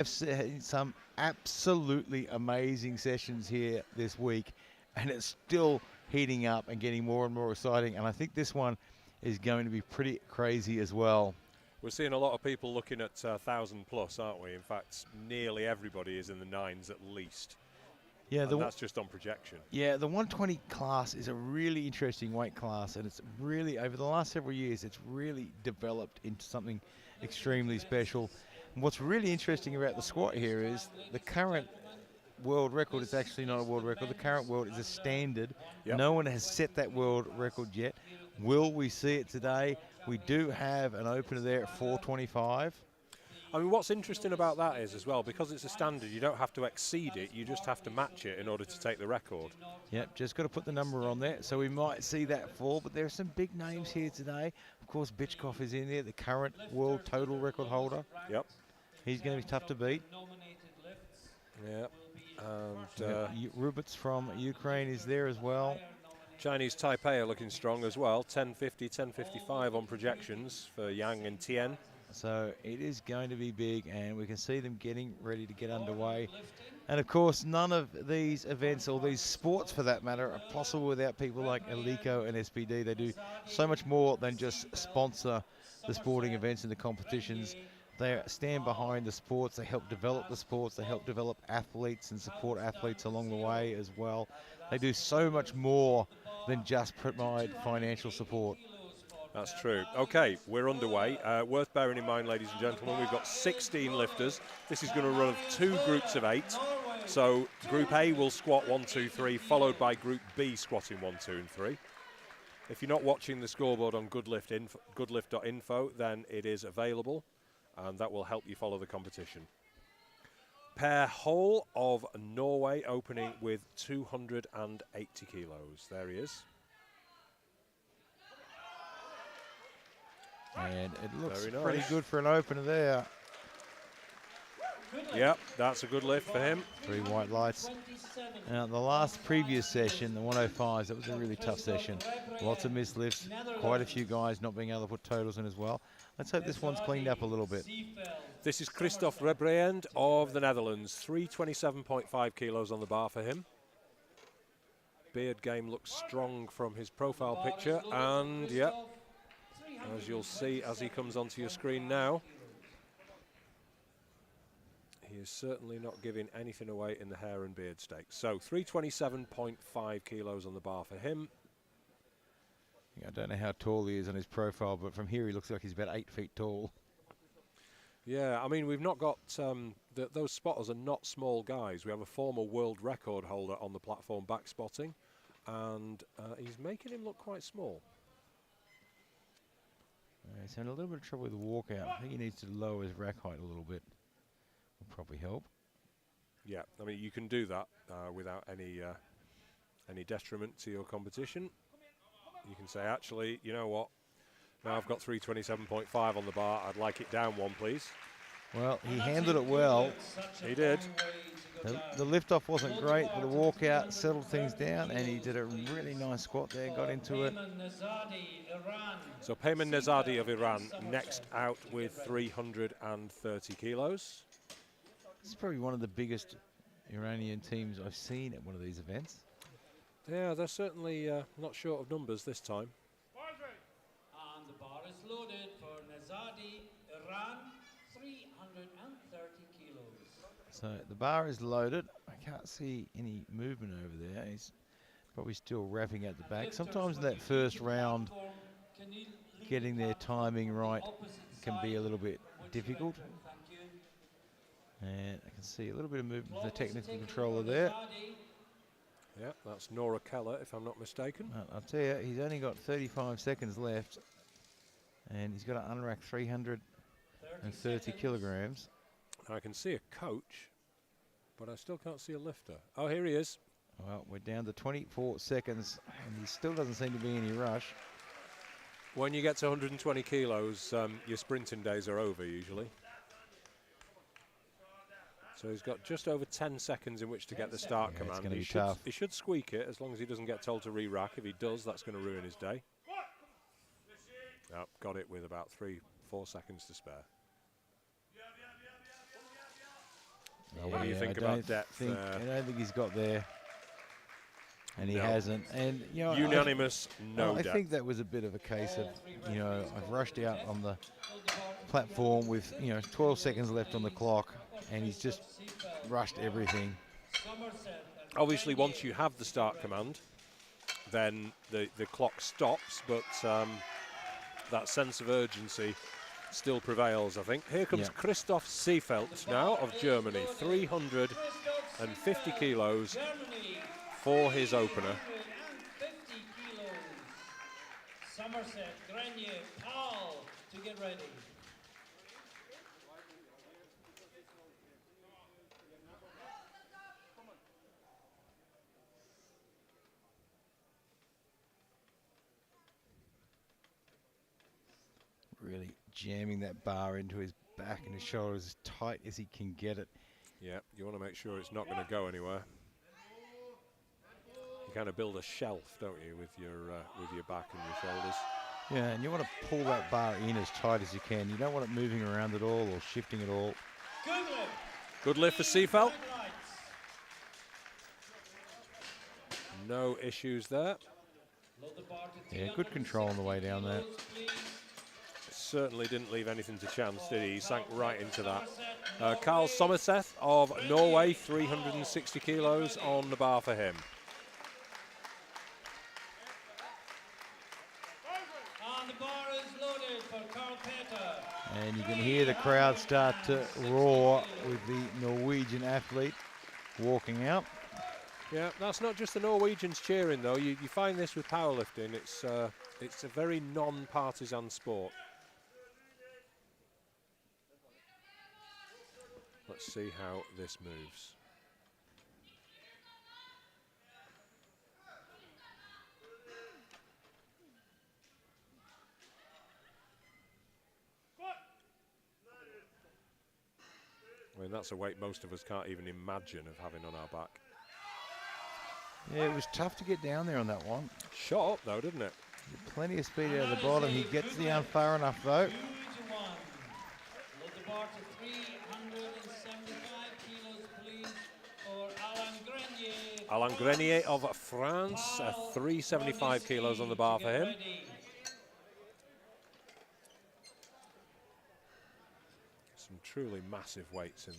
I've seen some absolutely amazing sessions here this week, and it's still heating up and getting more and more exciting. And I think this one is going to be pretty crazy as well. We're seeing a lot of people looking at 1,000 plus, aren't we? In fact, nearly everybody is in the nines at least. Yeah, and that's just on projection. Yeah, the 120 class is a really interesting weight class, and it's really, over the last several years, it's really developed into something extremely special. And what's really interesting about the squat here is the current world record is actually not a world record. The current world is a standard. Yep. No one has set that world record yet. Will we see it today? We do have an opener there at 425. I mean, what's interesting about that is, as well, because it's a standard, you don't have to exceed it, you just have to match it in order to take the record. Yep, just got to put the number on there, so we might see that fall, but there are some big names here today. Of course, Bitchkoff is in there, the current world total record holder. Yep. He's going to be tough to beat. Yep. And Rubits from Ukraine is there as well. Chinese Taipei are looking strong as well, 1050, 1055 on projections for Yang and Tian. So it is going to be big, and we can see them getting ready to get underway. And of course, none of these events, or these sports for that matter, are possible without people like Alico and SPD. They do so much more than just sponsor the sporting events and the competitions. They stand behind the sports, they help develop the sports, they help develop athletes and support athletes along the way as well. They do so much more than just provide financial support. That's true. Okay, we're underway. Worth bearing in mind, ladies and gentlemen, we've got 16 lifters. This is going to run 2 groups of 8. So Group A will squat 1, 2, 3, followed by Group B squatting 1, 2, and 3. If you're not watching the scoreboard on goodlift.info, then it is available, and that will help you follow the competition. Per Hole of Norway opening with 280 kilos. There he is. And it looks pretty good for an opener there. Yep, that's a good lift for him. 3 white lights. Now, the last previous session, the 105s, that was a really tough session. Lots of missed lifts, quite a few guys not being able to put totals in as well. Let's hope this one's cleaned up a little bit. This is Christoph Rebreend of the Netherlands. 327.5 kilos on the bar for him. Beard game looks strong from his profile picture, and yep, as you'll see as he comes onto your screen now, he is certainly not giving anything away in the hair and beard stakes. So 327.5 kilos on the bar for him. Yeah, I don't know how tall he is on his profile, but from here he looks like he's about 8 feet tall. Yeah, I mean, we've not got, those spotters are not small guys. We have a former world record holder on the platform back spotting, and he's making him look quite small. He's having a little bit of trouble with the walkout. I think he needs to lower his rack height a little bit. Will probably help. Yeah, I mean, you can do that without any detriment to your competition. You can say, actually, you know what? Now I've got 327.5 on the bar. I'd like it down 1, please. Well, he handled it well. He did. The lift-off wasn't great, but the walkout settled things down, and he did a really nice squat there, got into it. So Peyman Nezadi of Iran next out with 330 kilos. This is probably one of the biggest Iranian teams I've seen at one of these events. Yeah, they're certainly not short of numbers this time. And the bar is loaded for Nezadi, Iran, 330 kilos. So the bar is loaded. I can't see any movement over there. He's probably still wrapping at the back. Sometimes in that first round, getting their timing right can be a little bit difficult. And I can see a little bit of movement from the technical controller there. Yeah, that's Nora Keller, if I'm not mistaken. I'll tell you, he's only got 35 seconds left, and he's got to unrack 330 kilograms. I can see a coach, but I still can't see a lifter. Oh, here he is. Well, we're down to 24 seconds, and he still doesn't seem to be any rush. When you get to 120 kilos, your sprinting days are over usually. So he's got just over 10 seconds in which to get the start command. It's going to be tough. He should squeak it as long as he doesn't get told to re-rack. If he does, that's going to ruin his day. Oh, got it with about 3-4 seconds to spare. What do you think about depth? I don't think he's got there. And he No. hasn't. And, you know, Unanimous, no I depth. think that was a bit of a case of, you know, I've rushed out on the platform with, you know, 12 seconds left on the clock, and he's just rushed everything. Obviously, once you have the start command, then the clock stops, but that sense of urgency still prevails, I think. Here comes Christoph Seefeld now of Germany, 350 kilos for his opener. Somerset, Grenier, Powell to get ready. Really jamming that bar into his back and his shoulders as tight as he can get it. Yeah, you want to make sure it's not going to go anywhere. You kind of build a shelf, don't you, with your back and your shoulders. Yeah, and you want to pull that bar in as tight as you can. You don't want it moving around at all or shifting at all. Good lift for Seefeld. No issues there. Yeah, good control on the way down there. Certainly didn't leave anything to chance, did he? He sank right into that. Carl Somerset of Norway, 360 kilos on the bar for him. And the bar is loaded for Carl Peter. And you can hear the crowd start to roar with the Norwegian athlete walking out. Yeah, that's not just the Norwegians cheering, though. You find this with powerlifting. It's a very non-partisan sport. Let's see how this moves. I mean, that's a weight most of us can't even imagine of having on our back. Yeah, it was tough to get down there on that one. Shot up, though, didn't it? Plenty of speed out of the bottom. He gets the arm far enough, though. Huge one. Load the bar to 375 kilos, please, for Alain Grenier. Alain Grenier of France, 375 kilos on the bar for him. Some truly massive weights in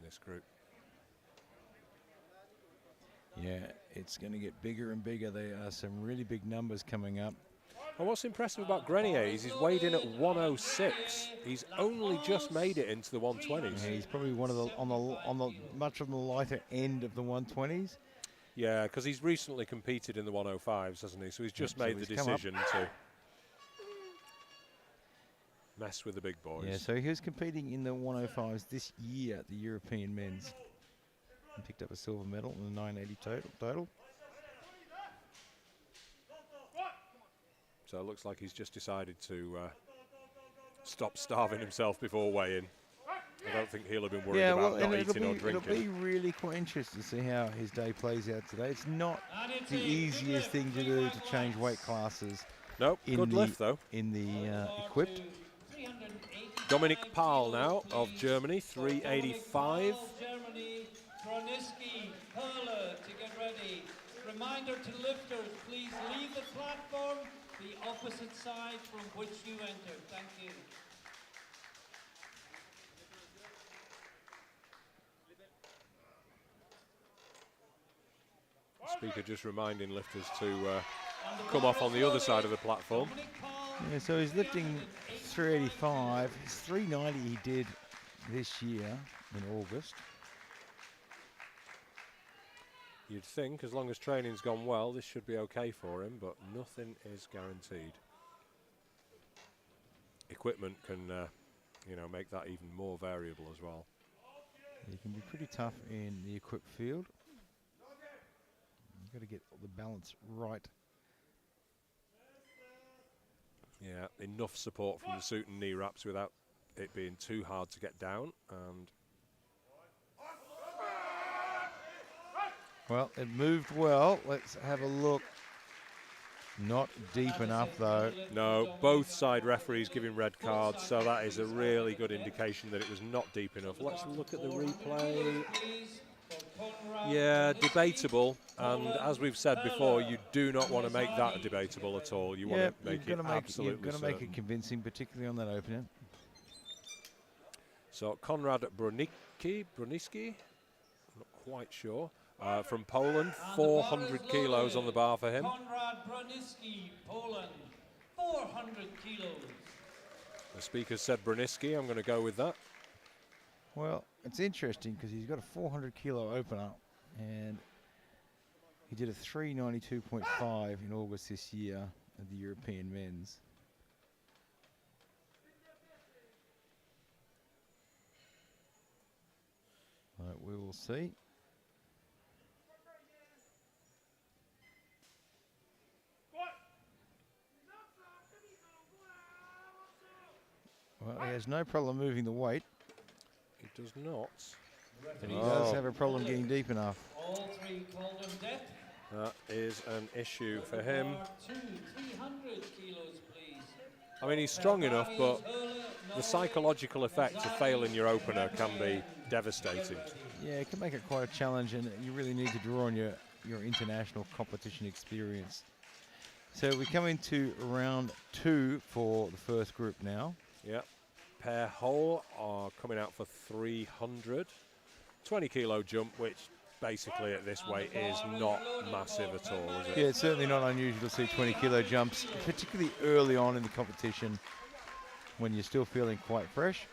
this group. Yeah, it's going to get bigger and bigger. There are some really big numbers coming up. And what's impressive about Grenier is he's weighed in at 106. He's only just made it into the 120s. Yeah, he's probably one of the on the much on the lighter end of the 120s. Yeah, because he's recently competed in the 105s, hasn't he? So he's just made the decision to mess with the big boys. Yeah, so he was competing in the 105s this year at the European men's. And picked up a silver medal in the 980 total. So it looks like he's just decided to stop starving himself before weighing. I don't think he'll have been worried about not eating or drinking. It'll be really quite interesting to see how his day plays out today. It's not the easiest thing to do to change weight classes. Nope, good lift though. In the equipped. Dominic Pahl now of Germany, 385. Germany, Kroniski, Hurler to get ready. Reminder to lifters, please leave the platform the opposite side from which you entered. Thank you. Speaker just reminding lifters to come off on the other side of the platform. Yeah, so he's lifting 385. It's 390 he did this year in August. You'd think, as long as training's gone well, this should be okay for him, but nothing is guaranteed. Equipment can, make that even more variable as well. He can be pretty tough in the equipped field. You've got to get the balance right. Yeah, enough support from the suit and knee wraps without it being too hard to get down. And well, it moved well. Let's have a look. Not deep enough, though. No, both side referees giving red cards, so that is a really good indication that it was not deep enough. Let's look at the replay. Yeah, debatable, and as we've said before, you do not want to make that debatable at all. You want to make it absolutely You've got to make it convincing, particularly on that opener. So Konrad Broniski, I'm not quite sure, from Poland, 400 kilos on the bar for him. Konrad Broniski, Poland, 400 kilos. The speaker said Broniski, I'm going to go with that. Well, it's interesting because he's got a 400 kilo opener, and he did a 392.5 in August this year at the European Men's. We will see. Well, he has no problem moving the weight. He does not. And he does have a problem getting deep enough. All three called him death. That is an issue for him. 300 kilos, please. I mean, he's strong enough, but the psychological effect of failing your opener can be devastating. Yeah, it can make it quite a challenge, and you really need to draw on your international competition experience. So we come into round 2 for the first group now. Yep. Per Hole are coming out for 300. 20 kilo jump, which basically at this weight is not massive at all, is it? Yeah, it's certainly not unusual to see 20 kilo jumps, particularly early on in the competition when you're still feeling quite fresh.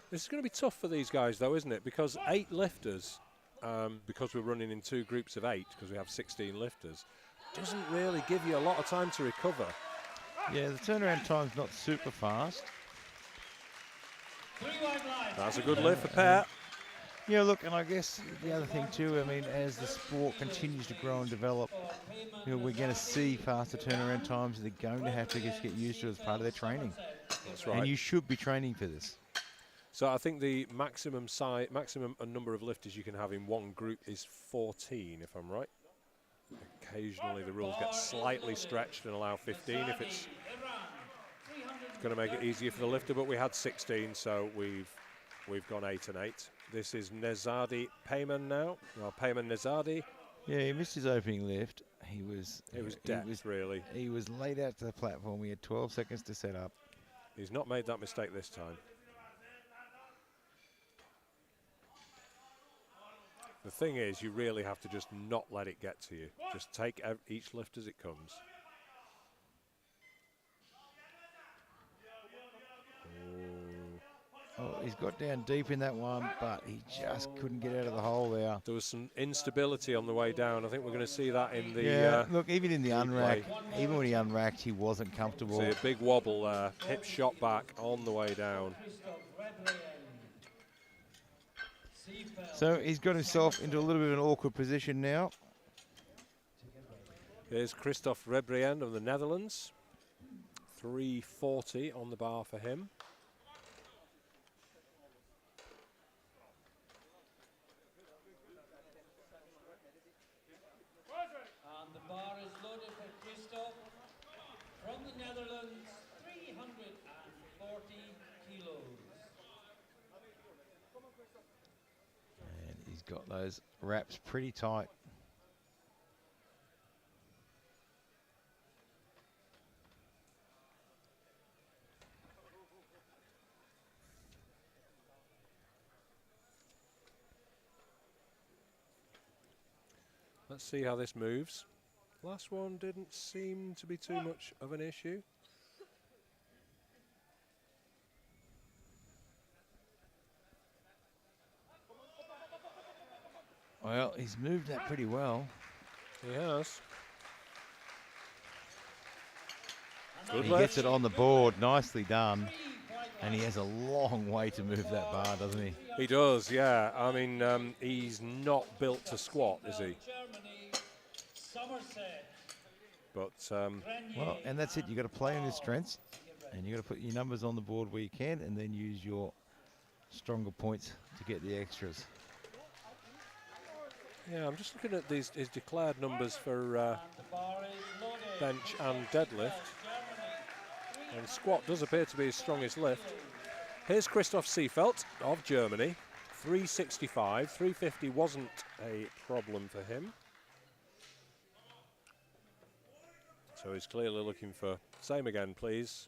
This is going to be tough for these guys, though, isn't it? Because 8 lifters, because we're running in 2 groups of 8, because we have 16 lifters, doesn't really give you a lot of time to recover. Yeah, the turnaround time's not super fast. That's a good lift for Per. Yeah, look, and I guess the other thing too, I mean, as the sport continues to grow and develop, you know, we're going to see faster turnaround times. They're going to have to just get used to it as part of their training. That's right. And you should be training for this. So I think the maximum number of lifters you can have in one group is 14, if I'm right. Occasionally the rules get slightly stretched and allow 15 if it's going to make it easier for the lifter, but we had 16, so we've gone 8 and 8. This is Nezadi Payman now. Well, Payman Nezadi. Yeah, he missed his opening lift. It was depth, really. He was laid out to the platform. We had 12 seconds to set up. He's not made that mistake this time. The thing is, you really have to just not let it get to you. Just take each lift as it comes. Oh, he's got down deep in that one, but he just couldn't get out of the hole there. There was some instability on the way down. I think we're going to see that in the... Yeah, look, even in the unrack, even when he unracked, he wasn't comfortable. See a big wobble there. Hip shot back on the way down. So he's got himself into a little bit of an awkward position now. Here's Christophe Rebriand of the Netherlands. 340 on the bar for him. And the bar is loaded for Christophe from the Netherlands, 340 kilos. And he's got those wraps pretty tight. Let's see how this moves. Last one didn't seem to be too much of an issue. Well, he's moved that pretty well. He has. He gets it on the board, nicely done. And he has a long way to move that bar, doesn't he? He does, yeah. I mean, he's not built to squat, is he? But well, and that's it. You've got to play on your strengths, and you've got to put your numbers on the board where you can, and then use your stronger points to get the extras. Yeah, I'm just looking at his declared numbers for And the bar is loaded. bench and deadlift. And squat does appear to be his strongest lift. Here's Christoph Seefeld of Germany. 365, 350 wasn't a problem for him. So he's clearly looking for same again, please.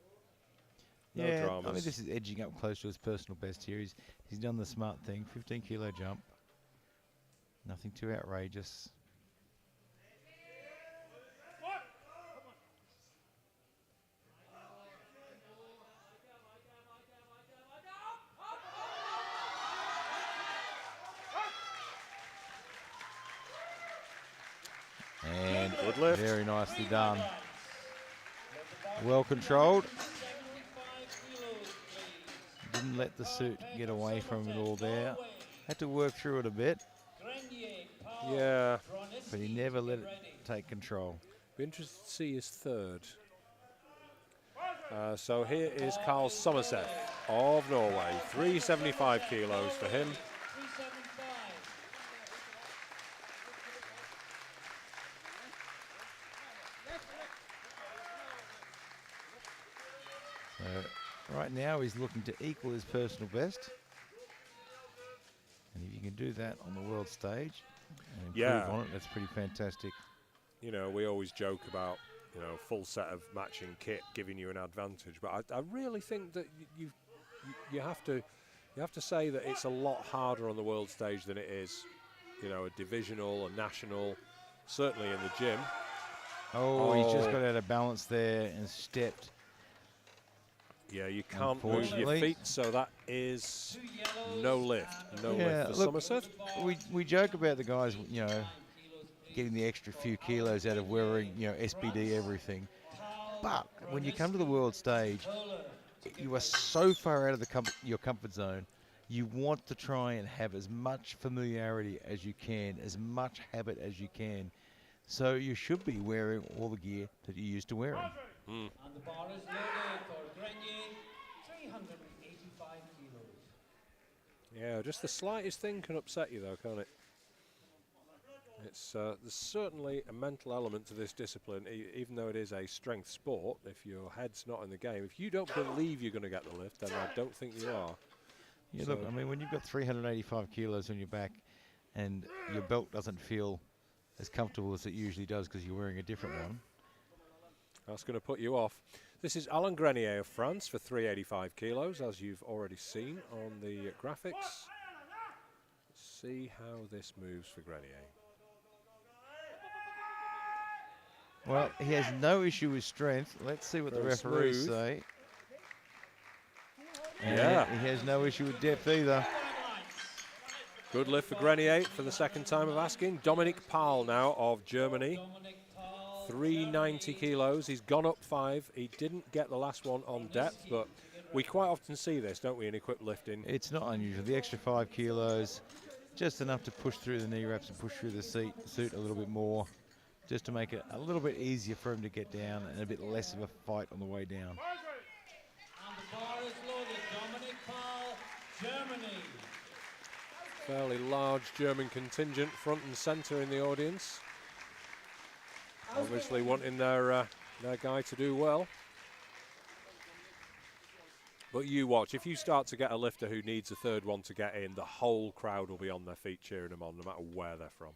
No Yeah, dramas. I mean, this is edging up close to his personal best here. He's done the smart thing, 15 kilo jump. Nothing too outrageous. And Good lift. very nicely done. Well controlled. 75 kilos, please. Didn't let the suit get away from it all there. Had to work through it a bit, Grenier, Paul, Yeah, but he never let it take control. be interested to see his third. So here is Carl Somerset of Norway. 375 kilos for him. 375. So right now he's looking to equal his personal best. And if you can do that on the world stage and improve Yeah. on it, that's pretty fantastic. You know, we always joke about, you know, full set of matching kit giving you an advantage, but I really think that you have to say that it's a lot harder on the world stage than it is, you know, a divisional, a national, certainly in the gym. Oh, he's just got out of balance there and stepped. Yeah, you can't move your Unfortunately. feet, so that is no lift. No lift for look, Somerset. we joke about the guys, you know, getting the extra few kilos out of wearing, you know, SBD everything. But when you come to the world stage, you are so far out of your comfort zone. You want to try and have as much familiarity as you can, as much habit as you can. So you should be wearing all the gear that you're used to wearing. And the bar is loaded for Grenier, 385 kilos. Yeah, just the slightest thing can upset you, though, can't it? It's there's certainly a mental element to this discipline, even though it is a strength sport. If your head's not in the game, if you don't believe you're going to get the lift, then I don't think you are. Yeah, So- look, I mean, when you've got 385 kilos on your back and your belt doesn't feel as comfortable as it usually does because you're wearing a different one. That's going to put you off. This is Alain Grenier of France for 385 kilos, as you've already seen on the graphics. Let's see how this moves for Grenier. Well, he has no issue with strength. Let's see what the Very referees smooth. say. And Yeah. he has no issue with depth either. Good lift for Grenier for the second time of asking. Dominic Pahl now of Germany. Dominic Paul, 390 kilos. He's gone up 5. He didn't get the last one on depth, but we quite often see this, don't we, in equipped lifting? It's not unusual. The extra 5 kilos, just enough to push through the knee wraps and push through the suit a little bit more, just to make it a little bit easier for him to get down and a bit less of a fight on the way down. and the bar is loaded. Dominic Paul, Germany. Fairly large German contingent front and centre in the audience. Obviously wanting their guy to do well. But you watch, if you start to get a lifter who needs a third one to get in, the whole crowd will be on their feet cheering them on, no matter where they're from.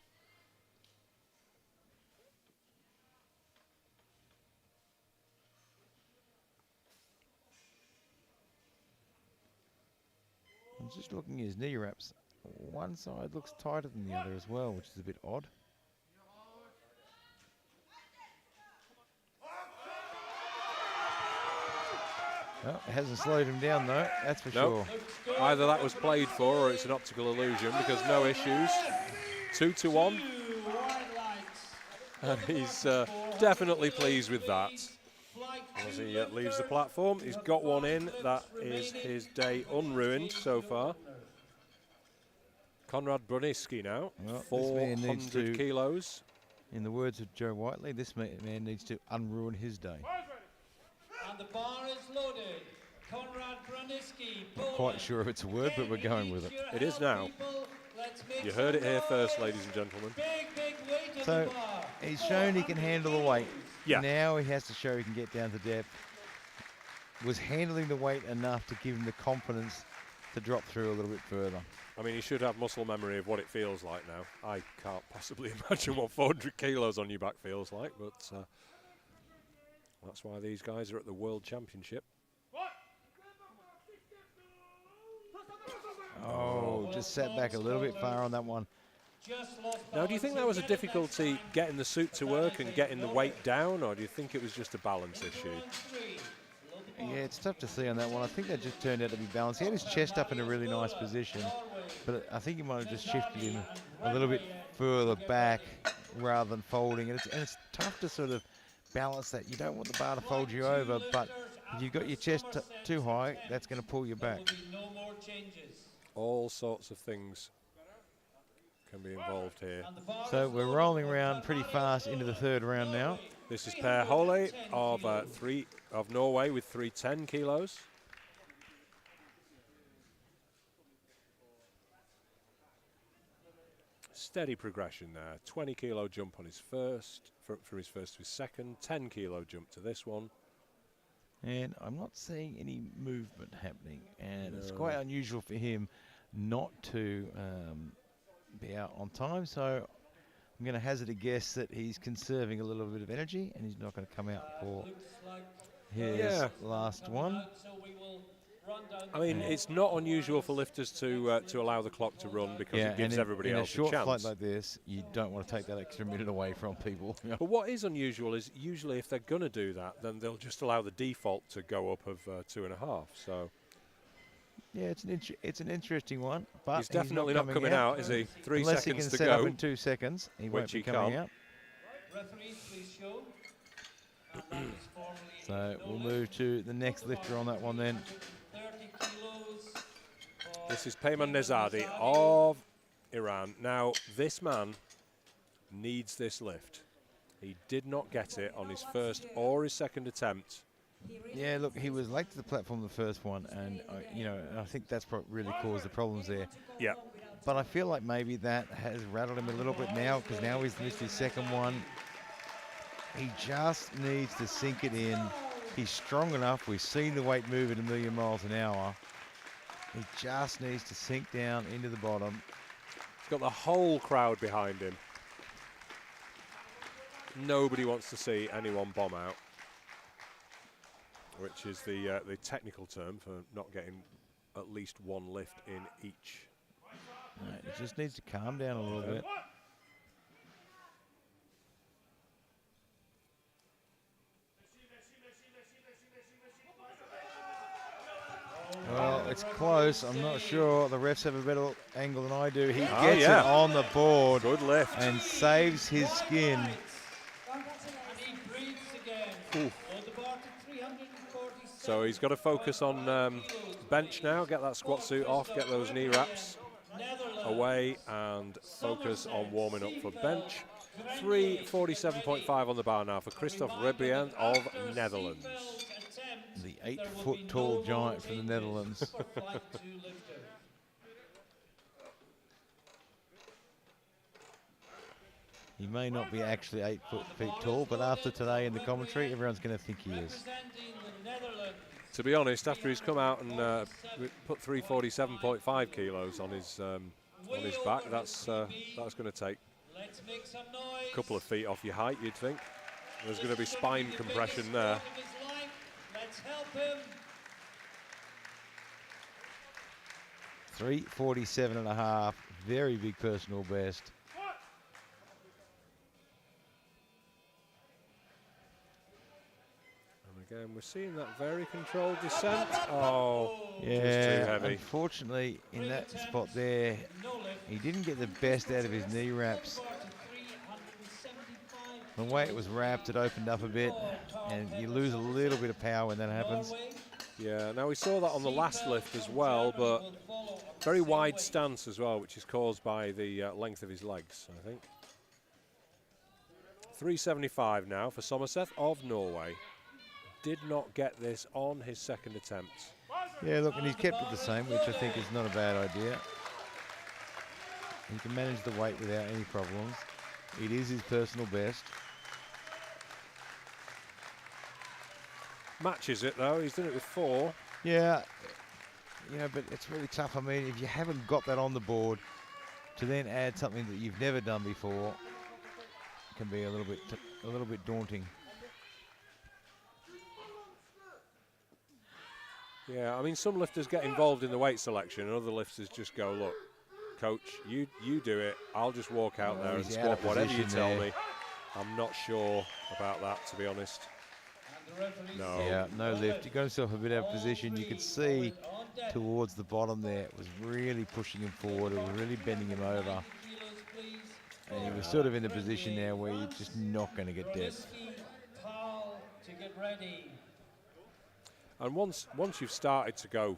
I'm just looking at his knee wraps. One side looks tighter than the other as well, which is a bit odd. Well, it hasn't slowed him down though, that's for Nope. sure. Either that was played for or it's an optical illusion, because no issues. 2-1. Two white lights. And he's definitely pleased with that. Flight As he leaves the platform, he's got one in. That is his day unruined so far. Konrad Bruniski now, Well, this man needs 400 to- kilos. In the words of Joe Whiteley, this man needs to unruin his day. and the bar is loaded. Not quite sure if it's a word, but we're going with it. It is now. You heard it here first, ladies and gentlemen. So he's shown he can handle the weight. Yeah. Now he has to show he can get down to depth. Was handling the weight enough to give him the confidence to drop through a little bit further. I mean, he should have muscle memory of what it feels like now. I can't possibly imagine what 400 kilos on your back feels like, but that's why these guys are at the World Championship. Oh, just sat back a little bit far on that one. Now, do you think that was a difficulty getting the suit to work and getting the weight down, or do you think it was just a balance issue? Yeah, it's tough to see on that one. I think that just turned out to be balanced. He had his chest up in a really nice position, but I think he might have just shifted him a little bit further back rather than folding. And it's tough to sort of balance that. You don't want the bar to fold you over, but if you've got your chest too high, that's going to pull you back. All sorts of things can be involved here. So we're rolling around pretty fast into the third round now. This is Per Hole of Norway with 310 kilos. Steady progression there. 20 kilo jump on his first, from his first to his second. 10 kilo jump to this one. And I'm not seeing any movement happening, and it's quite unusual for him not to be out on time. So I'm going to hazard a guess that he's conserving a little bit of energy, and he's not going to come out for his last one. I mean, it's not unusual for lifters to allow the clock to run because it gives everybody else a chance. In a short flight like this, you don't want to take that extra minute away from people. But what is unusual is usually if they're going to do that, then they'll just allow the default to go up of 2.5. So yeah, it's an interesting one. But he's definitely not coming out, is he? 3 Unless seconds he can to set go. Up in 2 seconds, he won't be coming out. Referees, please show. So we'll move to the next lifter on that one then. This is Peyman Nezadi of Iran. Now, this man needs this lift. He did not get it on his first or his second attempt. Yeah, look, he was late to the platform the first one, and I think that's what really caused the problems there. Yeah. But I feel like maybe that has rattled him a little bit now, because now he's missed his second one. He just needs to sink it in. He's strong enough. We've seen the weight move at 1,000,000 miles an hour. He just needs to sink down into the bottom. He's got the whole crowd behind him. Nobody wants to see anyone bomb out, which is the technical term for not getting at least one lift in each. Right, he just needs to calm down a little bit. Well, it's close. I'm not sure. The refs have a better angle than I do. He gets it on the board. Good lift. And saves his skin. So he's got to focus on bench now, get that squat suit off, get those knee wraps away, and focus on warming up for bench. 347.5 on the bar now for Christophe Rebriand of Netherlands. The 8-foot-tall giant from the Netherlands. He may not be actually 8 feet tall, but after today in the commentary, everyone's going to think he is. To be honest, after he's come out and put 347.5 kilos on his back, that's going to take a couple of feet off your height, you'd think. There's going to be spine compression there. Let's help him. 347.5, very big personal best. And again, we're seeing that very controlled descent. Oh, yeah, just too heavy. Unfortunately, in that spot there, he didn't get the best out of his knee wraps. The way it was wrapped, it opened up a bit, and you lose a little bit of power when that happens. Yeah, now we saw that on the last lift as well, but very wide stance as well, which is caused by the length of his legs, I think. 375 now for Somerset of Norway. did not get this on his second attempt. Yeah, look, and he's kept it the same, which I think is not a bad idea. He can manage the weight without any problems. It is his personal best. Matches it though, he's done it with 4. Yeah, but it's really tough. I mean, if you haven't got that on the board, to then add something that you've never done before can be a little bit daunting. Yeah, I mean, some lifters get involved in the weight selection, and other lifters just go, look, coach, you do it. I'll just walk out there and He's out of squat whatever you position tell there. me. I'm not sure about that, to be honest. No. Yeah, no lift. He got himself a bit out of position. You could see towards the bottom there, it was really pushing him forward. It was really bending him over. And he was sort of in a position now where you're just not going to get depth. And once you've started to go,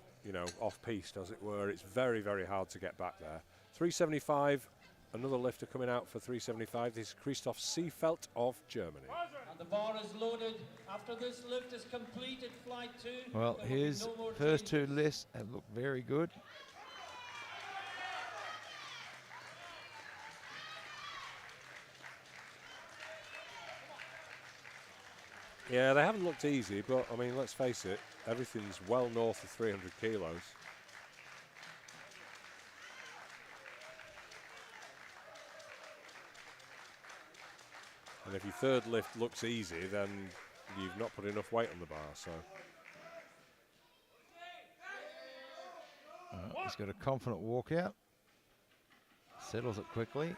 off-piste, as it were, it's very, very hard to get back there. 375, another lifter coming out for 375. This is Christoph Seefeld of Germany. And the bar is loaded. After this lift is completed, flight 2. Well, his first 2 lifts have looked very good. Yeah, they haven't looked easy, but, I mean, let's face it, everything's well north of 300 kilos. And if your third lift looks easy, then you've not put enough weight on the bar, so. He's got a confident walkout. Settles it quickly.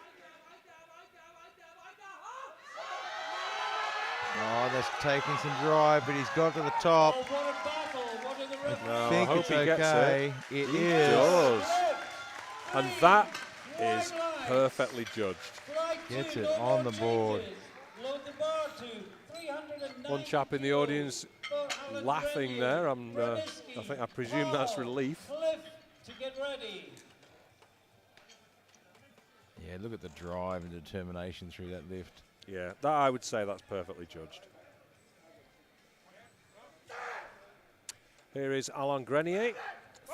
Oh, that's taking some drive, but he's got to the top. I think hope it's he gets okay. it. He does. And that is perfectly judged. Gets it on the board. One chap in the audience laughing there. I presume that's relief. Yeah, look at the drive and determination through that lift. Yeah, I would say that's perfectly judged. Here is Alain Grenier,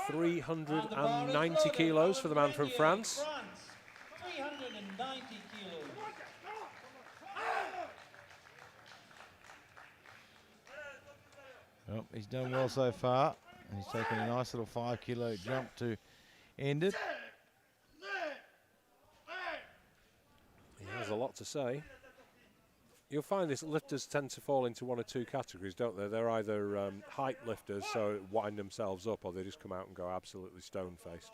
390 kilos for the man from France. 390 kilos. Well, he's done well so far. And he's taken a nice little 5 kilo jump to end it. He has a lot to say. You'll find this lifters tend to fall into one or two categories, don't they? They're either height lifters, so wind themselves up, or they just come out and go absolutely stone-faced.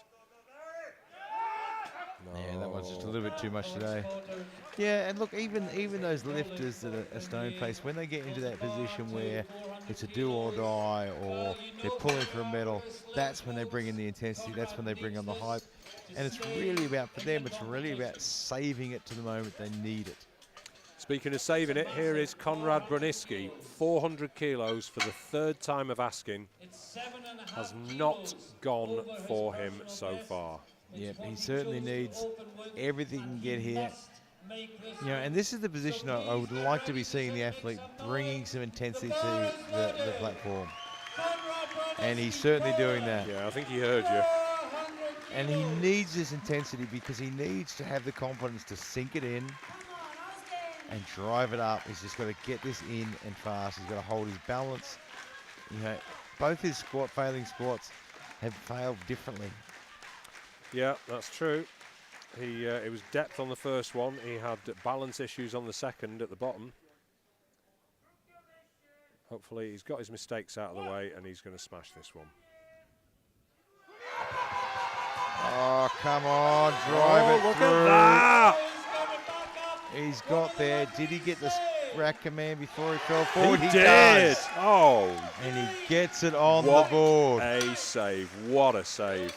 No. Yeah, that one's just a little bit too much today. Yeah, and look, even those lifters that are stone-faced, when they get into that position where it's a do or die, or they're pulling for a medal, that's when they bring in the intensity, that's when they bring on the hype. And it's really about, for them, it's really about saving it to the moment they need it. Speaking of saving it, here is Konrad Broniski, 400 kilos for the third time of asking. Has not gone for him so far. Yep, he certainly needs everything he can get here. You know, and this is the position I would like to be seeing the athlete bringing some intensity to the platform. And he's certainly doing that. Yeah, I think he heard you. And he needs this intensity because he needs to have the confidence to sink it in and drive it up. He's just got to get this in and fast. He's got to hold his balance. You know, both his failing squats have failed differently. Yeah, that's true. It was depth on the first one. He had balance issues on the second at the bottom. Hopefully he's got his mistakes out of the way and he's going to smash this one. Oh, come on, drive it look through. at that! He's got there. Did he get the rack command before he fell forward? He He did! does. Oh! And he gets it on What the board. a save. What a save.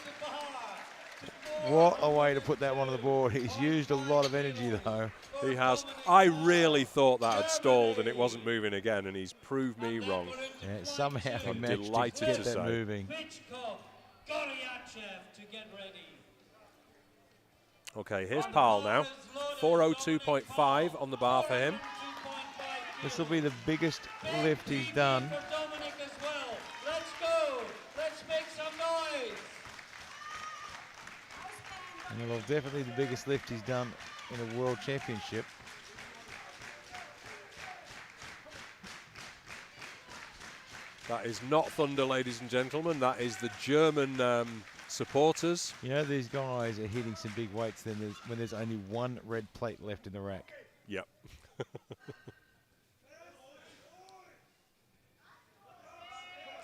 What a way to put that one on the board. He's used a lot of energy, though. He has. I really thought that had stalled and it wasn't moving again, and he's proved me wrong. Yeah, somehow he I'm managed to delighted get to that say. moving. Okay, here's Paul now. 402.5 on the bar for him. This will be the biggest lift he's done. For Dominic as well. Let's go. Let's make some noise. And it'll definitely the biggest lift he's done in a world championship. That is not thunder, ladies and gentlemen. That is the German supporters. You know, these guys are hitting some big weights then when there's only one red plate left in the rack. Yep.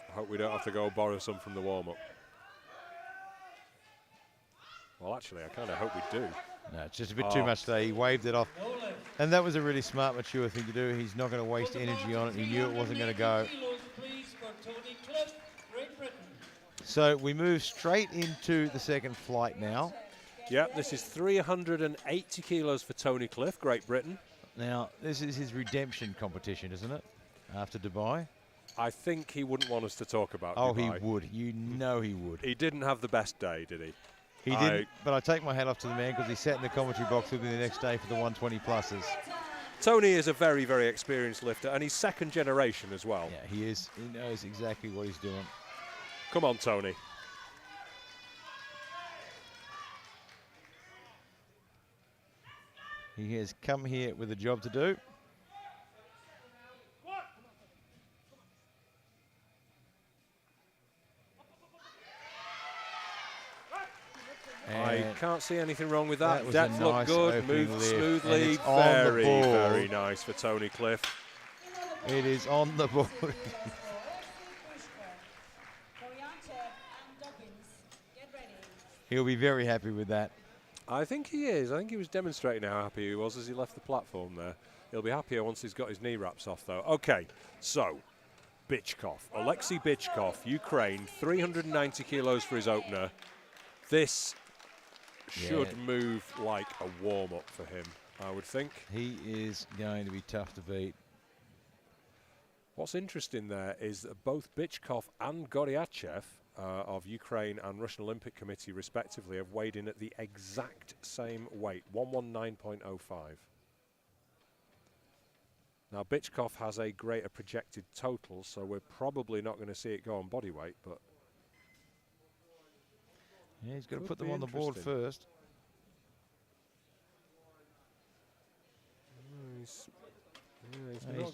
I hope we don't have to go borrow some from the warm-up. Well, actually, I kind of hope we do. No, it's just a bit too much today. He waved it off. And that was a really smart, mature thing to do. He's not going to waste energy on it. He knew it wasn't going to go. So we move straight into the second flight now. Yep, this is 380 kilos for Tony Cliff, Great Britain. Now, this is his redemption competition, isn't it? After Dubai. I think he wouldn't want us to talk about Oh, Dubai. he would. You know he would. He didn't have the best day, did he? He didn't, but I take my hat off to the man because he sat in the commentary box with me the next day for the 120 pluses. Tony is a very, very experienced lifter, and he's second generation as well. Yeah, he is. He knows exactly what he's doing. Come on, Tony. He has come here with a job to do. I can't see anything wrong with that. That was Depth a looked nice good, moved lift, smoothly. and it's on the Very, board. very nice for Tony Cliff. It is on the board. He'll be very happy with that. I think he is. I think he was demonstrating how happy he was as he left the platform there. He'll be happier once he's got his knee wraps off, though. Okay, so Bichkov, Alexei Bichkov, Ukraine, 390 kilos for his opener. This should move like a warm-up for him, I would think. He is going to be tough to beat. What's interesting there is that both Bichkov and Goryachev of Ukraine and Russian Olympic Committee, respectively, have weighed in at the exact same weight, 119.05. Now, Bichkov has a greater projected total, so we're probably not going to see it go on body weight, but... Yeah, he's got to put them on the board first. He's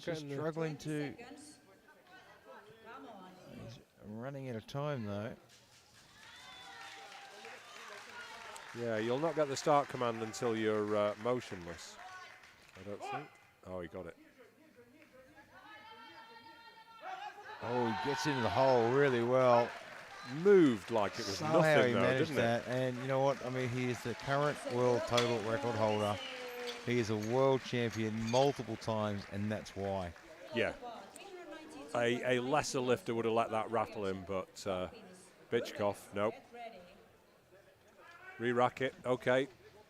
just struggling to... He's running out of time, though. Yeah, you'll not get the start command until you're motionless, I don't think. Oh, he got it. Oh, he gets into the hole really well. Moved like it was Somehow nothing, he though, managed didn't that. And you know what? I mean, he is the current world total record holder. He is a world champion multiple times, and that's why. Yeah. A lesser lifter would have let that rattle him, but Bichkov, nope. Re-rack it. Okay.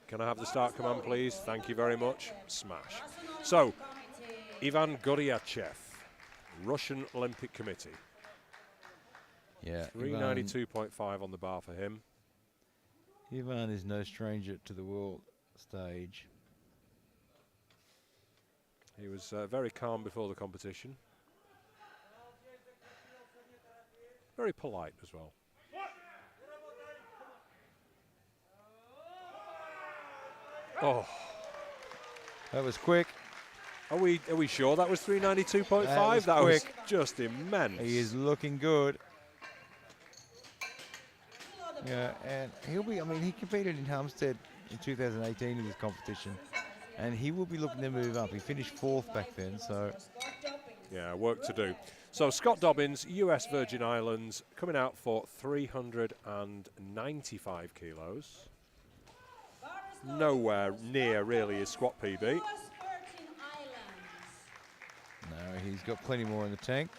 Can I have the start command, please? Thank you very much. Smash. So, Ivan Goryachev, Russian Olympic Committee. Yeah. 392.5 on the bar for him. Ivan is no stranger to the world stage. He was very calm before the competition. Very polite as well. Oh, that was quick. Are we sure that was 392.5? That was just immense. He is looking good. Yeah, and he'll be, I mean, he competed in Hampstead in 2018 in this competition, and he will be looking to move up. He finished 4th back then, so. Yeah, work to do. So Scott Dobbins, US Virgin Islands, coming out for 395 kilos. Nowhere near really his squat PB. No, he's got plenty more in the tank.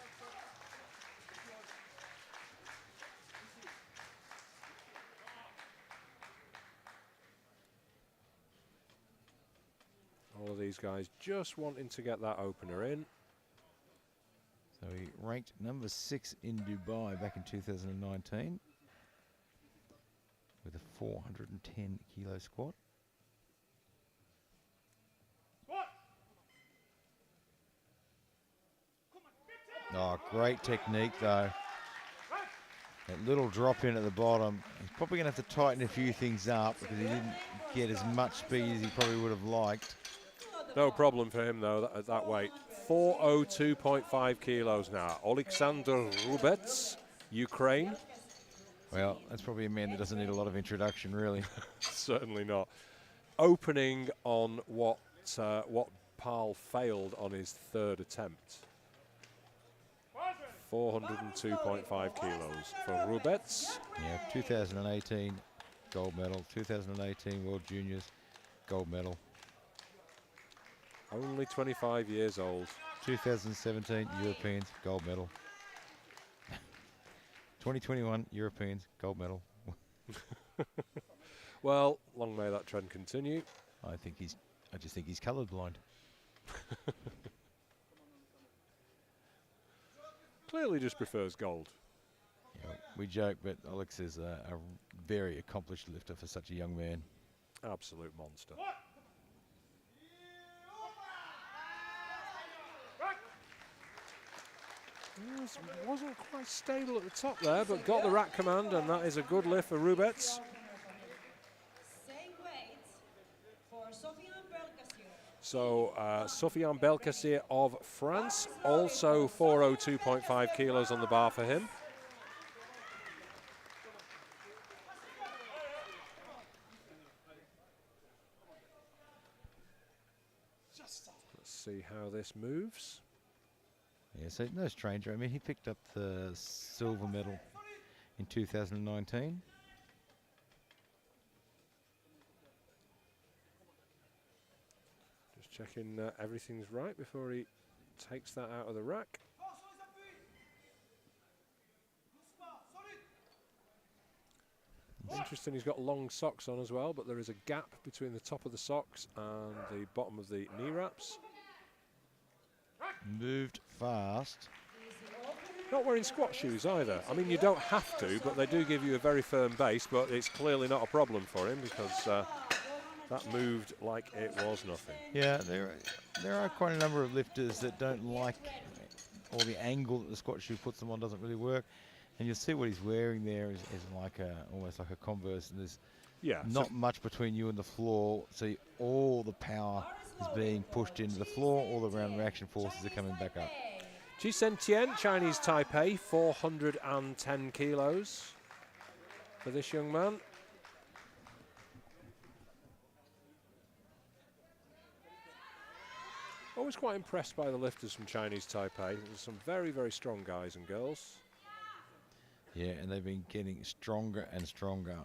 All of these guys just wanting to get that opener in. So he ranked number 6 in Dubai back in 2019 with a 410 kilo squat. Oh, great technique, though. That little drop in at the bottom. He's probably going to have to tighten a few things up because he didn't get as much speed as he probably would have liked. No problem for him, though, at that weight. 402.5 kilos now. Alexander Rubets, Ukraine. Well, that's probably a man that doesn't need a lot of introduction, really. Certainly not. Opening on what Pal failed on his third attempt. 402.5 kilos for Rubets. Yeah, 2018 gold medal, 2018 World Juniors gold medal. Only 25 years old. 2017 Europeans gold medal. 2021 Europeans gold medal. Well, long may that trend continue. I just think he's colourblind. Clearly just prefers gold. Yeah, we joke, but Alex is a very accomplished lifter for such a young man. Absolute monster. Wasn't quite stable at the top there, but got the rack command, and that is a good lift for Rubets. So Sofiane Belkacir of France, also 402.5 kilos on the bar for him. Let's see how this moves. Yeah, so no stranger. I mean, he picked up the silver medal in 2019. Just checking everything's right before he takes that out of the rack. Interesting, he's got long socks on as well, but there is a gap between the top of the socks and the bottom of the knee wraps. Moved fast. Not wearing squat shoes either. I mean, you don't have to, but they do give you a very firm base, but it's clearly not a problem for him because that moved like it was nothing. Yeah, there are quite a number of lifters that don't like, or the angle that the squat shoe puts them on doesn't really work. And you'll see what he's wearing there is like almost like a Converse, and there's not much between you and the floor, so all the power is being pushed into the floor, all the round reaction forces are coming back up. Jisen Tian, Chinese Taipei, 410 kilos for this young man. Always quite impressed by the lifters from Chinese Taipei. There's some very, very strong guys and girls. Yeah, and they've been getting stronger and stronger.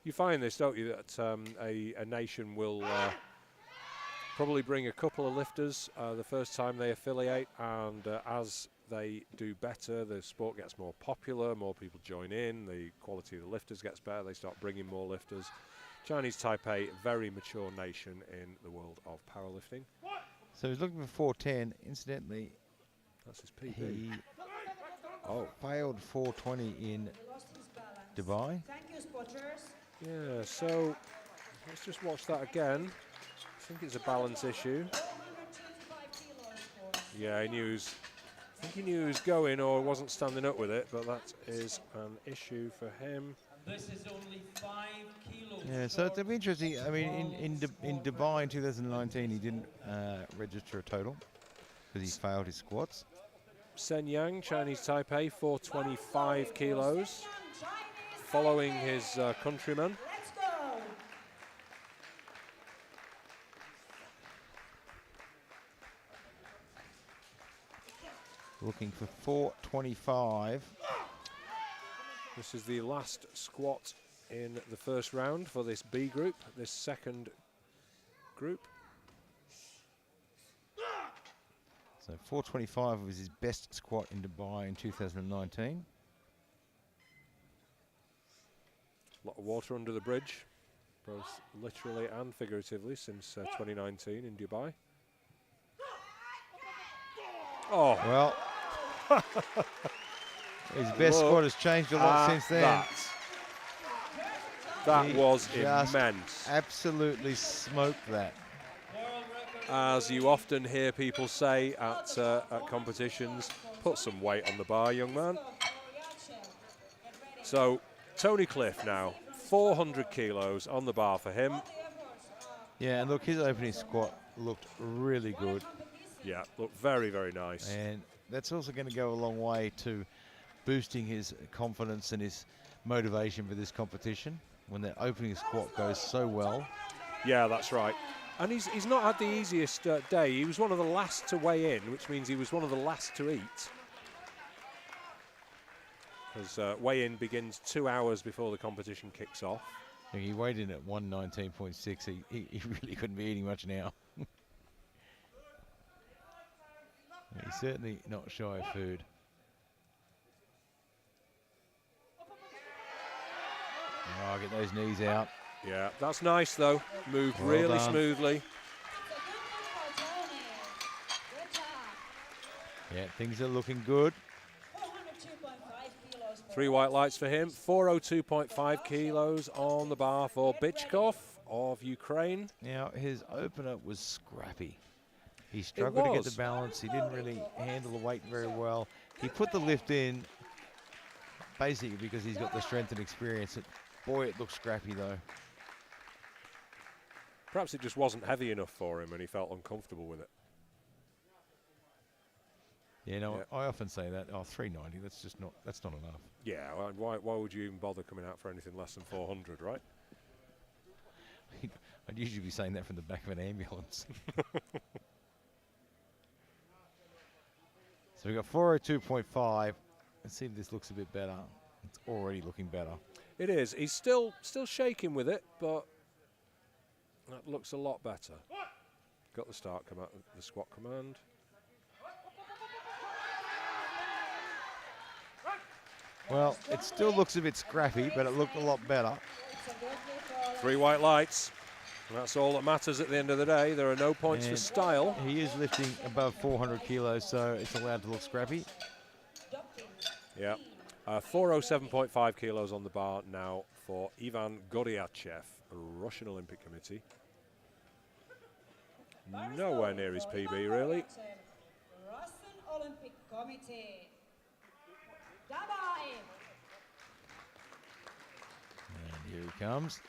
You find this, don't you, that a nation will probably bring a couple of lifters the first time they affiliate, and as they do better, the sport gets more popular, more people join in, the quality of the lifters gets better, they start bringing more lifters. Chinese Taipei, very mature nation in the world of powerlifting. So he's looking for 410. Incidentally, that's his PB. He failed 420 in Dubai. Thank you, spotters. Yeah, so let's just watch that again. I think it's a balance issue. Yeah, I think he knew he was going or wasn't standing up with it, but that is an issue for him. This is only 5 kilos. Yeah, so it'll be interesting. I mean, in Dubai in 2019, he didn't register a total because he failed his squats. Sen Yang, Chinese Taipei, 425 kilos, following his countryman. Let's go. Looking for 425. This is the last squat in the first round for this B group, this second group. So 425 was his best squat in Dubai in 2019. A lot of water under the bridge, both literally and figuratively, since 2019 in Dubai. Oh, well, his best squat has changed a lot since then. That He was just immense. Absolutely smoked that. World record as you often hear people say at competitions, put some weight on the bar, young man. So Tony Cliff now, 400 kilos on the bar for him. Yeah, and look, his opening squat looked really good. Yeah, looked very, very nice. And that's also going to go a long way to boosting his confidence and his motivation for this competition when that opening squat goes so well. Yeah, that's right. And he's not had the easiest day. He was one of the last to weigh in, which means he was one of the last to eat. Because weigh-in begins 2 hours before the competition kicks off. He weighed in at 119.6. He really couldn't be eating much now. He's certainly not shy of food. Oh, get those knees out. Yeah, that's nice though. Moved Well really done. smoothly. Yeah, things are looking good. 3 white lights for him. 402.5 kilos on the bar for Bichkov of Ukraine. Now, his opener was scrappy. He struggled to get the balance. He didn't really handle the weight very well. He put the lift in basically because he's got the strength and experience. Boy, it looks scrappy though. Perhaps it just wasn't heavy enough for him and he felt uncomfortable with it. You know, I often say that, 390, that's not enough. Yeah, why would you even bother coming out for anything less than 400, right? I'd usually be saying that from the back of an ambulance. So we've got 402.5. Let's see if this looks a bit better. It's already looking better. It is. He's still shaking with it, but that looks a lot better. Got the start command, the squat command. Well, it still looks a bit scrappy, but it looked a lot better. 3 white lights. That's all that matters at the end of the day. There are no points for style. He is lifting above 400 kilos, so it's allowed to look scrappy. Yeah. 407.5 kilos on the bar now for Ivan Goryachev, Russian Olympic Committee. Nowhere near his PB, really. Russian Olympic Committee. And here he comes.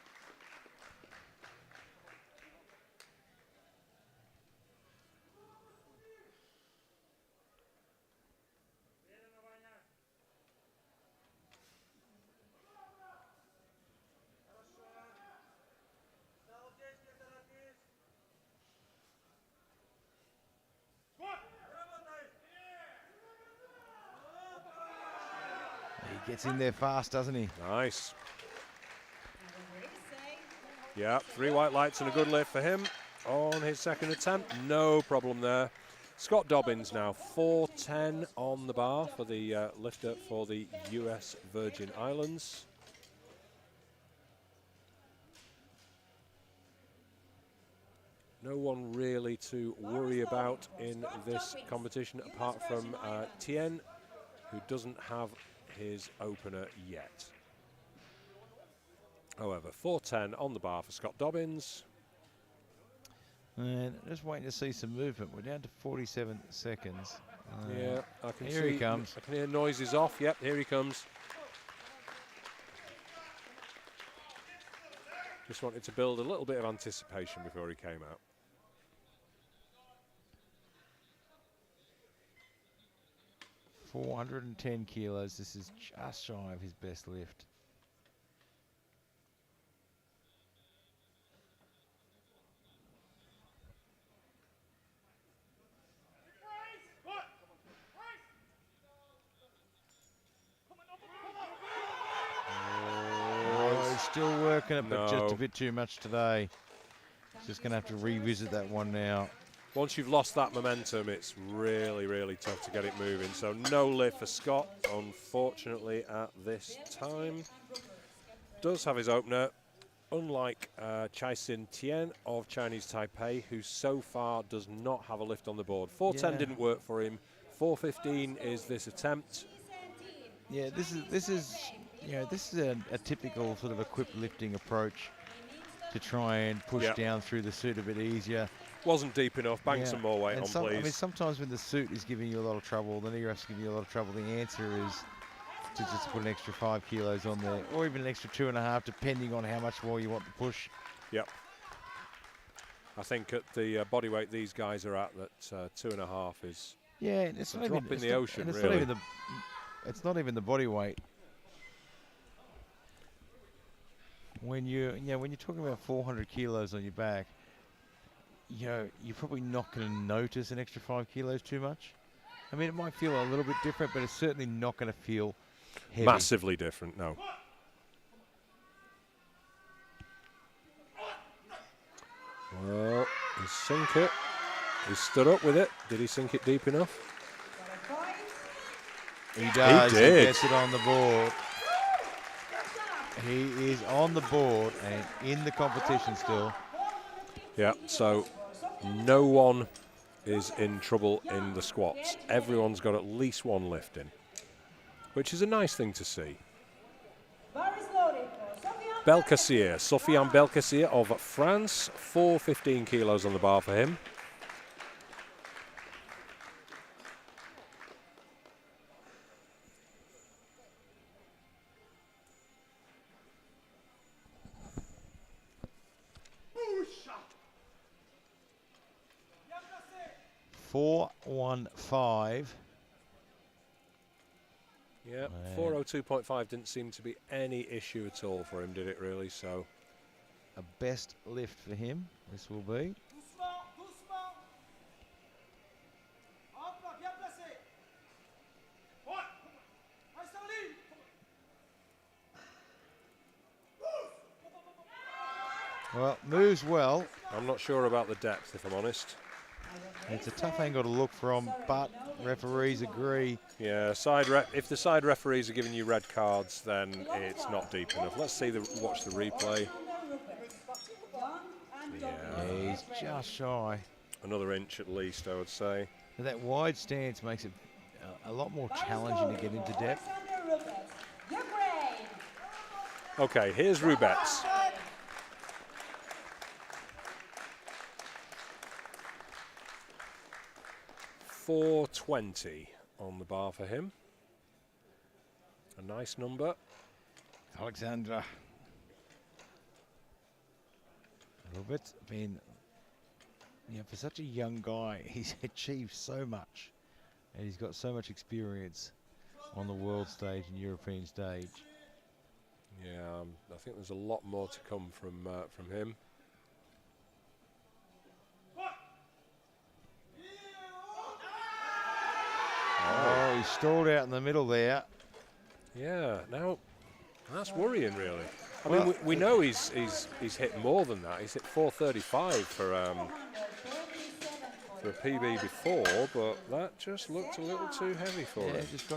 He gets in there fast, doesn't he? Nice. Yeah, 3 white lights and a good lift for him on his second attempt. No problem there. Scott Dobbins now 410 on the bar for the lifter for the US Virgin Islands. No one really to worry about in this competition apart from Tien, who doesn't have his opener yet. However, 410 on the bar for Scott Dobbins. And just waiting to see some movement. We're down to 47 seconds. Yeah, I can here see. He comes. I can hear noises off. Yep, here he comes. Just wanted to build a little bit of anticipation before he came out. $410 kilos. This is just shy of his best lift. Oh, he's still working it, but just a bit too much today. Just going to have to revisit that one now. Once you've lost that momentum, it's really, really tough to get it moving. So no lift for Scott, unfortunately, at this time. Does have his opener, unlike Chai-Sin Tien of Chinese Taipei, who so far does not have a lift on the board. 410 didn't work for him. 415 is this attempt. Yeah, this is a typical sort of equipped lifting approach to try and push down through the suit a bit easier. Wasn't deep enough. Bang some more weight And on, please. I mean, sometimes when the suit is giving you a lot of trouble, the knee wrap's giving you a lot of trouble, the answer is to just put an extra 5 kilos on there, or even an extra 2.5, depending on how much more you want to push. Yep. I think at the body weight these guys are at, that 2.5 is it's a not drop even, in the ocean, it's really. It's not even the body weight. When you're talking about 400 kilos on your back, you're probably not going to notice an extra 5 kilos too much. I mean, it might feel a little bit different, but it's certainly not going to feel heavy. Massively different, no. Well, he's sunk it. He stood up with it. Did he sink it deep enough? He does. He did. He gets it on the board. He is on the board and in the competition still. Yeah, so no one is in trouble in the squats. Everyone's got at least one lift in, which is a nice thing to see. Belkacir, Sofiane Belkacir of France, 415 kilos on the bar for him. $415. Yeah, 402.5 didn't seem to be any issue at all for him, did it really? So a best lift for him, this will be. Well, moves well. I'm not sure about the depth, if I'm honest. It's a tough angle to look from, but referees agree. Yeah, if the side referees are giving you red cards, then it's not deep enough. Let's watch the replay. Yeah, he's just shy. Another inch at least, I would say. But that wide stance makes it a lot more challenging to get into depth. Okay, here's Rubets. $420 on the bar for him. A nice number. Alexandra. A little bit. I mean, for such a young guy, he's achieved so much. And he's got so much experience on the world stage and European stage. Yeah, I think there's a lot more to come from him. Oh, he stalled out in the middle there. Yeah, now that's worrying, really. I mean, we know he's hit more than that. He's hit 435 for a PB before, but that just looked a little too heavy for him. Just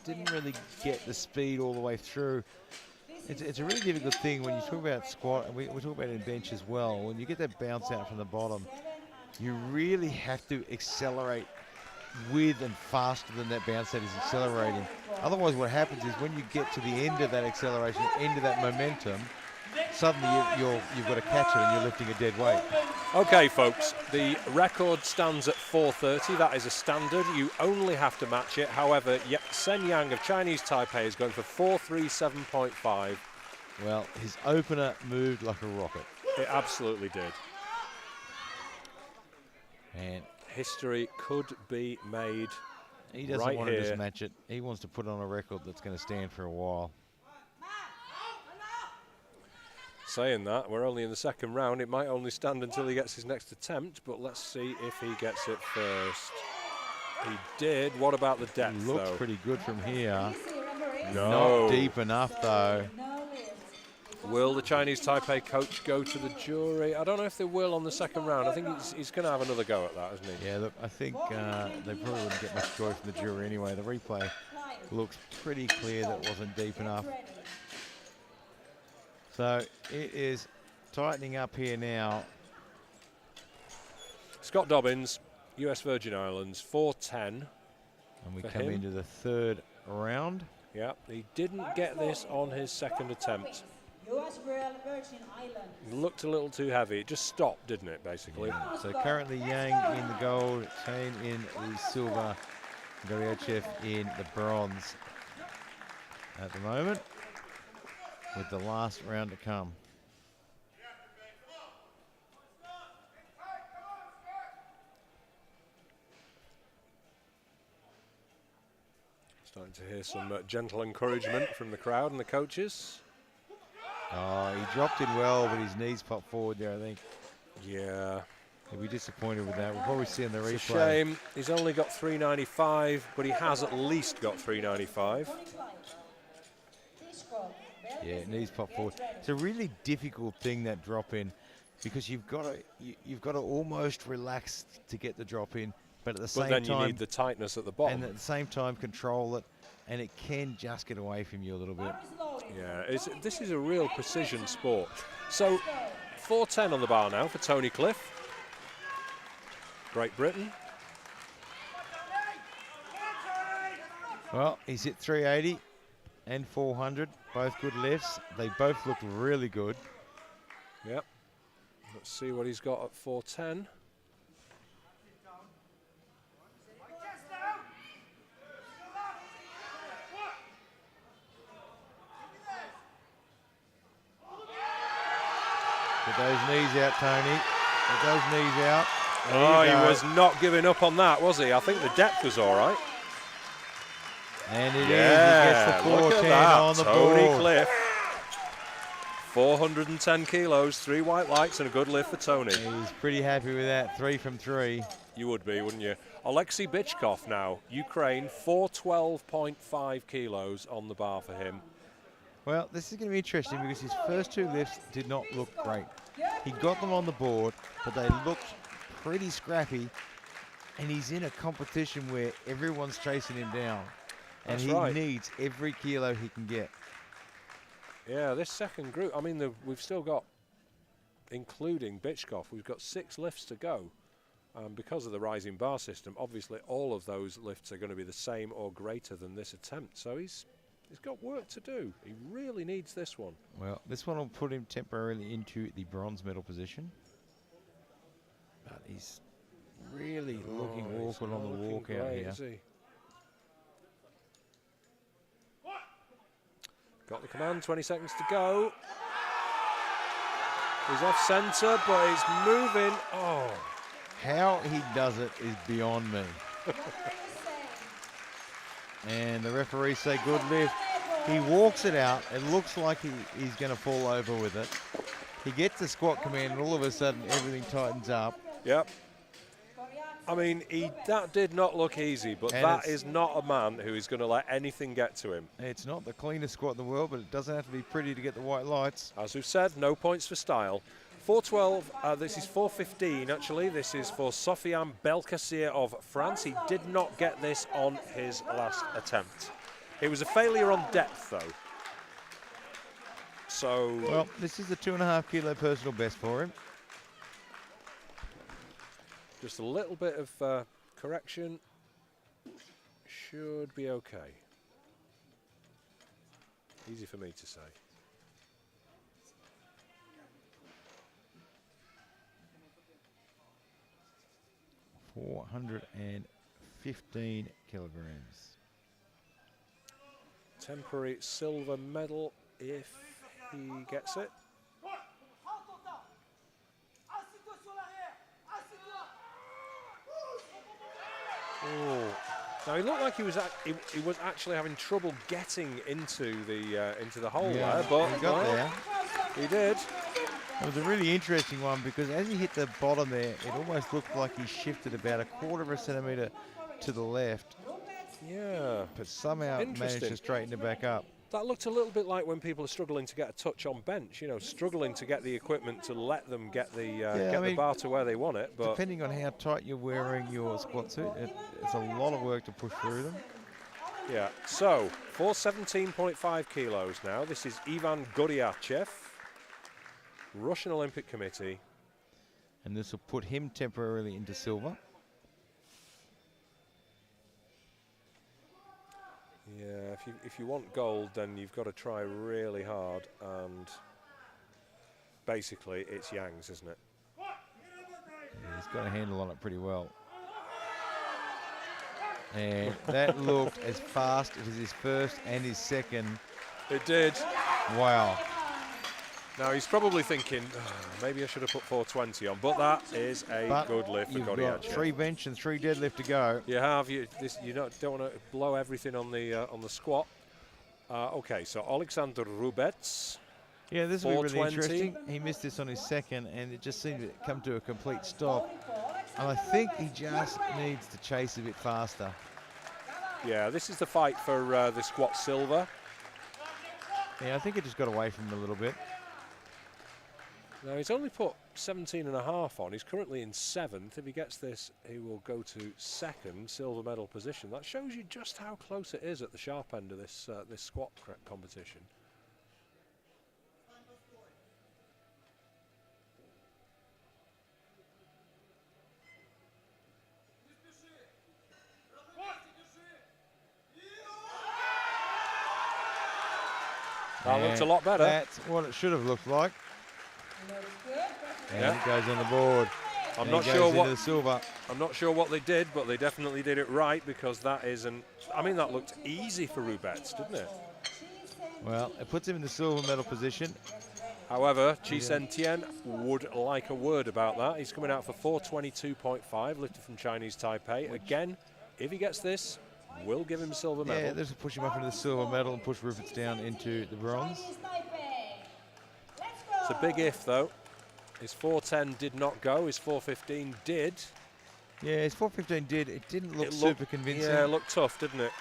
didn't really get the speed all the way through. It's a really difficult thing when you talk about squat, and we talk about it in bench as well. When you get that bounce out from the bottom, you really have to accelerate with and faster than that bounce that is accelerating. Otherwise what happens is when you get to the end of that acceleration, end of that momentum, suddenly you've got to catch it and you're lifting a dead weight. Okay, folks, the record stands at 430. That is a standard. You only have to match it. However, Sen Yang of Chinese Taipei is going for 437.5. Well, his opener moved like a rocket. It absolutely did. And history could be made. He doesn't right want here. to just match it. He wants to put on a record that's going to stand for a while. Saying that, we're only in the second round. It might only stand until he gets his next attempt, but let's see if he gets it first. He did. What about the depth, Looks though? pretty good from here. No. Not deep enough, though. Will the Chinese Taipei coach go to the jury? I don't know if they will on the second round. I think he's going to have another go at that, isn't he? Yeah, look, I think they probably wouldn't get much joy from the jury anyway. The replay looks pretty clear that it wasn't deep enough. So it is tightening up here now. Scott Dobbins, US Virgin Islands, 410. And we come into the third round. Yeah, he didn't get this on his second attempt. US Virgin Islands. It looked a little too heavy. It just stopped, didn't it, basically? Yeah. So currently Yang in the gold, Chain in the silver, Goryachev in the bronze at the moment, with the last round to come. Starting to hear some gentle encouragement from the crowd and the coaches. Oh, he dropped in well, but his knees popped forward there, I think. Yeah. He'll be disappointed with that. We'll probably see on the replay. It's a shame. He's only got 395, but he has at least got 395. Yeah, knees pop forward. It's a really difficult thing, that drop in, because you've got to almost relax to get the drop in, but at the same time, you need the tightness at the bottom. and at the same time control it, and it can just get away from you a little bit. Yeah, this is a real precision sport. So 410 on the bar now for Tony Cliff, Great Britain. Well, he's hit 380 and 400, both good lifts. They both look really good. Yep. Let's see what he's got at 410. Get those knees out, Tony. Get those knees out. Oh, he was not giving up on that, was he? I think the depth was all right. And it is. He Yeah, gets the look at 410 that. on the Tony board. Cliff. 410 kilos, 3 white lights and a good lift for Tony. He's pretty happy with that. 3 from 3. You would be, wouldn't you? Alexei Bichkov now, Ukraine, 412.5 kilos on the bar for him. Well, this is going to be interesting because his first 2 lifts did not look great. He got them on the board, but they looked pretty scrappy, and he's in a competition where everyone's chasing him down, and he needs every kilo he can get. Yeah, this second group, I mean, we've still got, including Bichkov, we've got 6 lifts to go. Because of the rising bar system, obviously all of those lifts are going to be the same or greater than this attempt. So he's got work to do. He really needs this one. Well, this one will put him temporarily into the bronze medal position. But he's really looking awkward on the walkout here. Is he? Got the command, 20 seconds to go. He's off centre, but he's moving. Oh. How he does it is beyond me. And the referees say good lift. He walks it out. It looks like he's going to fall over with it. He gets the squat command, and all of a sudden everything tightens up. Yep. I mean, that did not look easy, but that is not a man who is going to let anything get to him. It's not the cleanest squat in the world, but it doesn't have to be pretty to get the white lights. As we've said, no points for style. 412, this is 415 actually. This is for Sofiane Belkacem of France. He did not get this on his last attempt. It was a failure on depth though. So. Well, this is a 2.5 kilo personal best for him. Just a little bit of correction. Should be okay. Easy for me to say. .415 kilograms. Temporary silver medal if he gets it. Oh. Now he looked like he was actually having trouble getting into the hole there, but he got there. He did. It was a really interesting one because as he hit the bottom there, it almost looked like he shifted about 1/4 centimetre to the left. Yeah. But somehow managed to straighten it back up. That looked a little bit like when people are struggling to get a touch on bench, you know, struggling to get the equipment to let them get the bar to where they want it. But depending on how tight you're wearing your squat suit, it's a lot of work to push through them. Yeah, so 417.5 kilos now. This is Ivan Goryachev, Russian Olympic Committee. And this will put him temporarily into silver. Yeah, if you want gold, then you've got to try really hard, and basically it's Yang's, isn't it? Yeah, he's got a handle on it pretty well. And that looked as fast as his first and his second. It did. Wow. Now he's probably thinking, "Oh, maybe I should have put 420 on, but that is a good lift for You've got Goriachev. 3 bench and 3 deadlift to go. You have you don't want to blow everything on the squat. Okay, so Alexander Rubets. Yeah, this will be really 420. interesting. He missed this on his second, and it just seemed to come to a complete stop. And I think he just needs to chase a bit faster. Yeah, this is the fight for the squat silver. Yeah, I think it just got away from him a little bit. Now he's only put 17.5 on. He's currently in 7th. If he gets this, he will go to 2nd silver medal position. That shows you just how close it is at the sharp end of this this squat competition. That looks a lot better. That's what it should have looked like. And Yeah. it goes on the board. I'm And not it sure goes into what the silver. I'm not sure what they did, but they definitely did it right, because that isn't. I mean, that looked easy for Rubets, didn't it? Well, it puts him in the silver medal position. However, Chi Sen Tien would like a word about that. He's coming out for 422.5, lifted from Chinese Taipei. Again, if he gets this, we'll give him silver medal. Yeah, this will push him up into the silver medal and push Rupert down into the bronze. It's a big if, though. His 410 did not go. His 415 did. Yeah, his 415 did. It didn't look It super convincing. Yeah, it looked tough, didn't it?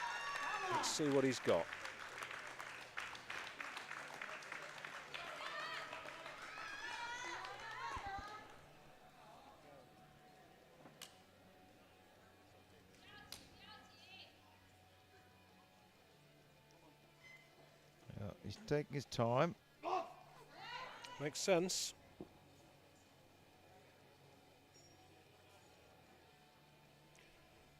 Let's see what he's got. Yeah, he's taking his time. Makes sense.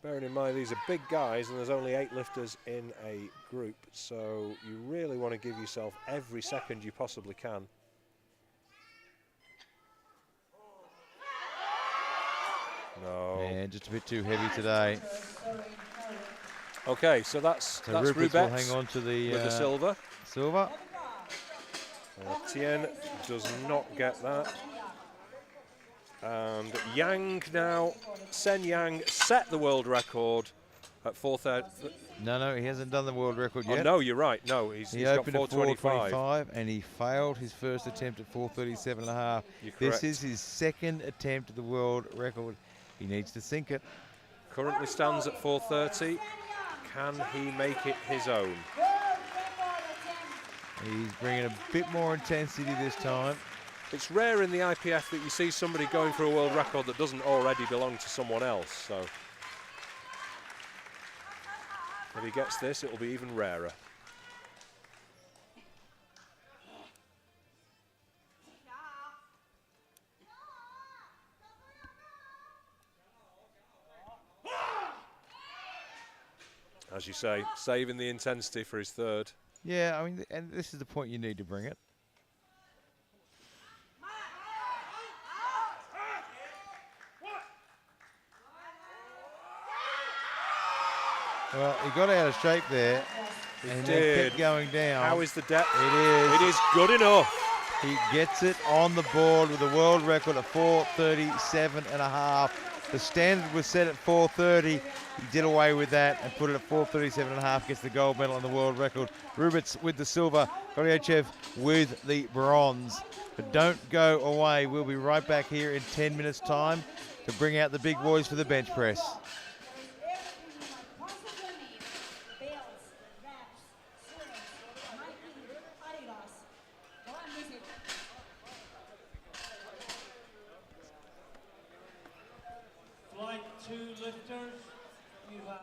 Bearing in mind these are big guys and there's only 8 lifters in a group, so you really want to give yourself every second you possibly can. No. Yeah, just a bit too heavy today. Okay, so that's So Rupert's will Rubets hang on to the, with the silver. silver. Tien does not get that. And Yang now, Sen Yang set the world record at 4:30. No, he hasn't done the world record Oh yet. no, you're right. No, he's got opened at 425. 425 and he failed his first attempt at 437.5. You're This correct. is his second attempt at the world record. He needs to sink it. Currently stands at 430. Can he make it his own? He's bringing a bit more intensity this time. It's rare in the IPF that you see somebody going for a world record that doesn't already belong to someone else. So if he gets this, it will be even rarer. As you say, saving the intensity for his third. Yeah, I mean, and this is the point you need to bring it. Well, he got out of shape there. And then did. kept going down. How is the depth? It is. It is good enough. He gets it on the board with a world record of 437.5. The standard was set at 430. He did away with that and put it at 437.5. Gets the gold medal on the world record. Rubets with the silver. Goriachev with the bronze. But don't go away. We'll be right back here in 10 minutes' time to bring out the big boys for the bench press. Flight 2 lifters, you have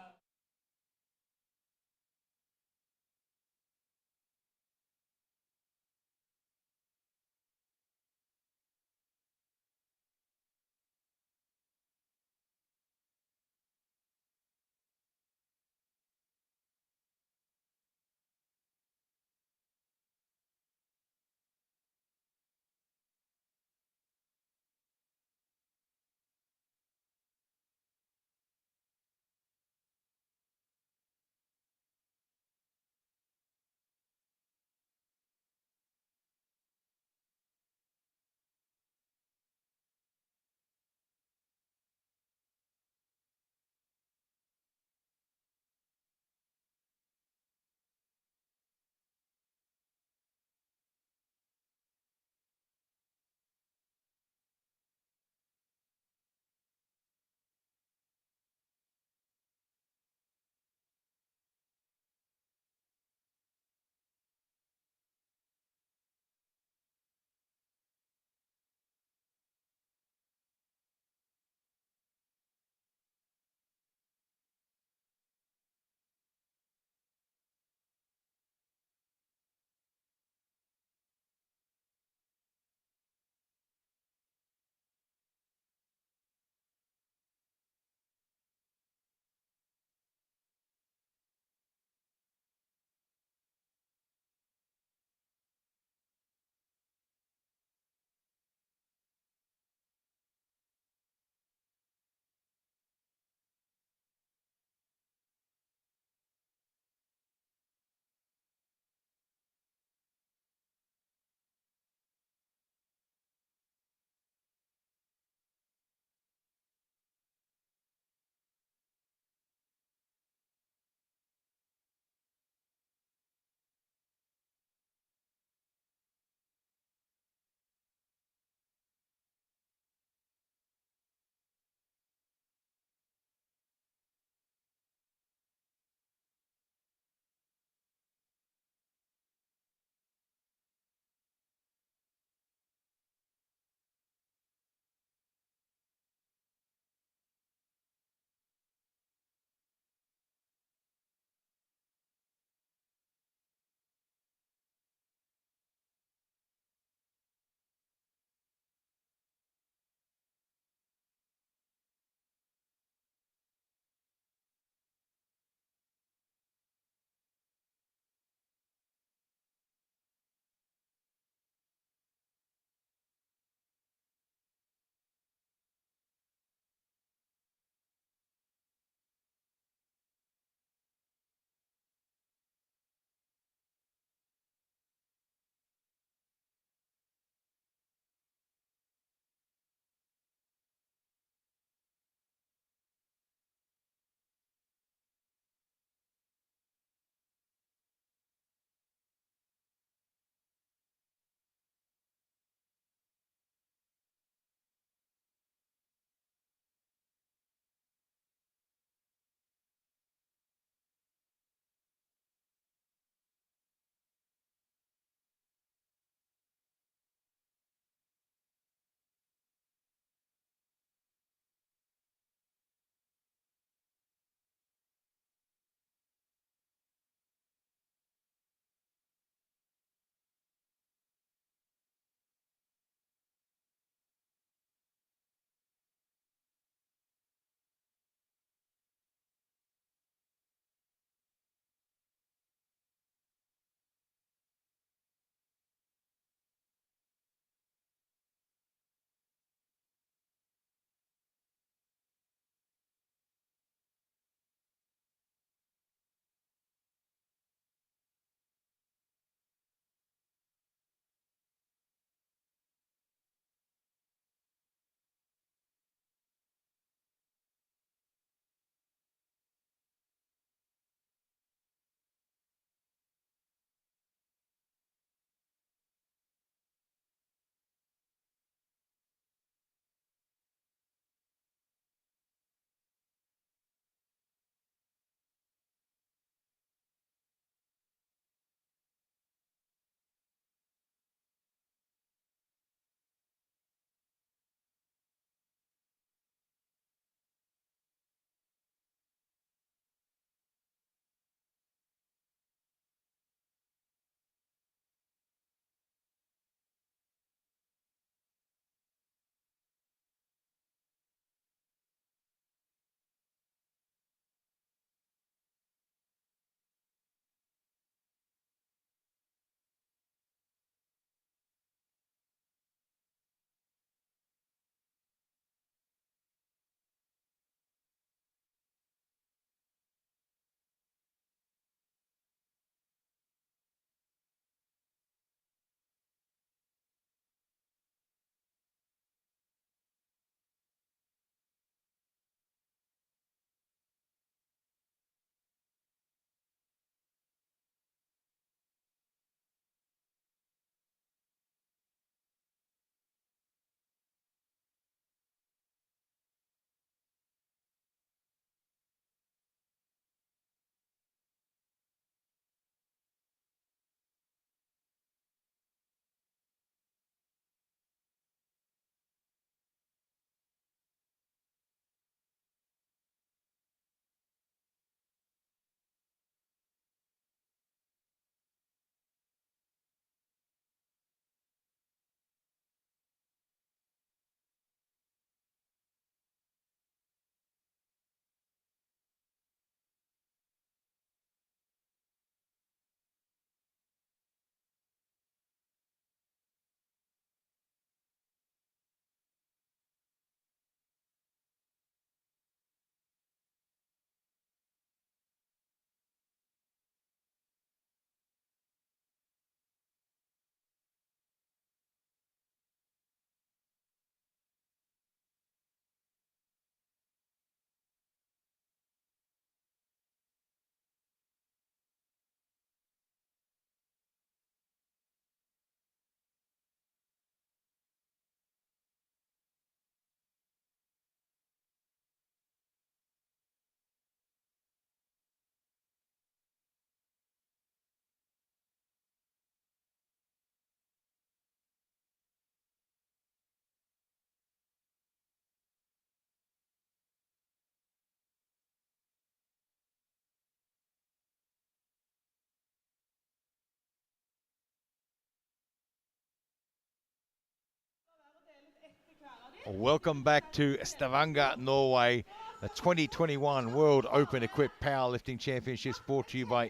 Welcome back to Stavanger, Norway. The 2021 World Open Equipped Powerlifting Championships brought to you by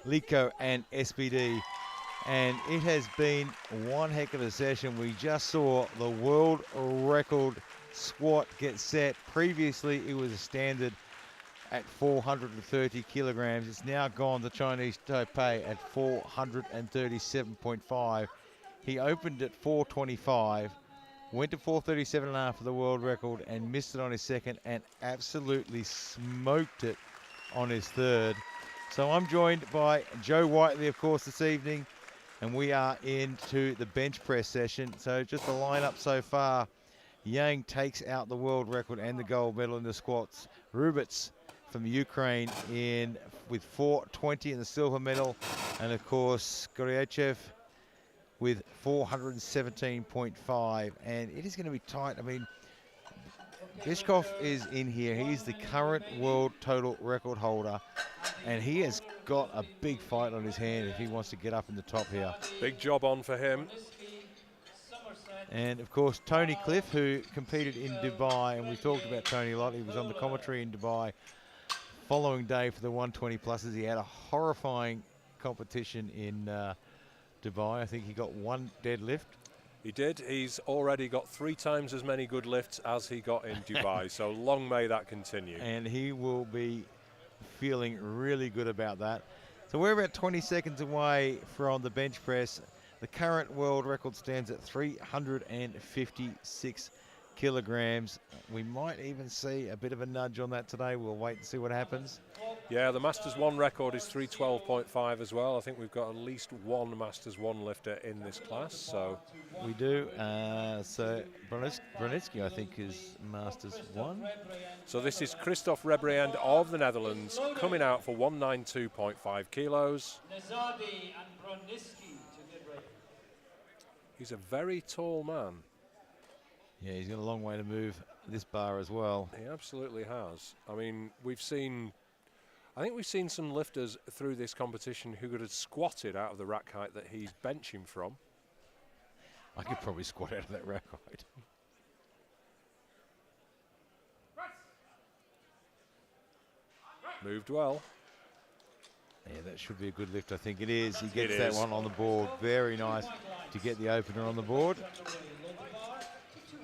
Lico and SPD. And it has been one heck of a session. We just saw the world record squat get set. Previously, it was a standard at 430 kilograms. It's now gone to Chinese Taipei at 437.5. He opened at 425, went to 437.5 for the world record and missed it on his second and absolutely smoked it on his third. So I'm joined by Joe Whiteley, of course, this evening, and we are into the bench press session. So just the lineup so far. Yang takes out the world record and the gold medal in the squats. Rubits from Ukraine in with 420 in the silver medal, and of course Goryachev with 417.5, and it is going to be tight. I mean, Bishkov is in here. He's the current world total record holder, and he has got a big fight on his hand if he wants to get up in the top here. Big job on for him. And of course, Tony Cliff, who competed in Dubai, and we talked about Tony a lot. He was on the commentary in Dubai following day for the 120 pluses. He had a horrifying competition in Dubai. I think he got one deadlift. He did. He's already got 3 times as many good lifts as he got in Dubai, so long may that continue. And he will be feeling really good about that. So we're about 20 seconds away from the bench press. The current world record stands at 356 kilograms. We might even see a bit of a nudge on that today. We'll wait and see what happens. Yeah, the Masters 1 record is 312.5 as well. I think we've got at least one Masters 1 lifter in this class. So we do. So Brunitsky, I think, is Masters 1. So this is Christoph Rebriand of the Netherlands coming out for 192.5 kilos. He's a very tall man. Yeah, he's got a long way to move this bar as well. He absolutely has. I mean, I think we've seen some lifters through this competition who could have squatted out of the rack height that he's benching from. I could probably squat out of that rack height. Moved well. Yeah, that should be a good lift. I think it is. He gets that one on the board. Very nice to get the opener on the board.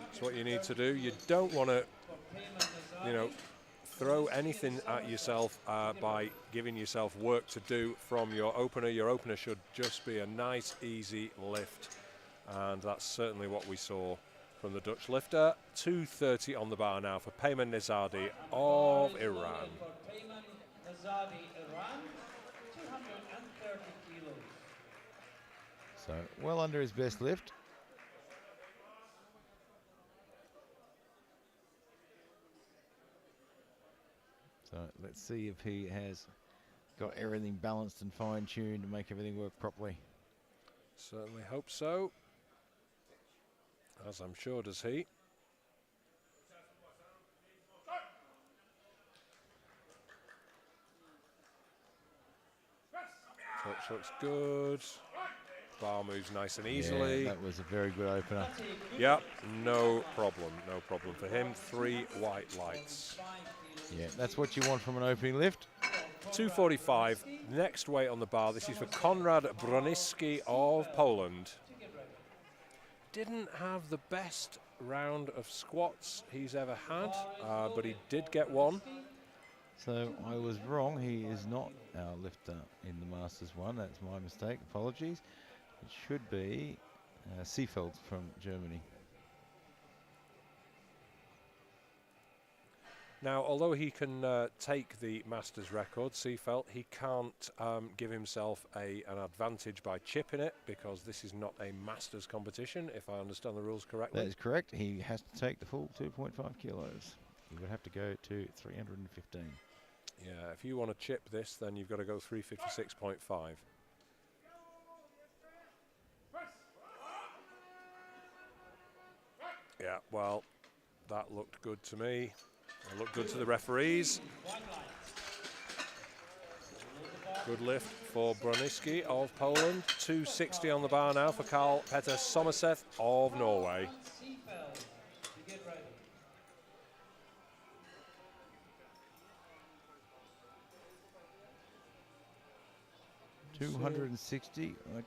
That's what you need to do. You don't want to, throw anything at yourself by giving yourself work to do from your opener. Your opener should just be a nice, easy lift. And that's certainly what we saw from the Dutch lifter. 230 on the bar now for Peyman Nezadi of Iran. So well under his best lift. So let's see if he has got everything balanced and fine-tuned to make everything work properly. Certainly hope so, as I'm sure does he. Touch looks good. Bar moves nice and easily. Yeah, that was a very good opener. Yep, no problem for him. 3 white lights. Yeah, that's what you want from an opening lift. 245, next weight on the bar. This is for Konrad Broniski of Poland. Didn't have the best round of squats he's ever had, but he did get one. So I was wrong. He is not our lifter in the Masters 1. That's my mistake. Apologies. It should be Seefeld from Germany. Now, although he can take the Masters record, Seefeld, he can't give himself an advantage by chipping it, because this is not a Masters competition, if I understand the rules correctly. That is correct. He has to take the full 2.5 kilos. He would have to go to 315. Yeah, if you want to chip this, then you've got to go 356.5. Yeah, well, that looked good to me. It looked good to the referees. Good lift for Broniski of Poland. 260 on the bar now for Carl Petter Somerset of Norway. 260. I'm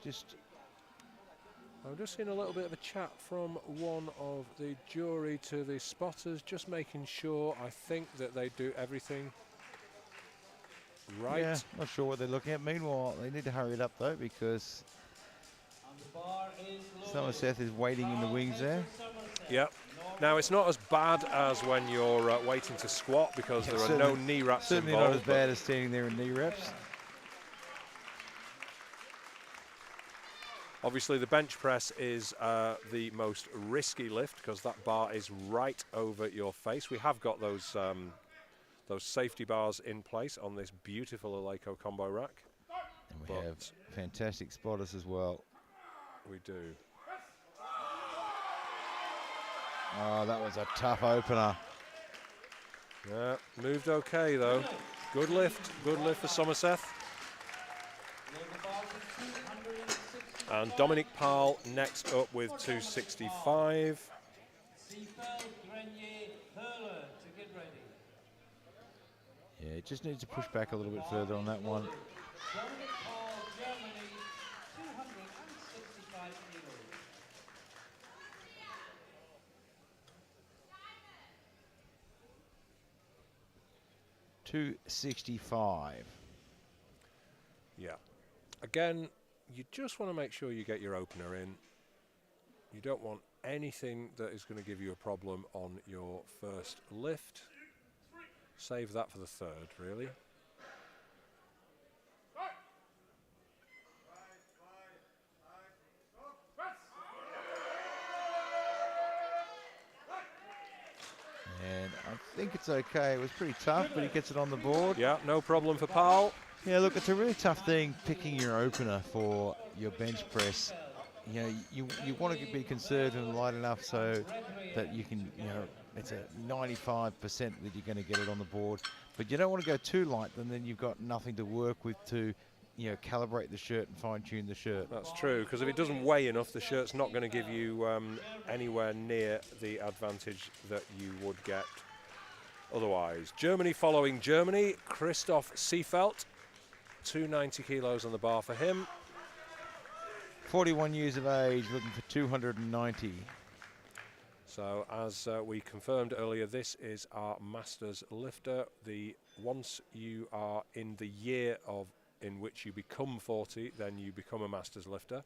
just seeing a little bit of a chat from one of the jury to the spotters, just making sure, I think, that they do everything right. Yeah, not sure what they're looking at. Meanwhile, they need to hurry it up though, because Somerset is waiting in the wings there. Yep. Now, it's not as bad as when you're waiting to squat, because there are no knee wraps certainly involved. Not as bad as standing there in knee wraps. Obviously, the bench press is the most risky lift, because that bar is right over your face. We have got those safety bars in place on this beautiful Eleiko combo rack. And we have fantastic spotters as well. We do. Oh, that was a tough opener. Yeah, moved okay though. Good lift for Somerset. And Dominic Parle next up with 265. Yeah, it just needs to push back a little bit further on that one. Dominic Paul, Germany, 265 kilos. 265. Yeah. Again, you just want to make sure you get your opener in. You don't want anything that is going to give you a problem on your first lift. Save that for the third, really. And I think it's okay. It was pretty tough, but he gets it on the board. Yeah, no problem for Parle. Yeah, look, it's a really tough thing picking your opener for your bench press. You know, you want to be conservative and light enough so that you can, you know, it's a 95% that you're going to get it on the board. But you don't want to go too light, and then you've got nothing to work with to, you know, calibrate the shirt and fine-tune the shirt. That's true, because if it doesn't weigh enough, the shirt's not going to give you anywhere near the advantage that you would get otherwise. Germany following Germany. Christoph Seefeld, 290 kilos on the bar for him. 41 years of age, looking for 290. So as we confirmed earlier, this is our Masters lifter. Once you are in the year in which you become 40, then you become a Masters lifter.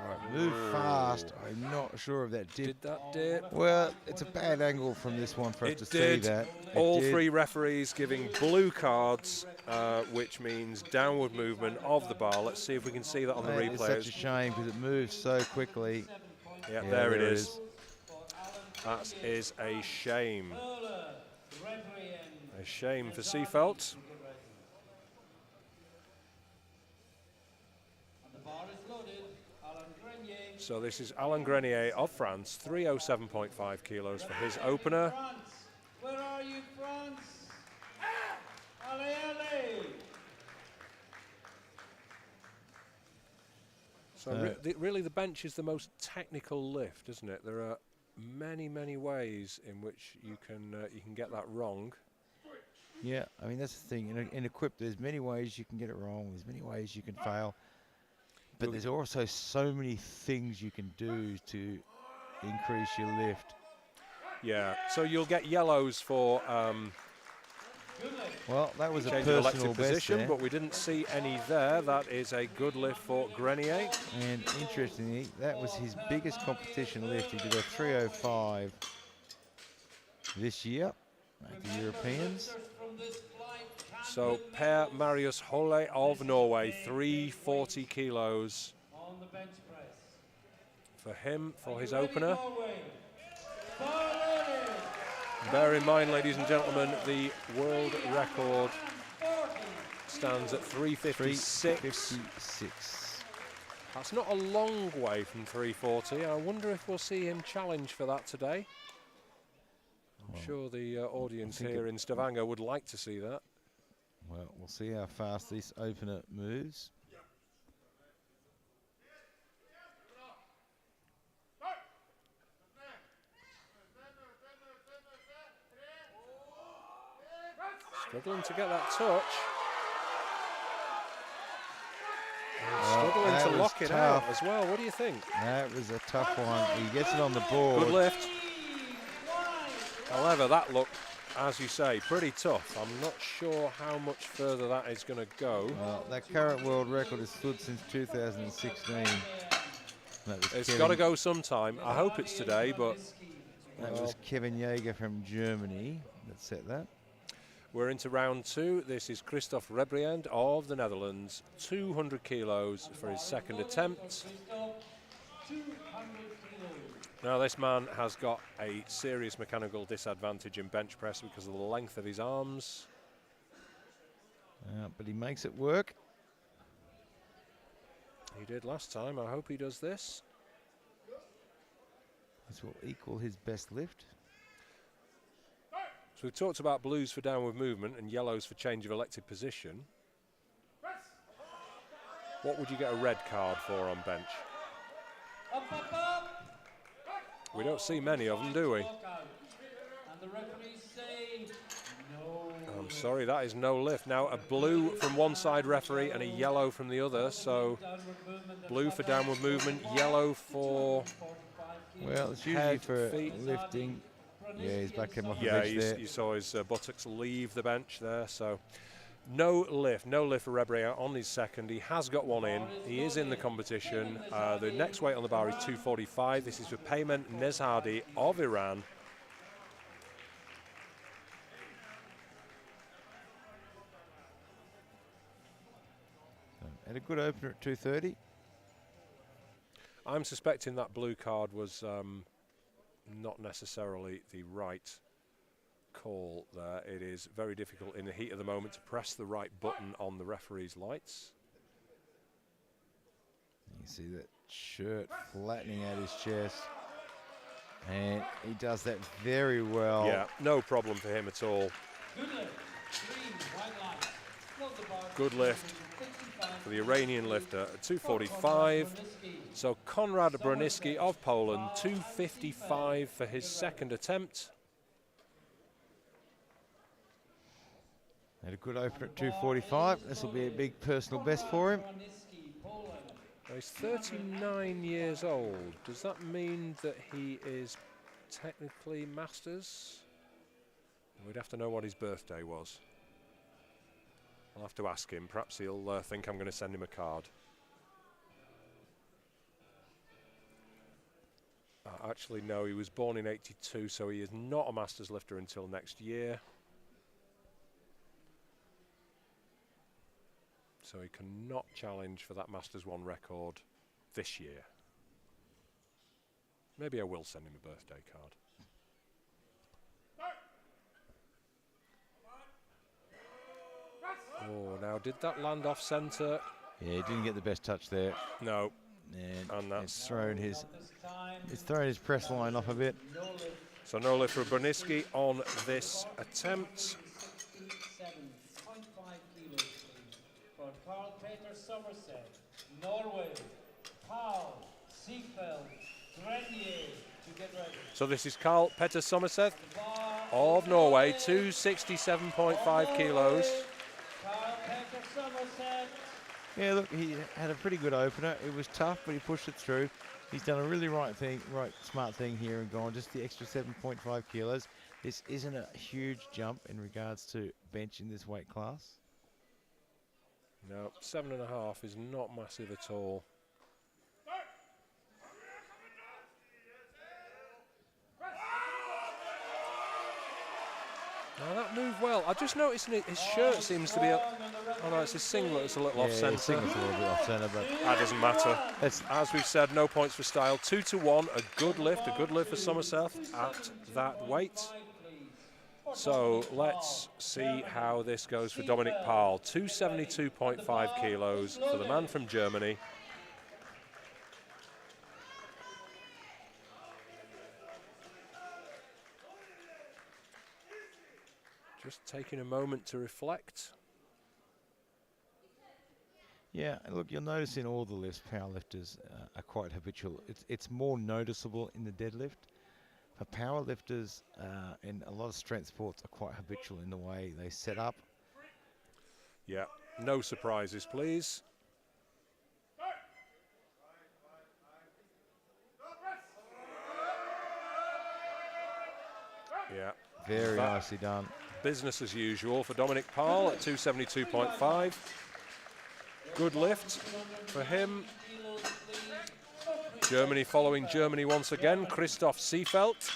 Right, move fast. I'm not sure if that did. Did that dip? Well, it's a bad angle from this one for us to see that. All three referees giving blue cards, which means downward movement of the bar. Let's see if we can see that on the replays. It's such a shame because it moves so quickly. Yeah, there it is. That is a shame. A shame for Seefeld. So this is Alain Grenier of France, 307.5 kilos for his opener. France. Where are you, France? Allez, allez. So really the bench is the most technical lift, isn't it? There are many, many ways in which you can get that wrong. Yeah, I mean, that's the thing. In equip, there's many ways you can get it wrong. There's many ways you can fail. But there's also so many things you can do to increase your lift. Yeah, so you'll get yellows for well, that was a change of personal elective best position, there. but we didn't see any there. That is a good lift for Grenier. And interestingly, that was his biggest competition lift. He did a 305 this year at the Europeans. So Per Marius Hole of Norway, 340 kilos On the bench press. for him for his opener. Norway. Bear in mind, ladies and gentlemen, the world record stands at 356. 356. That's not a long way from 340. I wonder if we'll see him challenge for that today. I'm sure the audience here in Stavanger would like to see that. Well, we'll see how fast this opener moves. Struggling to get that touch. Well, Struggling to lock it out as well. What do you think? That was a tough one. He gets it on the board. Good lift. However, that looked, as you say, pretty tough. I'm not sure how much further that is going to go. Well, that current world record has stood since 2016. It's got to go sometime. I hope it's today, but... That was Kevin Jaeger from Germany that set that. We're into round 2. This is Christoph Rebriand of the Netherlands. 200 kilos for his second attempt. Now this man has got a serious mechanical disadvantage in bench press because of the length of his arms. But he makes it work. He did last time. I hope he does this. This will equal his best lift. So we've talked about blues for downward movement and yellows for change of elected position. What would you get a red card for on bench? We don't see many of them, do we? I'm sorry, that is no lift. Now a blue from one side referee and a yellow from the other. So blue for downward movement, yellow for... Well, it's usually for lifting. Yeah, he's back him off the bench there. You saw his buttocks leave the bench there. So no lift for Rebriand on his second. He has got one in. He is in the competition. The next weight on the bar is 245. This is for Peyman Nezhadi of Iran. Had a good opener at 230. I'm suspecting that blue card was not necessarily the right call there. It is very difficult in the heat of the moment to press the right button on the referee's lights. You see that shirt flattening out his chest. And he does that very well. Yeah, no problem for him at all. Good lift for the Iranian lifter at 245. So Konrad Broniski of Poland, 255 for his second attempt. Had a good opener at 245. This will be a big personal best for him. Now he's 39 years old. Does that mean that he is technically masters? We'd have to know what his birthday was. I'll have to ask him. Perhaps he'll think I'm going to send him a card. Actually, no, he was born in 82, so he is not a Masters lifter until next year. So he cannot challenge for that Masters 1 record this year. Maybe I will send him a birthday card. Oh, now did that land off centre? Yeah, he didn't get the best touch there. No. And that's thrown his press line off a bit. So no lift for Broniski on this attempt. 67.5 kilos for Carl Peter Somerset, Norway, Paul Seefeld, Grenier to get ready. So this is Carl Peter Somerset of Norway, 267.5 kilos. Carl Peter Somerset. Yeah, look, he had a pretty good opener. It was tough, but he pushed it through. He's done a really smart thing here and gone just the extra 7.5 kilos. This isn't a huge jump in regards to bench in this weight class. No, 7.5 is not massive at all. Now that moved well. I just noticed his shirt seems to be... Oh no, it's his singlet. It's a little off centre. His singlet's a little bit off centre, but that doesn't matter. As we've said, no points for style. 2-1, a good lift for Somerset at that weight. So let's see how this goes for Dominic Paul. 272.5 kilos for the man from Germany. Just taking a moment to reflect. yeah, look, you'll notice in all the lifts, powerlifters are quite habitual. It's more noticeable in the deadlift. power lifters in a lot of strength sports are quite habitual in the way they set up. Yeah, no surprises, please. Yeah. Very nicely done. Business as usual for Dominic Paul at 272.5. Good lift for him. Germany following Germany once again. Christoph Seefeld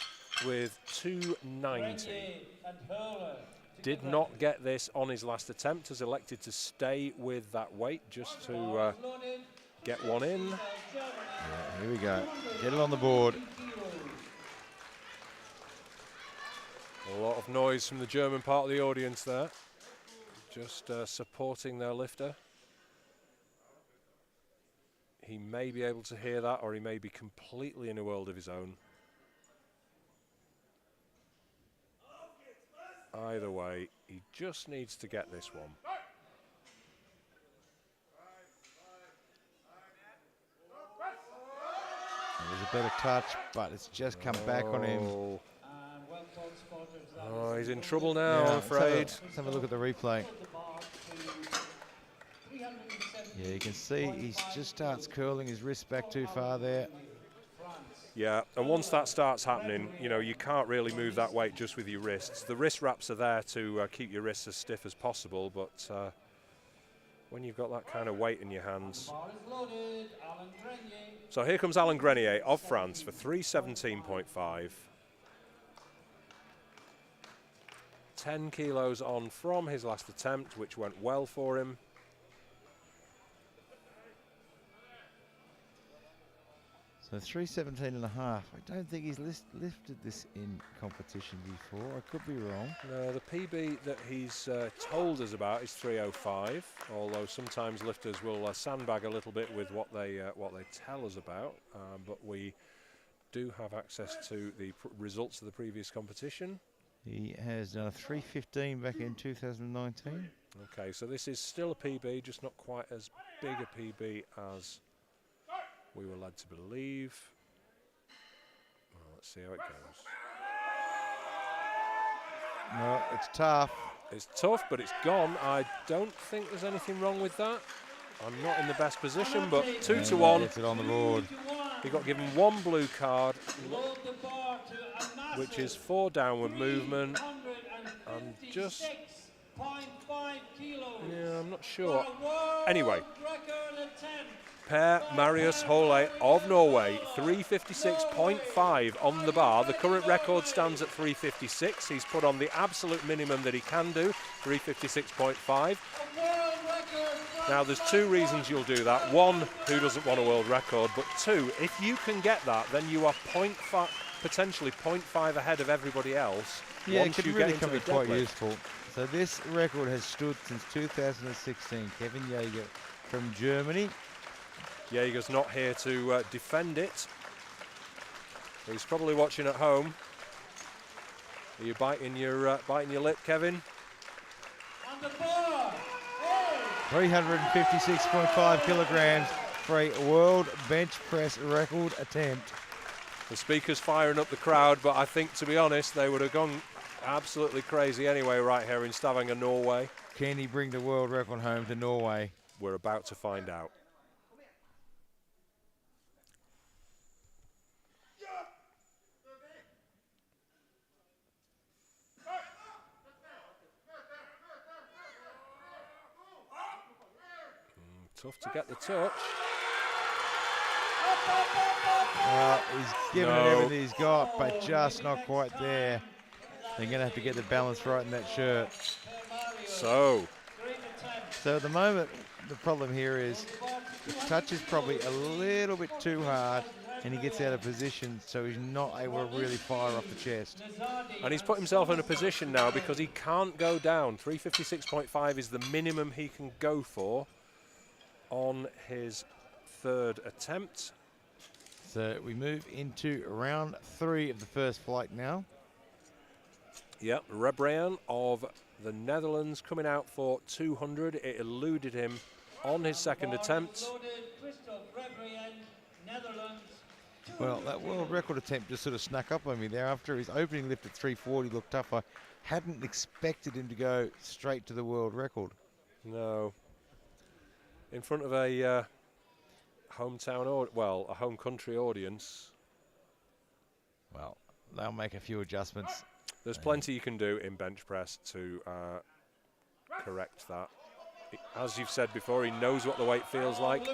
with 290. Did not get this on his last attempt, has elected to stay with that weight just to get one in. Yeah, here we go. Get it on the board. A lot of noise from the German part of the audience there. Just supporting their lifter. He may be able to hear that, or he may be completely in a world of his own. Either way, he just needs to get this one. There's a better touch, but it's just come back on him. Oh, he's in trouble now, I'm afraid. Let's have a look at the replay. Yeah, you can see he just starts curling his wrist back too far there. Yeah, and once that starts happening, you know, you can't really move that weight just with your wrists. The wrist wraps are there to keep your wrists as stiff as possible, but when you've got that kind of weight in your hands. So here comes Alain Grenier of France for 317.5. 10 kilos on from his last attempt, which went well for him. So 317.5. I don't think he's lifted this in competition before. I could be wrong. No, the PB that he's told us about is 305. Although sometimes lifters will sandbag a little bit with what they tell us about. But we do have access to the results of the previous competition. He has done a 315 back in 2019. Okay, so this is still a PB, just not quite as big a PB as we were led to believe. Well, let's see how it goes. No, it's tough. It's tough, but it's gone. I don't think there's anything wrong with that. I'm not in the best position, but 2 to 1. Gets it on the board. He got given 1 blue card, which is 4 downward movement. And just, yeah, I'm not sure. Anyway, Per Marius Hole of Norway, 356.5 on the bar. The current record stands at 356. He's put on the absolute minimum that he can do, 356.5. Now, there's 2 reasons you'll do that. 1, who doesn't want a world record? But 2, if you can get that, then you are potentially 0.5 ahead of everybody else. Yeah, once it could you really get into come in the quite deadlift. useful. So this record has stood since 2016. Kevin Jaeger from Germany. Jaeger's not here to defend it. He's probably watching at home. Are you biting your lip, Kevin? 356.5 kilograms for a world bench press record attempt. The speaker's firing up the crowd, but I think, to be honest, they would have gone absolutely crazy anyway right here in Stavanger, Norway. Can he bring the world record home to Norway? We're about to find out. Tough to get the touch. He's given it everything he's got, but just not quite there. They're going to have to get the balance right in that shirt. So at the moment, the problem here is the touch is probably a little bit too hard, and he gets out of position, so he's not able to really fire off the chest. And he's put himself in a position now because he can't go down. 356.5 is the minimum he can go for on his 3rd attempt. So we move into round 3 of the first flight now. Yep, Rebrean of the Netherlands coming out for 200. It eluded him on his 2nd attempt. Well, that world record attempt just sort of snuck up on me there. After his opening lift at 340 looked tough, I hadn't expected him to go straight to the world record. No. In front of a hometown, a home country audience. Well, they'll make a few adjustments. There's plenty you can do in bench press to correct that. As you've said before, he knows what the weight feels like.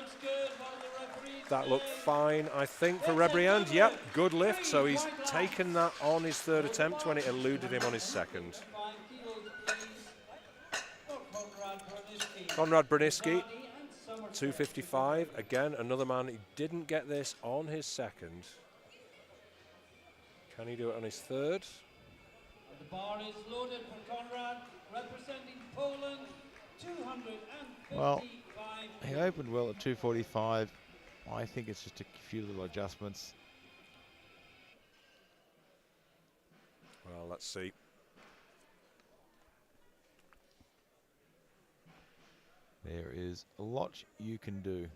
That looked fine, I think, for Rebriand. Yep, good lift. So he's taken that on his third attempt when it eluded him on his second. Konrad Braniski, 255. Again, another man. He didn't get this on his second. Can he do it on his third? The bar is loaded for Konrad, representing Poland, 255. Well, he opened well at 245. I think it's just a few little adjustments. Well, let's see. There is a lot you can do.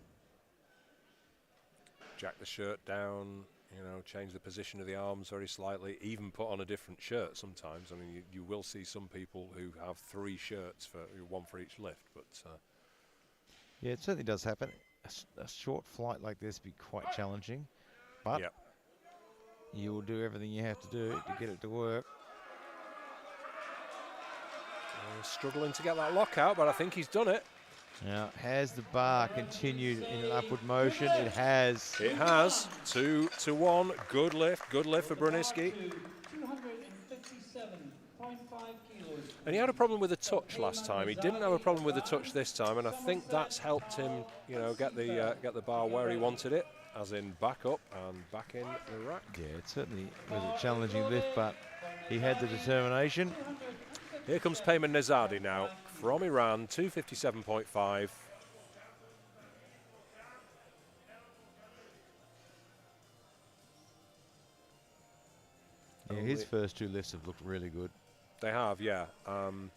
Jack the shirt down, you know, change the position of the arms very slightly, even put on a different shirt sometimes. I mean, you will see some people who have 3 shirts, one for each lift, but... yeah, it certainly does happen. A short flight like this be quite challenging, but yep. You will do everything you have to do to get it to work. Struggling to get that lockout, but I think he's done it. Now, has the bar continued in an upward motion? It has. It has. 2 to 1. Good lift for Braniski. 257.5 kilos. And he had a problem with the touch last time. He didn't have a problem with the touch this time, and I think that's helped him, you know, get the bar where he wanted it, as in back up and back in the rack. Yeah, it certainly was a challenging lift, but he had the determination. Here comes Payman Nezadi now from Iran, 257.5. Yeah, his first 2 lifts have looked really good. They have, yeah. The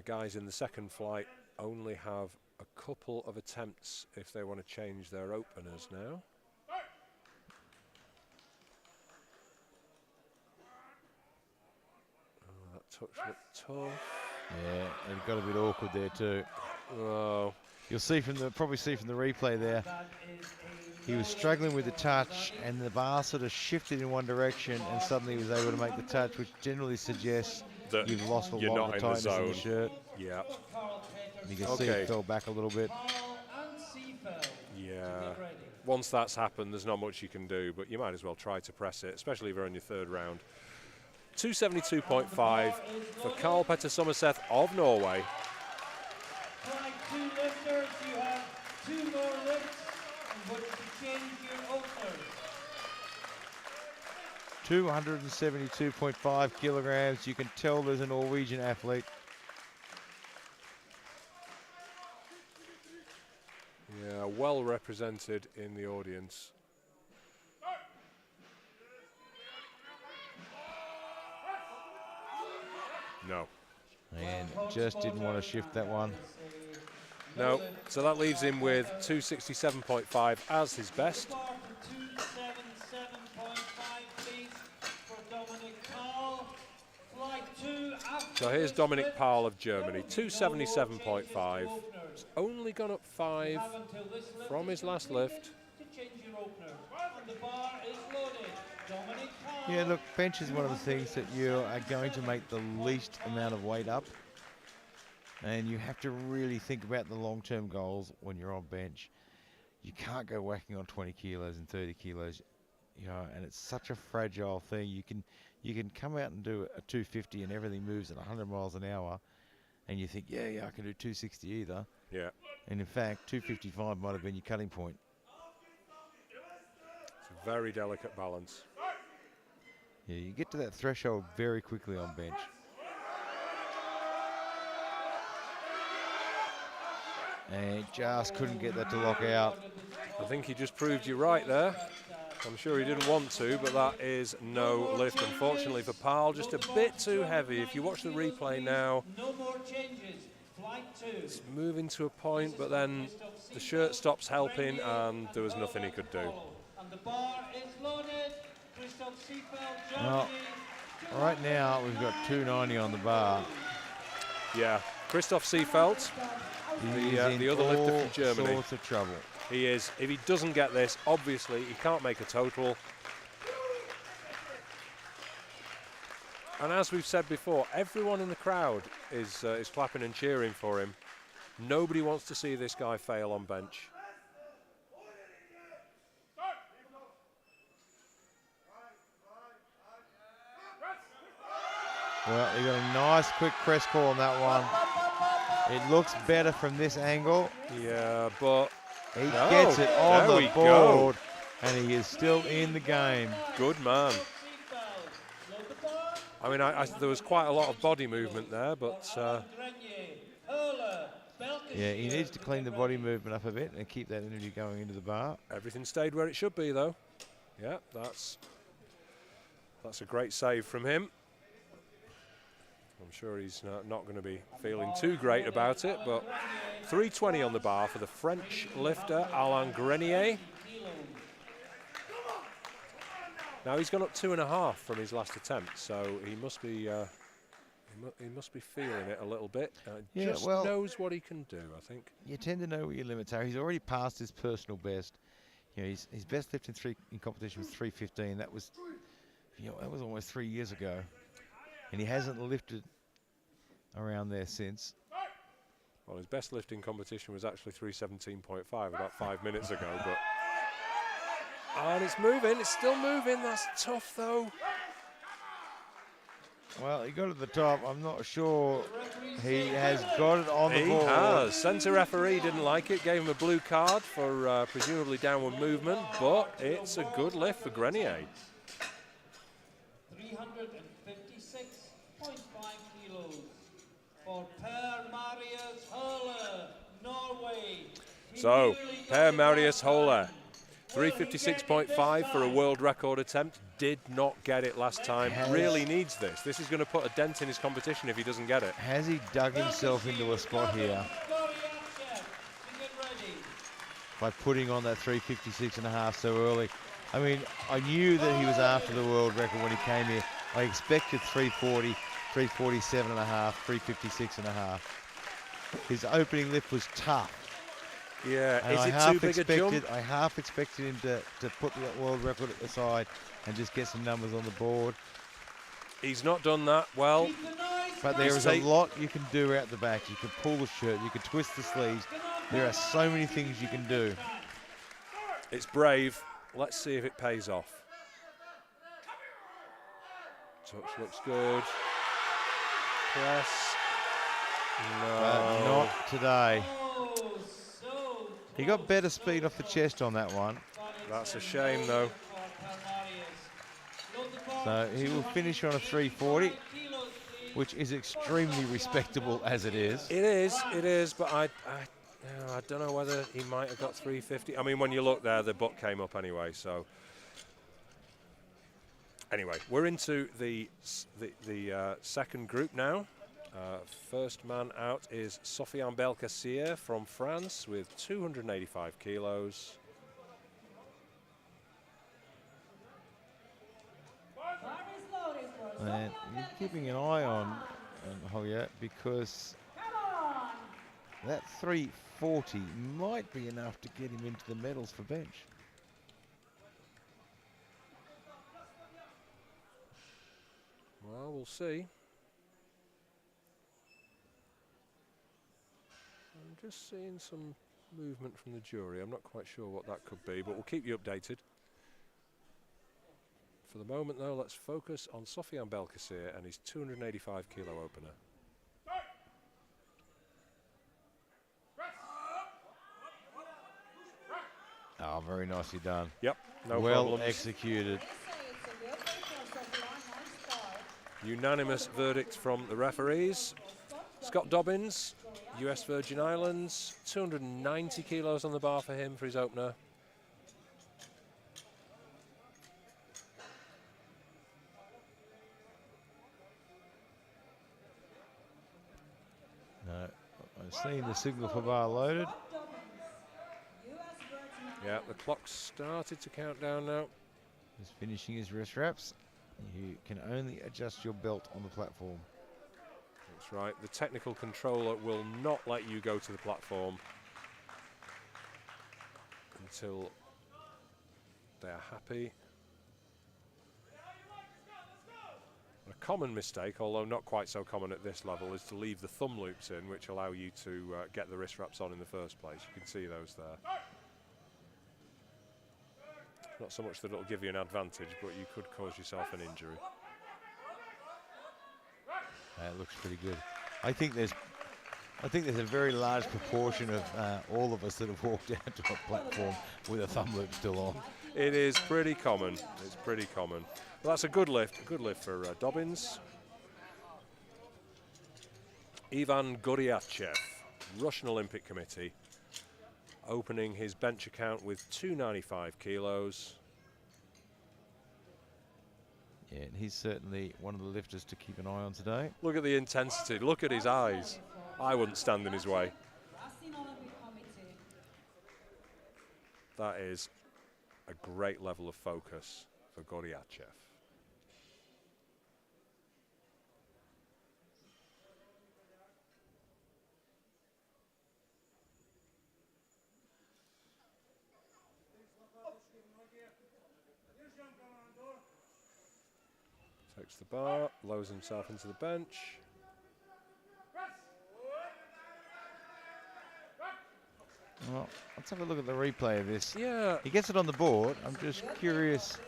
guys in the second flight only have a couple of attempts if they want to change their openers now. Oh, that touch looked tough. Yeah, and got a bit awkward there too. Oh. You'll see probably see from the replay there. He was struggling with the touch, and the bar sort of shifted in one direction, and suddenly he was able to make the touch, which generally suggests that you've lost a lot of the tightness in the shirt. Yeah. And you can see it fell back a little bit. Yeah. Once that's happened, there's not much you can do, but you might as well try to press it, especially if you're on your third round. 272.5 for Carl Petter Somerset of Norway. Flag 2 lifters, you have 2 more lifts in which to change your openers. 272.5 kilograms. You can tell there's a Norwegian athlete. Yeah, well represented in the audience. No. And just didn't want to shift that one. No, so that leaves him with 267.5 as his best. So here's Dominic Pahl of Germany, 277.5. He's only gone up 5 from his last lift. Yeah, look, bench is one of the things that you are going to make the least amount of weight up. And you have to really think about the long-term goals when you're on bench. You can't go whacking on 20 kilos and 30 kilos, you know, and it's such a fragile thing. You can come out and do a 250 and everything moves at 100 miles an hour, and you think, yeah, I can do 260 either. Yeah. And in fact, 255 might have been your cutting point. It's a very delicate balance. Yeah, you get to that threshold very quickly on bench. And just couldn't get that to lock out. I think he just proved you right there. I'm sure he didn't want to, but that is no lift, unfortunately, for Pahl. Just a bit too heavy. If you watch the replay now, it's moving to a point, but then the shirt stops helping, and there was nothing he could do. The bar is loaded. Christoph Seefeld, Well, Germany. right now we've got 290 on the bar. Yeah, Christoph Seefeld, He is in the other lifter from all Germany. sorts of trouble. He is. If he doesn't get this, obviously he can't make a total. And as we've said before, everyone in the crowd is clapping and cheering for him. Nobody wants to see this guy fail on bench. Well, he got a nice quick press call on that one. It looks better from this angle. Yeah, but he gets it on the board, and he is still in the game. Good man. I mean, there was quite a lot of body movement there, but yeah, he needs to clean the body movement up a bit and keep that energy going into the bar. Everything stayed where it should be, though. Yeah, that's a great save from him. I'm sure he's not going to be feeling too great about it, but 320 on the bar for the French lifter, Alain Grenier. Now he's gone up 2.5 from his last attempt, so he must be feeling it a little bit. Yeah, just well, knows what he can do, I think. You tend to know what your limits are. He's already passed his personal best. You know, his best lift in competition was 315. That was, that was almost 3 years ago, and he hasn't lifted around there since. Well, his best lifting competition was actually 317.5 about 5 minutes ago, but. And it's moving, it's still moving. That's tough, though. Well, he got to the top. I'm not sure he has got it on the board. He has. Centre referee didn't like it, gave him a blue card for presumably downward movement, but it's a good lift for Grenier. 356.5 kilos for Per Marius Høle, Norway. So, Per Marius Høle. 356.5 for a world record attempt. Did not get it last time. Really needs this. This is going to put a dent in his competition if he doesn't get it. Has he dug himself into a spot here by putting on that 356.5 so early? I mean, I knew that he was after the world record when he came here. I expected 340, 347.5, 356.5. His opening lift was tough. Yeah, and is it too big a jump? I half expected him to put the world record at the side and just get some numbers on the board. He's not done that well. But there is a lot you can do out the back. You can pull the shirt, you can twist the sleeves. There are so many things you can do. It's brave. Let's see if it pays off. Touch looks good. Press. No. But not today. He got better speed off the chest on that one. That's a shame, though. So he will finish on a 340, which is extremely respectable as it is. It is, but I don't know whether he might have got 350. I mean, when you look there, the butt came up anyway, so. Anyway, we're into the second group now. First man out is Sofiane Belkacem from France with 285 kilos. And you're keeping an eye on Hoyer because that 340 might be enough to get him into the medals for bench. Well, we'll see. I'm just seeing some movement from the jury. I'm not quite sure what that could be, but we'll keep you updated. For the moment, though, let's focus on Sofiane Belkacem and his 285 kilo opener. Oh, very nicely done. Yep, no well problems. Executed. Unanimous verdict from the referees. Scott Dobbins, US Virgin Islands, 290 kilos on the bar for him for his opener. No, I've seen the signal for bar loaded. Yeah, the clock's started to count down now. He's finishing his wrist wraps. You can only adjust your belt on the platform. That's right. The technical controller will not let you go to the platform until they're happy. A common mistake, although not quite so common at this level, is to leave the thumb loops in, which allow you to get the wrist wraps on in the first place. You can see those there. Not so much that it'll give you an advantage, but you could cause yourself an injury. It looks pretty good. I think there's a very large proportion of all of us that have walked out to a platform with a thumb loop still on. It is pretty common. It's pretty common. Well, that's a good lift. A good lift for Dobbins. Ivan Goryachev, Russian Olympic Committee, opening his bench account with 295 kilos. Yeah, and he's certainly one of the lifters to keep an eye on today. Look at the intensity. Look at his eyes. I wouldn't stand in his way. That is a great level of focus for Goryachev. Takes the bar, lowers himself into the bench. Well, let's have a look at the replay of this. Yeah. He gets it on the board. I'm just curious.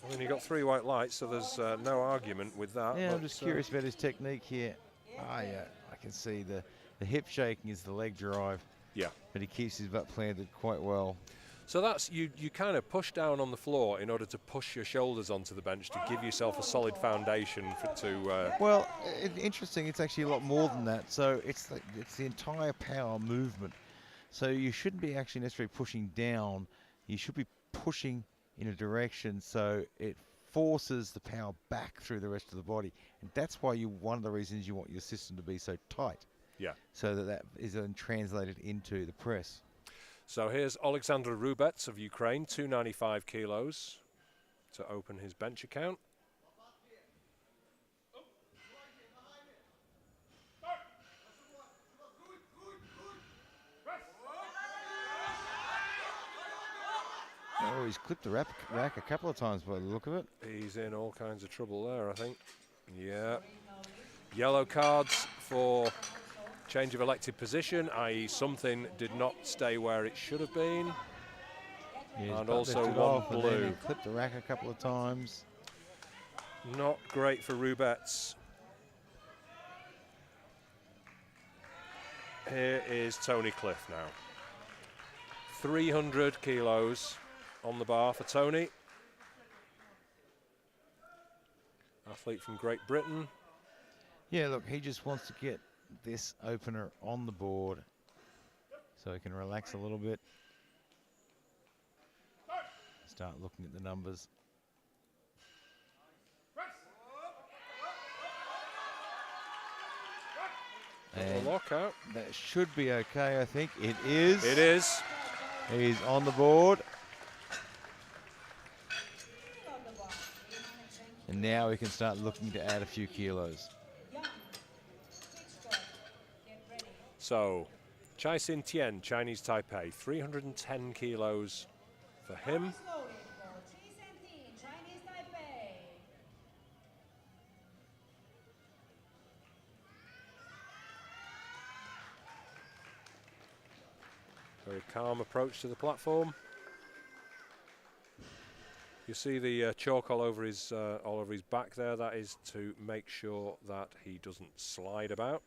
I mean, he got 3 white lights, so there's no argument with that. Yeah, I'm just curious about his technique here. Ah, yeah, I can see the hip shaking is the leg drive. Yeah. But he keeps his butt planted quite well. So that's, you kind of push down on the floor in order to push your shoulders onto the bench to give yourself a solid foundation to... Well, interesting, it's actually a lot more than that. So it's the entire power movement. So you shouldn't be actually necessarily pushing down. You should be pushing in a direction so it forces the power back through the rest of the body. And that's why one of the reasons you want your system to be so tight. Yeah. So that is then translated into the press. So here's Alexander Rubets of Ukraine, 295 kilos to open his bench account. Oh, he's clipped the rack a couple of times by the look of it. He's in all kinds of trouble there, I think. Yeah. Yellow cards for change of elected position, i.e. something did not stay where it should have been. Yeah, and also one blue. He clipped the rack a couple of times. Not great for Rubets. Here is Tony Cliff now. 300 kilos on the bar for Tony. Athlete from Great Britain. Yeah, look, he just wants to get this opener on the board so he can relax a little bit. Start looking at the numbers. And lockout. That should be okay, I think. It is. It is. He's on the board. And now we can start looking to add a few kilos. So, Chai Sin Tien, Chinese Taipei, 310 kilos for him. Very calm approach to the platform. You see the chalk all over his back there. That is to make sure that he doesn't slide about.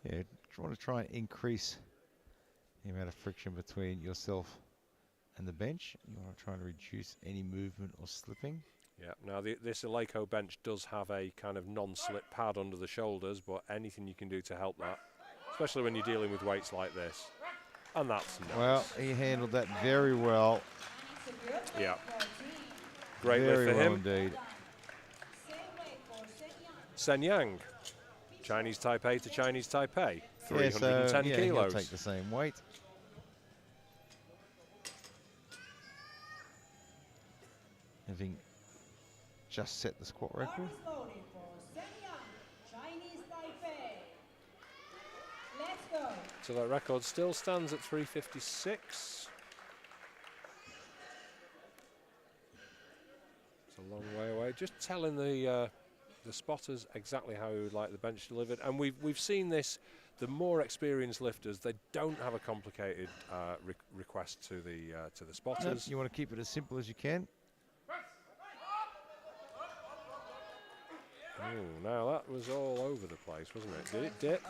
Yeah, you want to try and increase the amount of friction between yourself and the bench. You want to try and reduce any movement or slipping. Yeah, now this Eleiko bench does have a kind of non-slip pad under the shoulders, but anything you can do to help that, especially when you're dealing with weights like this. And that's nice. Well, he handled that very well. Yeah. Great very lift for well him. Indeed. Sen Yang, Chinese Taipei to Chinese Taipei, 310 yeah, kilos. He'll take the same weight. having just set the squat record. Loaded for Shenyang, Chinese Taipei. Let's go. So that record still stands at 356. It's a long way away. Just telling the spotters exactly how we would like the bench delivered, and we've seen this. The more experienced lifters, they don't have a complicated request to the spotters. You want to keep it as simple as you can. Oh, now that was all over the place, wasn't it? Did it dip?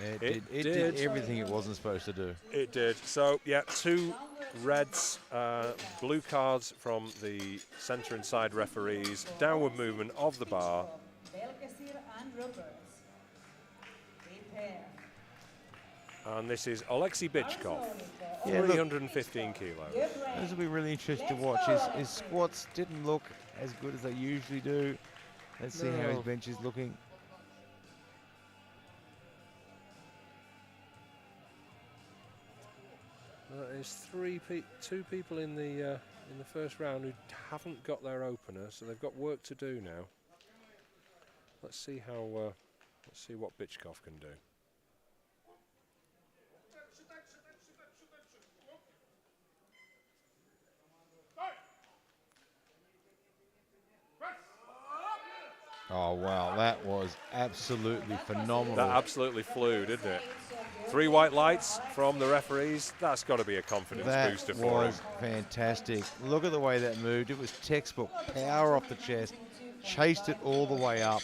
Yeah, it did everything it wasn't supposed to do. It did. So, yeah, 2 reds, blue cards from the centre and side referees. Downward movement of the bar. Belkacir and Roberts. Prepare. And this is Alexei Bichkov, Yeah, look, 315 kilos. this will be really interesting to watch. His squats didn't look as good as they usually do. Let's see how his bench is looking. There's 2 people in the first round who haven't got their opener, so they've got work to do now. Let's see what Bichkov can do. Oh, wow, that was absolutely phenomenal. That absolutely flew, didn't it? 3 white lights from the referees. That's got to be a confidence booster That for him. was fantastic. Look at the way that moved. It was textbook power off the chest, chased it all the way up.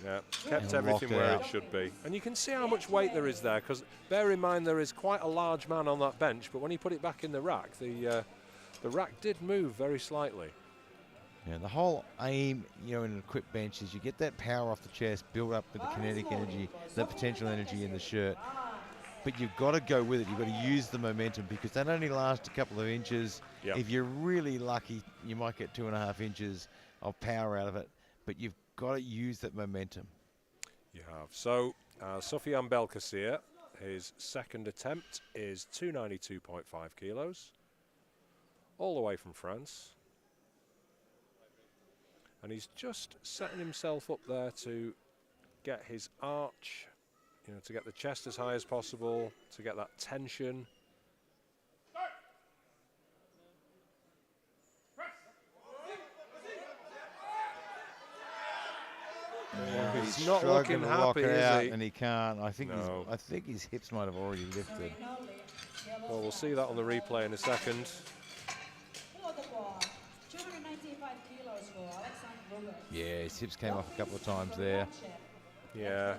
Yeah, kept And everything locked it where out. it should be. And you can see how much weight there is there, because bear in mind there is quite a large man on that bench, but when you put it back in the rack, the rack did move very slightly. Yeah, the whole aim, in an equipped bench is you get that power off the chest, build up with the kinetic energy, the potential energy in the shirt. But you've got to go with it. You've got to use the momentum because that only lasts a couple of inches. Yep. If you're really lucky, you might get 2.5 inches of power out of it. But you've got to use that momentum. You have. So, Sofiane Belkacir, his second attempt is 292.5 kilos, all the way from France. And he's just setting himself up there to get his arch, to get the chest as high as possible, to get that tension. He's not looking struggling to lock happy, it is out, he? and he can't. I think No. I think his hips might have already lifted. Well, we'll see that on the replay in a second. Below the bar, 295 kilos for Alexander Roberts. Yeah, his hips came off a couple of times there. Yeah.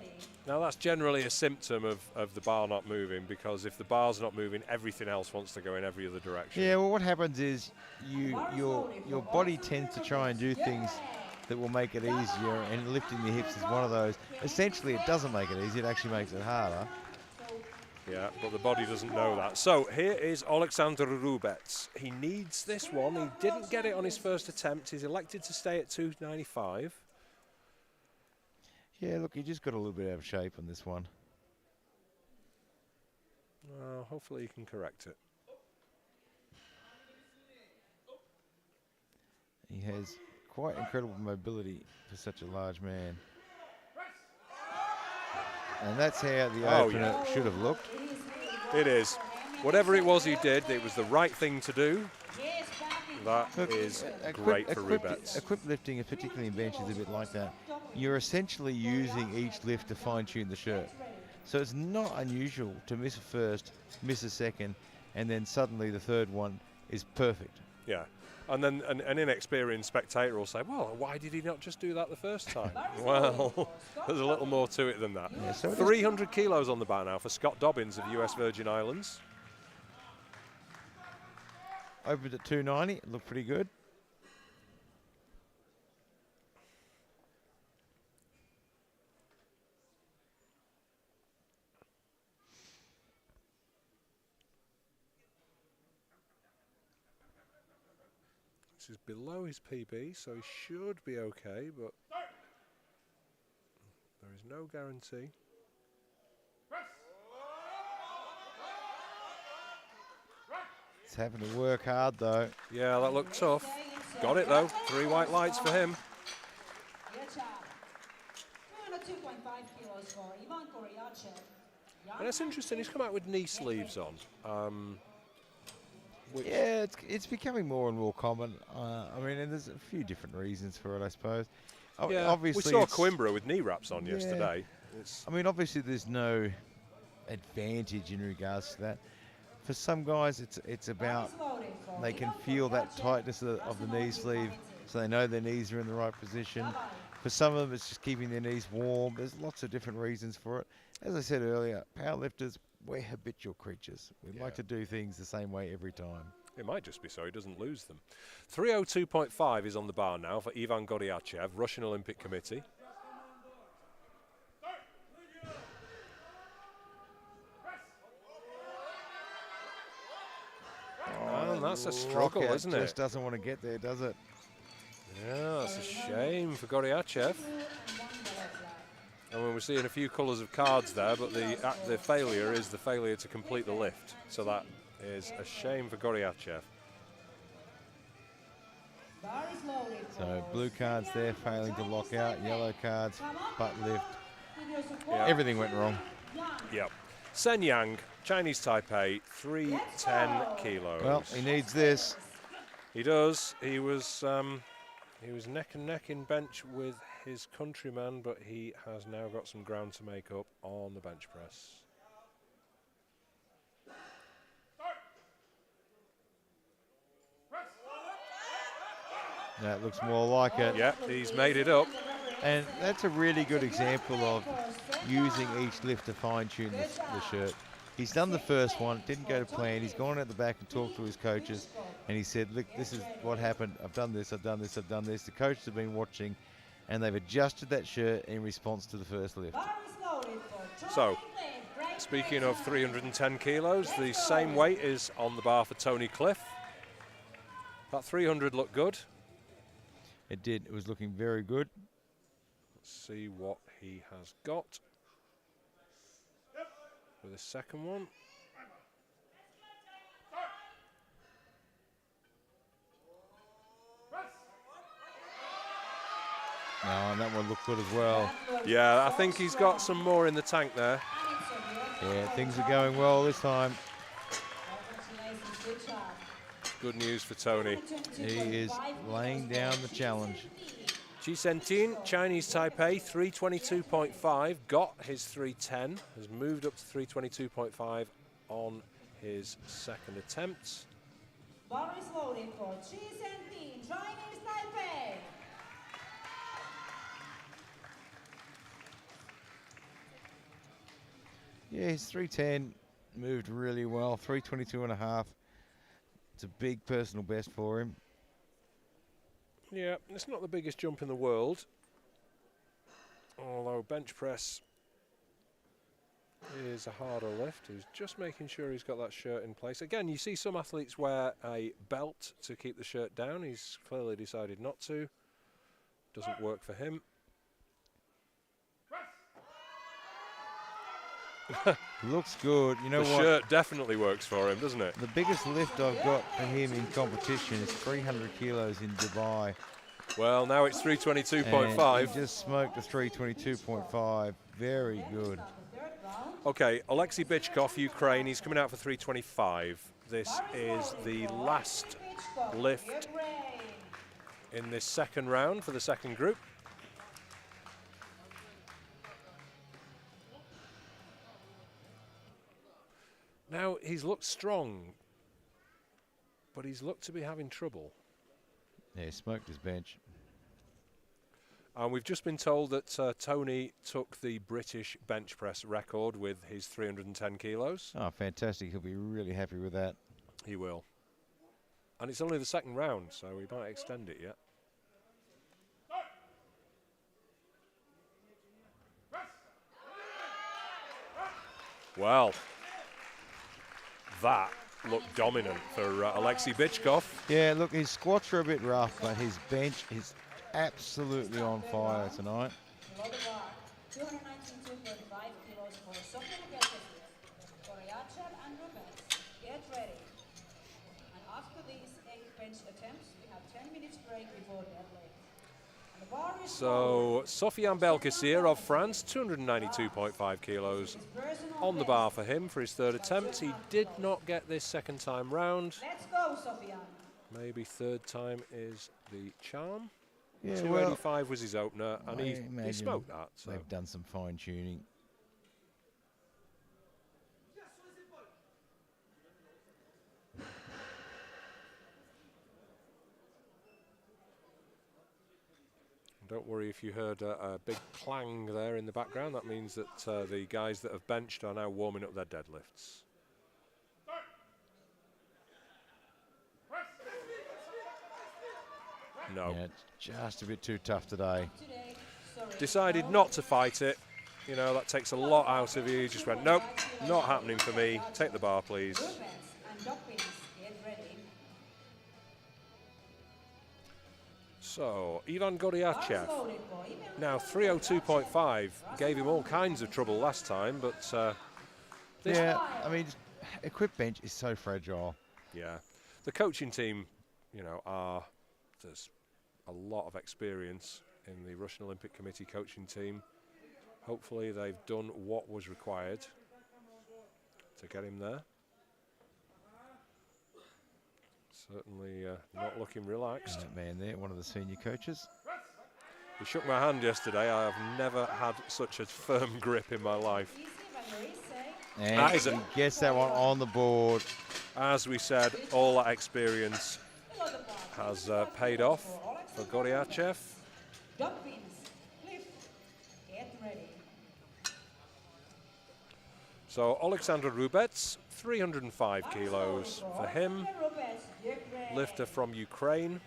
Now that's generally a symptom of the bar not moving, because if the bar's not moving, everything else wants to go in every other direction. Yeah, well, what happens is your body tends to try and do things that will make it easier, and lifting the hips is one of those. Essentially, it doesn't make it easy; it actually makes it harder. Yeah, but the body doesn't know that. So here is Alexander Roberts. He needs this one. He didn't get it on his first attempt. He's elected to stay at 295. Yeah, look, he just got a little bit out of shape on this one. Hopefully he can correct it. He has quite incredible mobility for such a large man. And that's how the opener should have looked. It is. Whatever it was he did, it was the right thing to do. That Look, is great for Roberts. Equipped lifting, particularly in bench, is a bit like that. You're essentially using each lift to fine-tune the shirt. So it's not unusual to miss a first, miss a second, and then suddenly the third one is perfect. Yeah. And then an inexperienced spectator will say, well, why did he not just do that the first time? Well, there's a little more to it than that. Yeah, so 300 kilos on the bar now for Scott Dobbins of US Virgin Islands. Opened at 290, it looked pretty good. This is below his PB, so he should be okay, but there is no guarantee. It's having to work hard, though. Yeah, that looked tough. Got it though. 3 white lights for him. Good job. 202.5 kilos for Ivan Koryachev. And it's interesting, he's come out with knee sleeves on. Which Yeah, it's becoming more and more common. I mean, and there's a few different reasons for it, I suppose. yeah, Obviously, we saw it's- Coimbra with knee wraps on Yeah. yesterday. I mean, obviously, there's no advantage in regards to that. For some guys, it's about they can feel that tightness of the knee sleeve, so they know their knees are in the right position. For some of them, it's just keeping their knees warm. There's lots of different reasons for it. As I said earlier, powerlifters, we're habitual creatures. We like to do things the same way every time. It might just be so he doesn't lose them. 302.5 is on the bar now for Ivan Goryachev, Russian Olympic Committee. And that's a struggle, Lockout isn't it? just doesn't want to get there, does it? Yeah, that's a shame for Goryachev. I mean, we're seeing a few colours of cards there, but the failure is the failure to complete the lift. So that is a shame for Goryachev. So blue cards there, failing to lock out. Yellow cards, butt lift. Yeah. Everything went wrong. Yep. Sen Yang, Chinese Taipei, 310 kilos. Well, he needs this. He does. He was neck and neck in bench with his countryman, but he has now got some ground to make up on the bench press. That looks more like it. Yeah, he's made it up. And that's a really good example of using each lift to fine-tune the shirt. He's done the first one, didn't go to plan. He's gone at the back and talked to his coaches, and he said, look, this is what happened. I've done this, I've done this, I've done this. The coaches have been watching, and they've adjusted that shirt in response to the first lift. So, speaking of 310 kilos, the same weight is on the bar for Tony Cliff. That 300 looked good. It did. It was looking very good. Let's see what he has got for the second one. No, and that one looked good as well. Yeah, I think he's got some more in the tank there. Yeah, things are going well this time. Good news for Tony. He is laying down the challenge. Chi Sentin, Chinese Taipei, 322.5, got his 310, has moved up to 322.5 on his second attempt. Bar is loaded for Chi Sentin, Chinese Taipei. Yeah, his 310 moved really well. 322.5. It's a big personal best for him. Yeah, it's not the biggest jump in the world, although bench press is a harder lift. He's just making sure he's got that shirt in place. Again, you see some athletes wear a belt to keep the shirt down. He's clearly decided not to. Doesn't work for him. Looks good. You know The what? shirt definitely works for him, doesn't it? The biggest lift I've got for him in competition is 300 kilos in Dubai. Well, now it's And 322.5. he just smoked a 322.5. Very good. Okay, Alexei Bichkov, Ukraine, he's coming out for 325. This is the last lift in this second round for the second group. Now, he's looked strong, but he's looked to be having trouble. Yeah, smoked his bench. And we've just been told that Tony took the British bench press record with his 310 kilos. Oh, fantastic. He'll be really happy with that. He will. And it's only the second round, so we might extend it yet. Well, that looked dominant for Alexei Bichkov. Yeah, look, his squats are a bit rough, but his bench is absolutely on fire tonight. Below the bar, 292.5 kilos for Sofia Koryachev and Rubens. Get ready. And after these 8 bench attempts, we have 10 minutes break. break before deadlift. And the bar is So Sofiane Belkacir of France, 292.5 kilos on the bar for him for his third attempt. He did not get this second time round. Let's go, Sofiane. Maybe third time is the charm. Yeah, 285 was his opener, and I he imagine smoked that. So. they've done some fine tuning. Don't worry if you heard a big clang there in the background. That means that the guys that have benched are now warming up their deadlifts. No. Yeah, it's just a bit too tough today. Decided not to fight it. You know, that takes a lot out of you. He just went, nope, not happening for me. Take the bar, please. So, Ivan Goryachev, now 302.5, gave him all kinds of trouble last time, but this Yeah, I mean, equipped bench is so fragile. yeah, the coaching team, you know, there's a lot of experience in the Russian Olympic Committee coaching team. Hopefully they've done what was required to get him there. Certainly not looking relaxed. That man there, one of the senior coaches. He shook my hand yesterday. I have never had such a firm grip in my life. And That is he gets that one on the board. As we said, all that experience has paid off for Goryachev. So Alexander Rubets, 305 kilos for him. Lifter from Ukraine.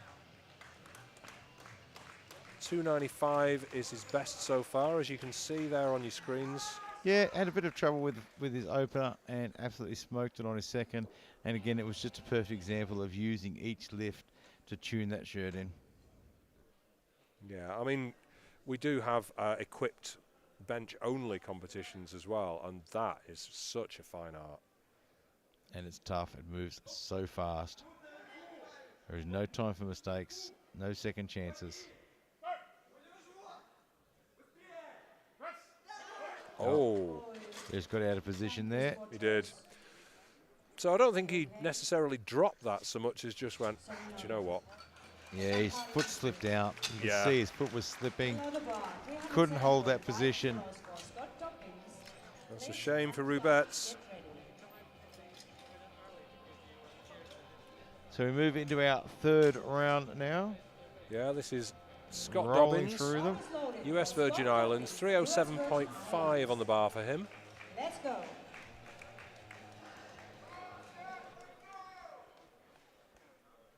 295 is his best so far, as you can see there on your screens. Yeah, had a bit of trouble with his opener and absolutely smoked it on his second. And again, it was just a perfect example of using each lift to tune that shirt in. Yeah, I mean, we do have equipped bench-only competitions as well, and that is such a fine art. And it's tough. It moves so fast. There is no time for mistakes, no second chances. Oh. Just got out of position there. He did. So I don't think he necessarily dropped that so much as just went, do you know what? Yeah, his foot slipped out. You can Yeah. see his foot was slipping. Couldn't hold that position. That's a shame for Rubets. So we move into our third round now. Yeah, this is Scott Rolling Dobbins, through them. US Virgin Islands, 307.5 on the bar for him. Let's go.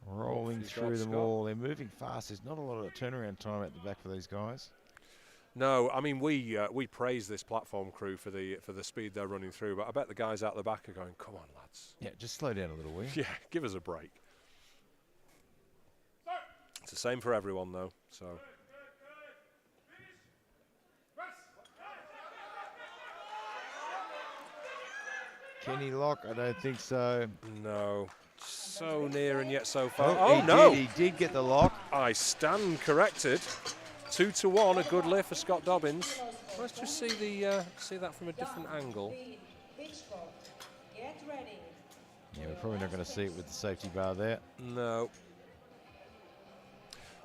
Rolling He's through got them Scott. all. They're moving fast. There's not a lot of turnaround time at the back for these guys. No, I mean we praise this platform crew for the speed they're running through, but I bet the guys out the back are going, "Come on, lads! Yeah, just slow down a little, will you? Yeah, give us a break." It's the same for everyone, though. So Kenny Locke, I don't think so. no, so near and yet so far. Oh, Oh no! He did get the lock. I stand corrected. 2-1, a good lift for Scott Dobbins. Let's just see see that from a different angle. Get ready. Yeah, we're probably not going to see it with the safety bar there. No.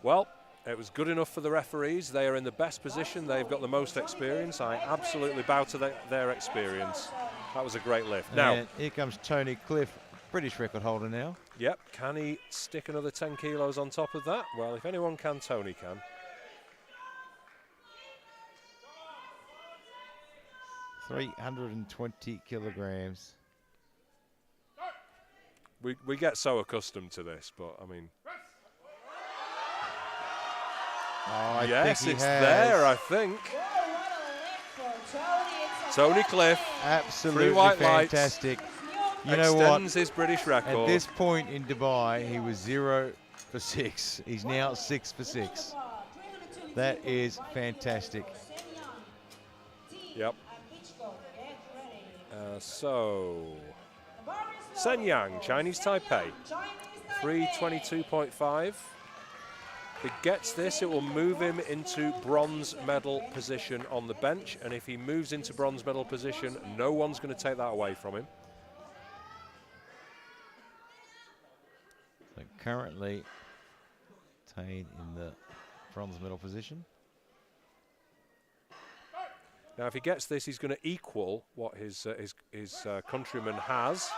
Well, it was good enough for the referees. They are in the best position. They've got the most experience. I absolutely bow to their experience. That was a great lift. Now, And here comes Tony Cliff, British record holder now. yep, can he stick another 10 kilos on top of that? Well, if anyone can, Tony can. $320 kilograms. We get so accustomed to this, but I mean, Oh, I yes, think he it's has. there, I think. Tony Cliff Absolutely white lights. fantastic. You know what? extends his British record. At this point in Dubai, he was 0 for 6. He's now 6 for 6. That is fantastic. Yep. So, Sen Yang, Chinese Taipei, 322.5. If he gets this, it will move him into bronze medal position on the bench. And if he moves into bronze medal position, no one's going to take that away from him. So currently, Tane in the bronze medal position. Now, if he gets this, he's going to equal what his countryman has,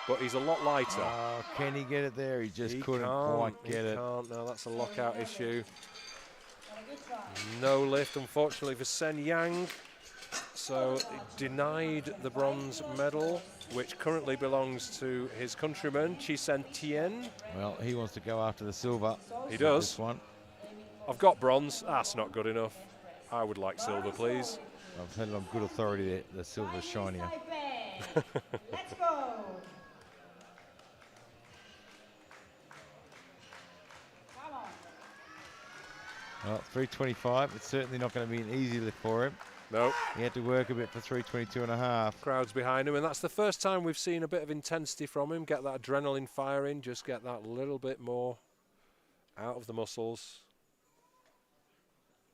but he's a lot lighter. Oh, can he get it there? He just couldn't can't, quite get he it. Can't. No, that's a lockout issue. No lift, unfortunately, for Sen Yang. So denied the bronze medal, which currently belongs to his countryman, Chi Sen Tien. Well, he wants to go after the silver. He does. This one. I've got bronze. That's not good enough. I would like silver, please. I've heard it on good authority that the silver's shinier. Let's go. Come on. Well, 325. It's certainly not going to be an easy lift for him. No. He had to work a bit for 322 and a half. Crowds behind him, and that's the first time we've seen a bit of intensity from him. Get that adrenaline firing, just get that little bit more out of the muscles.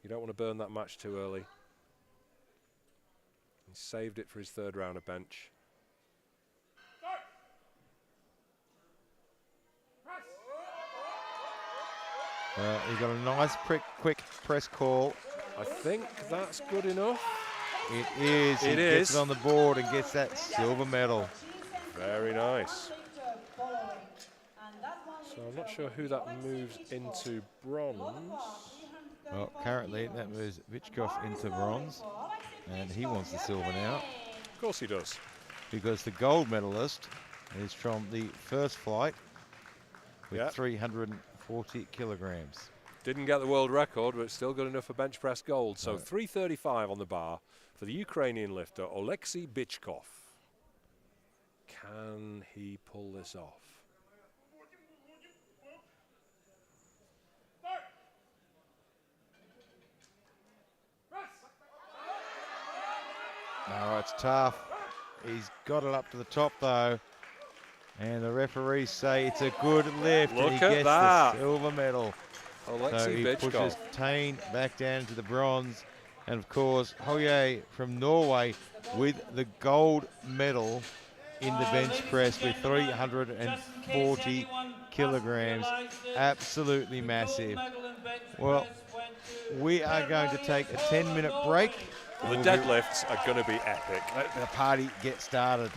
You don't want to burn that match too early. He saved it for his third round of bench. He got a nice quick press call. I think that's good enough. It is. He gets it on the board and gets that silver medal. Very nice. So I'm not sure who that moves into bronze. Well, currently that moves Vichkov into bronze, and he wants the silver now. Of course he does. Because the gold medalist is from the first flight with 340 kilograms. Didn't get the world record, but still good enough for bench press gold. So 335 on the bar for the Ukrainian lifter, Oleksiy Bichkov. Can he pull this off? Oh, it's tough. He's got it up to the top, though. And the referees say it's a good lift. Look and he at gets that. the silver medal. Oleksiy So he Bichkov. pushes Tane back down to the bronze. And, of course, Hoye from Norway with the gold medal in the bench press with 340 kilograms. Absolutely massive. Well, we are going to take a 10-minute break. The deadlifts are going to be epic. Let the party get started.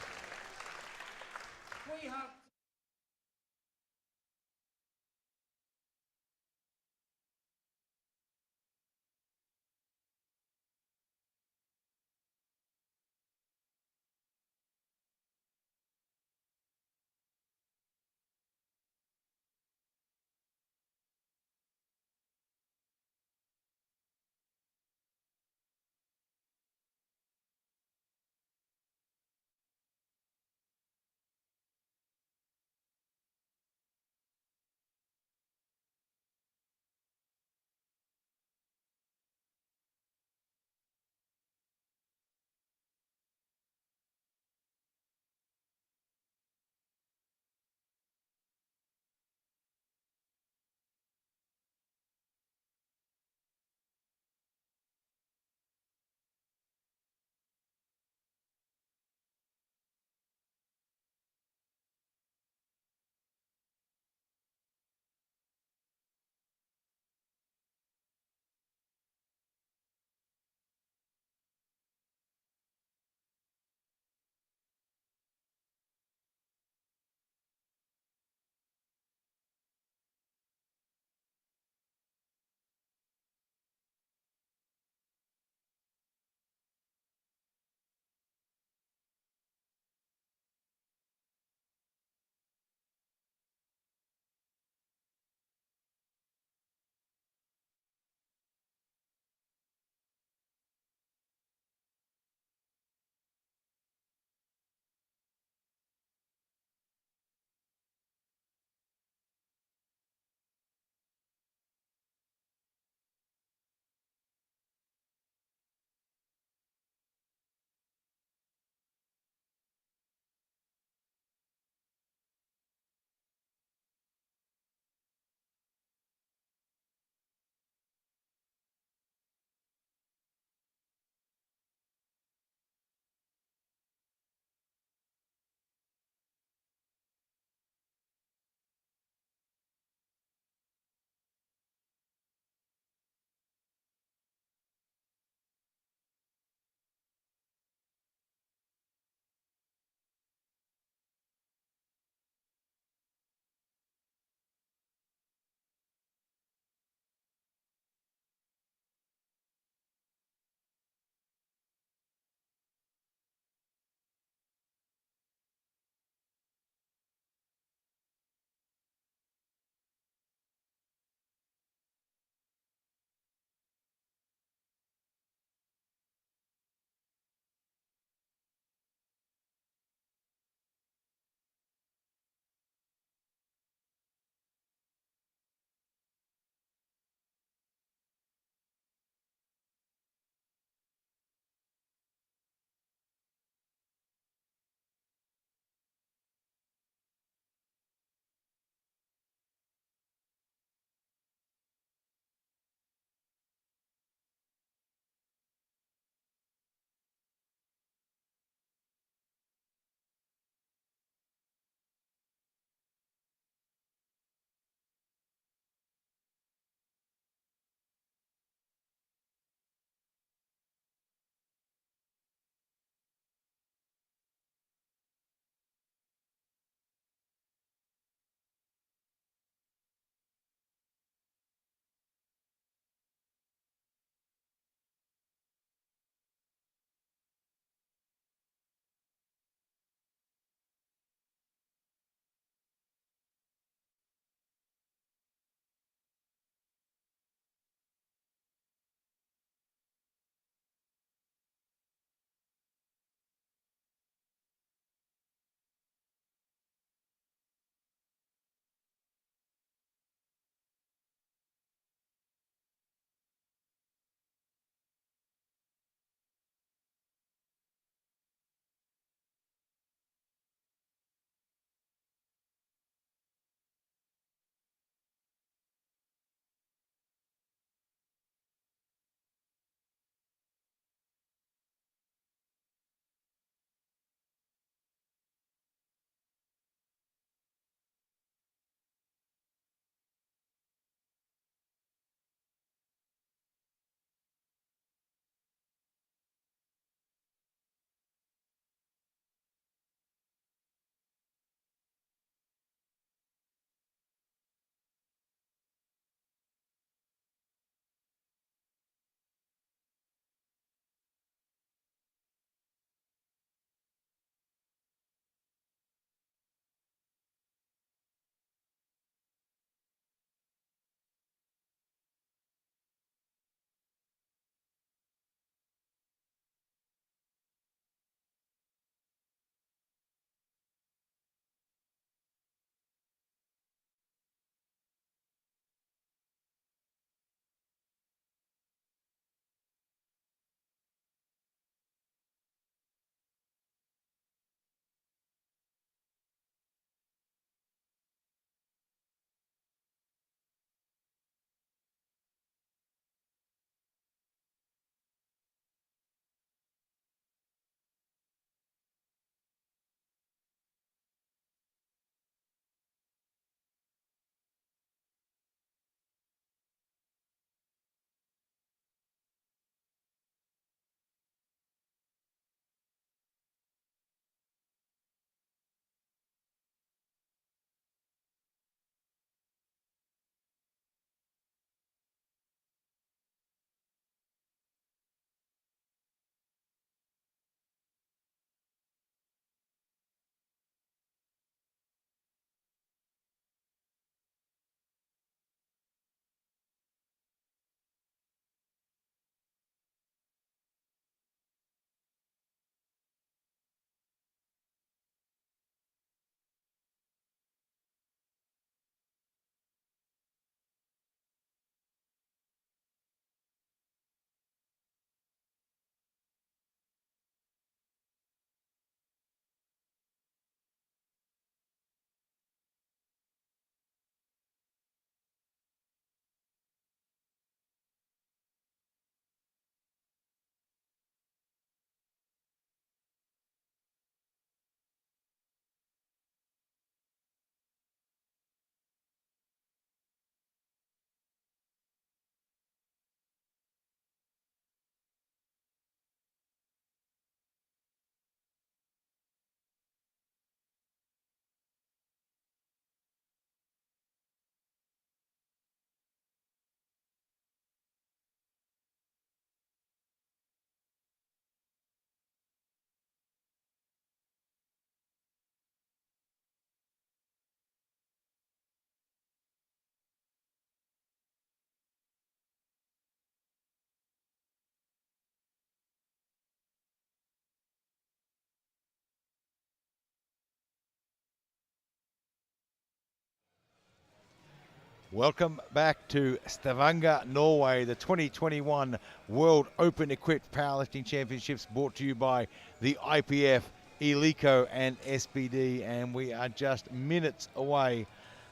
Welcome back to Stavanger, Norway, the 2021 World Open Equipped Powerlifting Championships, brought to you by the IPF, Eleiko and SBD, and we are just minutes away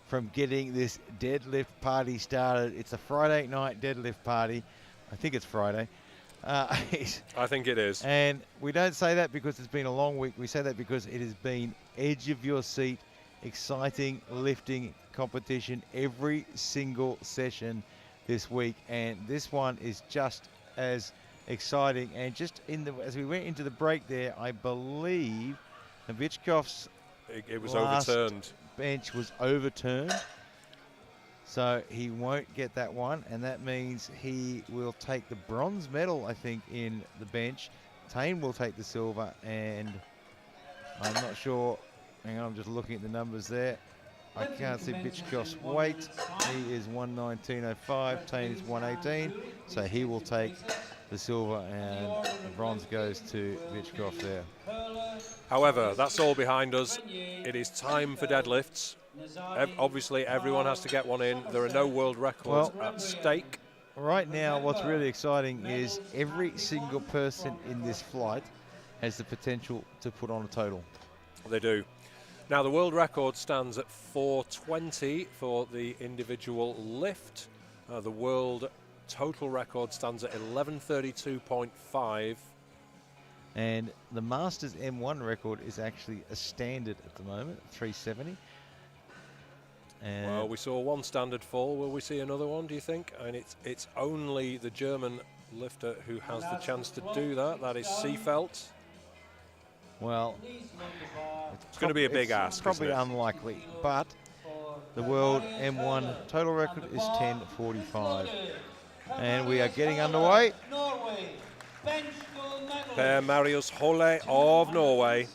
from getting this deadlift party started. It's a Friday night deadlift party. I think it's Friday. I think it is. And we don't say that because it's been a long week. We say that because it has been edge of your seat, exciting lifting competition every single session this week, and this one is just as exciting. And just as we went into the break there, I believe Novichkov's it was overturned. Bench was overturned, so he won't get that one, and that means he will take the bronze medal, I think, in the bench. Tane will take the silver, and I'm not sure. Hang on, I'm just looking at the numbers there. I can't see Bichkov's weight. He is 119.05. Tane is 118. So he will take the silver, and the bronze goes to Bichkov there. However, that's all behind us. It is time for deadlifts. Obviously, everyone has to get one in. There are no world records at stake. Right now, what's really exciting is every single person in this flight has the potential to put on a total. They do. Now, the world record stands at 420 for the individual lift. The world total record stands at 1132.5. And the Masters M1 record is actually a standard at the moment, 370. And well, we saw one standard fall. Will we see another one, do you think? And it's only the German lifter who has the chance to do that. That is Seefeld. Well, it's going to be a big ask. Probably unlikely, but the world M1 total record is 10:45, and we are getting underway. Per Marius Holle of Norway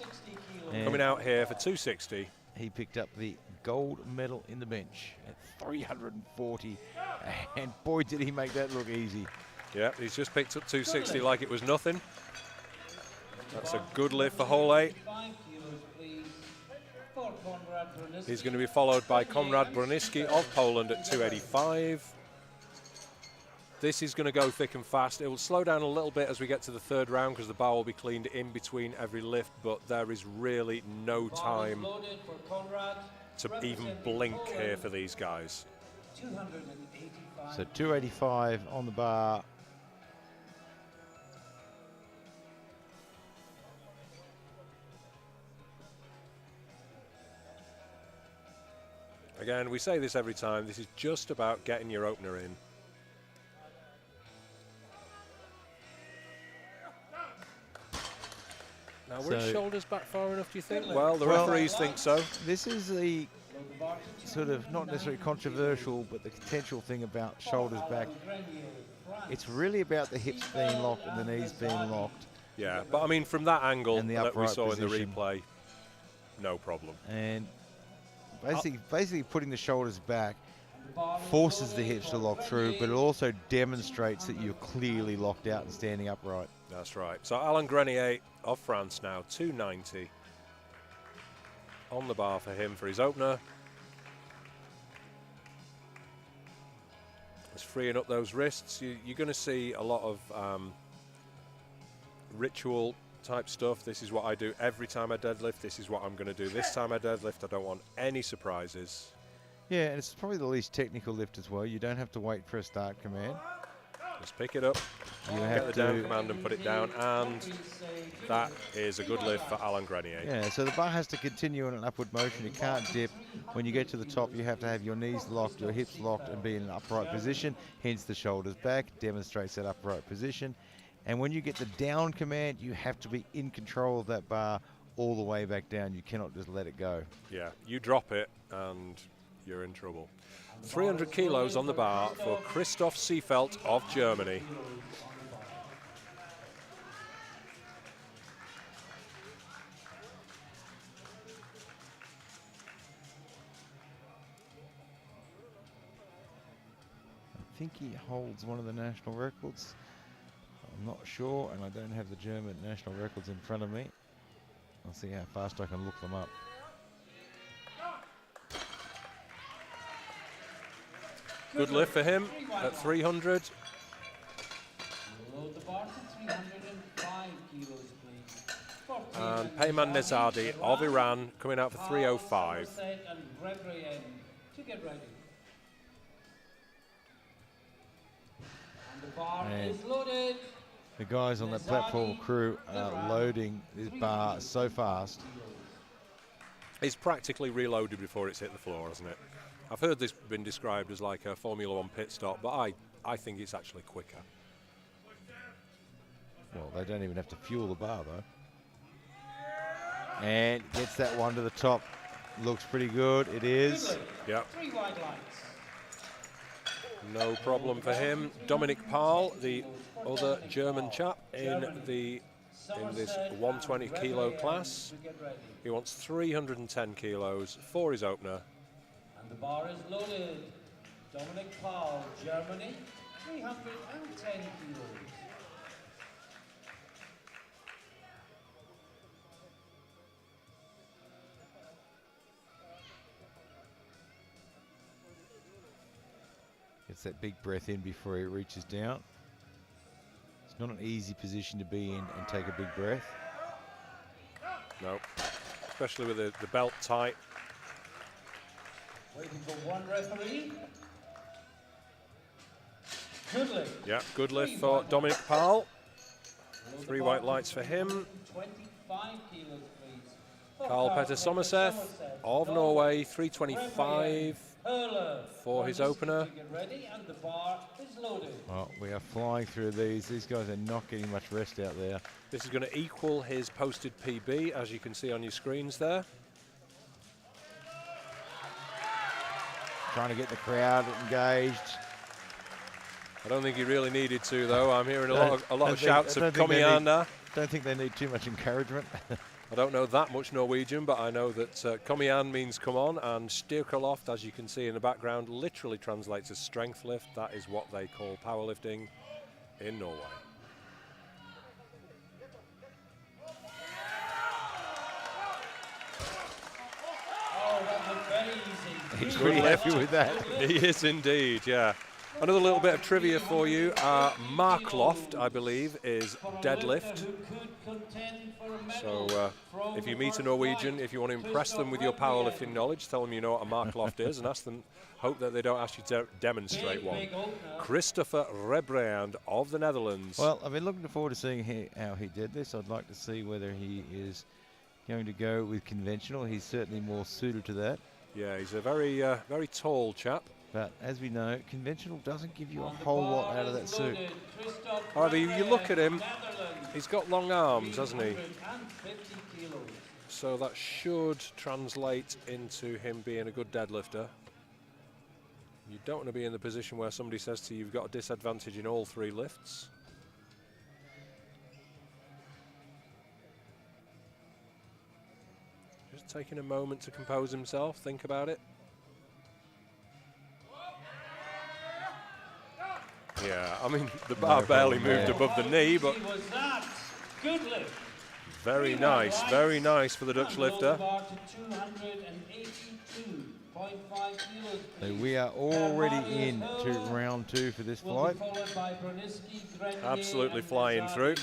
coming out here for 260. He picked up the gold medal in the bench at 340, and boy, did he make that look easy. Yeah, he's just picked up 260 like it was nothing. That's a good lift for Holle. He's going to be followed by Konrad Broniski of Poland at 285. This is going to go thick and fast. It will slow down a little bit as we get to the third round because the bar will be cleaned in between every lift, but there is really no time to even blink here for these guys. So 285 on the bar. Again, we say this every time. This is just about getting your opener in. Now, were his shoulders back far enough, do you think? Well, the referees think so. This is the sort of not necessarily controversial, but the potential thing about shoulders back. It's really about the hips being locked and the knees being locked. Yeah, but I mean, from that angle and the that we saw position. in the replay, no problem. And basically putting the shoulders back forces the hips to lock through, but it also demonstrates that you're clearly locked out and standing upright. That's right. So Alain Grenier of France now, 290 on the bar for him for his opener. Just freeing up those wrists. You're going to see a lot of ritual type stuff. This is what I do every time I deadlift. This is what I'm going to do this time I deadlift. I don't want any surprises. Yeah, and it's probably the least technical lift as well. You don't have to wait for a start command. Just pick it up, get the down command and put it down, and that is a good lift for Alain Grenier. Yeah, so the bar has to continue in an upward motion. It can't dip. When you get to the top, you have to have your knees locked, your hips locked, and be in an upright position, hence the shoulders back, demonstrates that upright position. And when you get the down command, you have to be in control of that bar all the way back down. You cannot just let it go. Yeah, you drop it and you're in trouble. 300 kilos on the bar for Christoph Seefeld of Germany. I think he holds one of the national records. I'm not sure, and I don't have the German national records in front of me. I'll see how fast I can look them up. Good lift for him at 300. Load the bar to 305 kilos, please. And Peyman Nezadi of Iran coming out for 305. And Rebrian to get ready. And the bar And is loaded. the guys on that platform crew are loading this bar so fast. It's practically reloaded before it's hit the floor, hasn't it? I've heard this been described as like a Formula One pit stop, but I think it's actually quicker. Well, they don't even have to fuel the bar, though. And gets that one to the top. Looks pretty good. It is. Yeah. 3 wide lights. No problem for him. Dominic Paul, the other German chap in this 120 kilo class. He wants 310 kilos for his opener. And the bar is loaded. Dominic Paul, Germany, 310 kilos. Gets that big breath in before he reaches down. It's not an easy position to be in and take a big breath. No, especially with the belt tight. Waiting for one referee. Good lift. Yeah, good lift for Dominic Paul. 3 white lights for him. 25 kilos, please. Carl Petter Sommerseth of Norway, 325 for his opener. Get ready, and the bar is loaded. Well, we are flying through these. These guys are not getting much rest out there. This is going to equal his posted PB, as you can see on your screens there. Trying to get the crowd engaged. I don't think he really needed to, though. I'm hearing a lot of shouts of Don't Komianda. think they need too much encouragement. I don't know that much Norwegian, but I know that Komian means come on, and Styrkeloft, as you can see in the background, literally translates as strength lift. That is what they call powerlifting in Norway. Oh, that looked very easy. He's pretty happy with that. He is indeed, yeah. Another little bit of trivia for you. Mark Loft, I believe, is deadlift. So if you meet a Norwegian, if you want to impress them with your powerlifting knowledge, tell them you know what a Mark Loft is and ask them, hope that they don't ask you to demonstrate one. Christopher Rebrand of the Netherlands. Well, I've been looking forward to seeing how he did this. I'd like to see whether he is going to go with conventional. He's certainly more suited to that. Yeah, he's a very, very tall chap. But as we know, conventional doesn't give you a whole lot out of that suit. However, you look at him, he's got long arms, hasn't he? So that should translate into him being a good deadlifter. You don't want to be in the position where somebody says to you, you've got a disadvantage in all 3 lifts. Just taking a moment to compose himself, think about it. Yeah, I mean, the bar barely moved above the knee, but very nice for the Dutch lifter. So we are already in to round 2 for this flight. Absolutely flying through.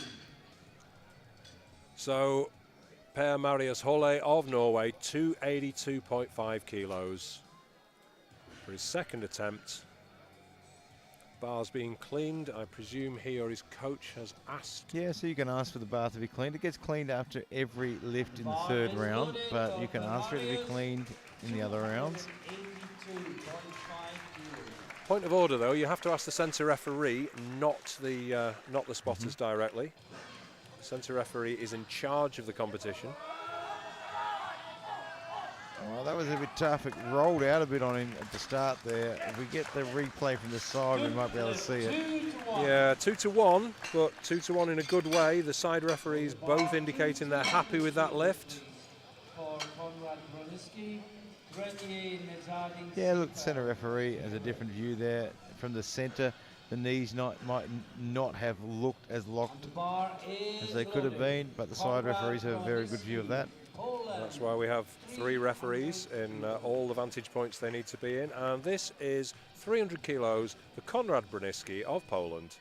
So, Per Marius Holle of Norway, 282.5 kilos for his second attempt. Bar's being cleaned. I presume he or his coach has asked. Yeah, so you can ask for the bar to be cleaned. It gets cleaned after every lift in the 3rd round, but you can ask for it to be cleaned in the other rounds. Point of order, though, you have to ask the centre referee, not the spotters directly. The centre referee is in charge of the competition. Well, that was a bit tough. It rolled out a bit on him at the start there. If we get the replay from the side, we might be able to see it. Yeah, 2-1, but 2-1 in a good way. The side referees both indicating they're happy with that lift. Yeah, look, the centre referee has a different view there. From the centre, the knees might not have looked as locked as they could have been, but the side referees have a very good view of that. Poland. That's why we have 3 referees in all the vantage points they need to be in. And this is 300 kilos for Konrad Broniski of Poland.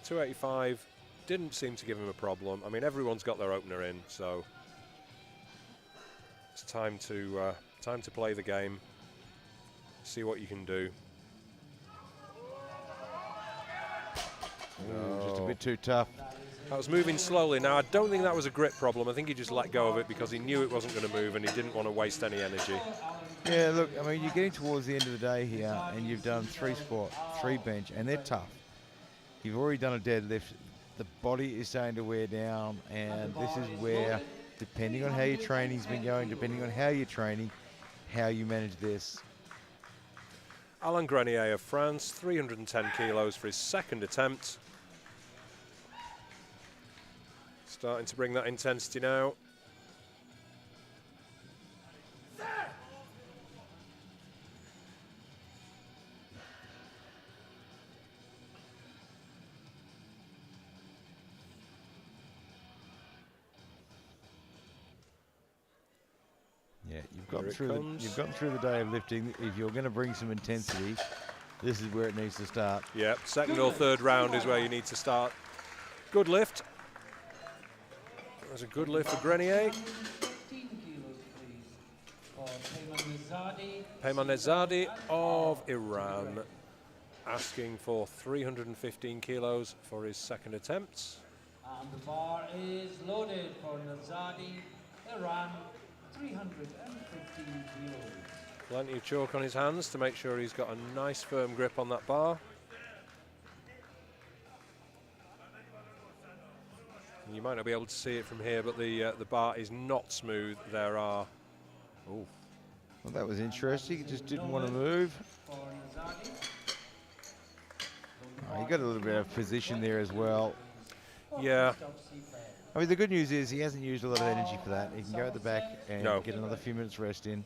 285 didn't seem to give him a problem. I mean, everyone's got their opener in, so it's time to play the game, see what you can do. Ooh, just a bit too tough. That was moving slowly. Now, I don't think that was a grip problem. I think he just let go of it because he knew it wasn't going to move and he didn't want to waste any energy. Yeah, look, I mean, you're getting towards the end of the day here, and you've done 3 squat, 3 bench, and they're tough. You've already done a deadlift. The body is starting to wear down, and this is where, depending on how your training's been going, depending on how you're training, how you manage this. Alain Grenier of France, 310 kilos for his second attempt. Starting to bring that intensity now. Yeah, you've gotten through the day of lifting. If you're going to bring some intensity, this is where it needs to start. Yep, second or third round is where you need to start. Good lift. That's a good lift for Grenier. 15 kilos, please, for Peymanezadi of Iran, asking for 315 kilos for his second attempt. And the bar is loaded for Nazadi, Iran, 315 kilos. Plenty of chalk on his hands to make sure he's got a nice firm grip on that bar. You might not be able to see it from here, but the bar is not smooth. There are... Oh, well, that was interesting. He just didn't want to move. For Nazadi. Oh, he got a little bit of position there as well. Yeah. I mean, the good news is he hasn't used a lot of energy for that. He can go at the back and get another few minutes rest in.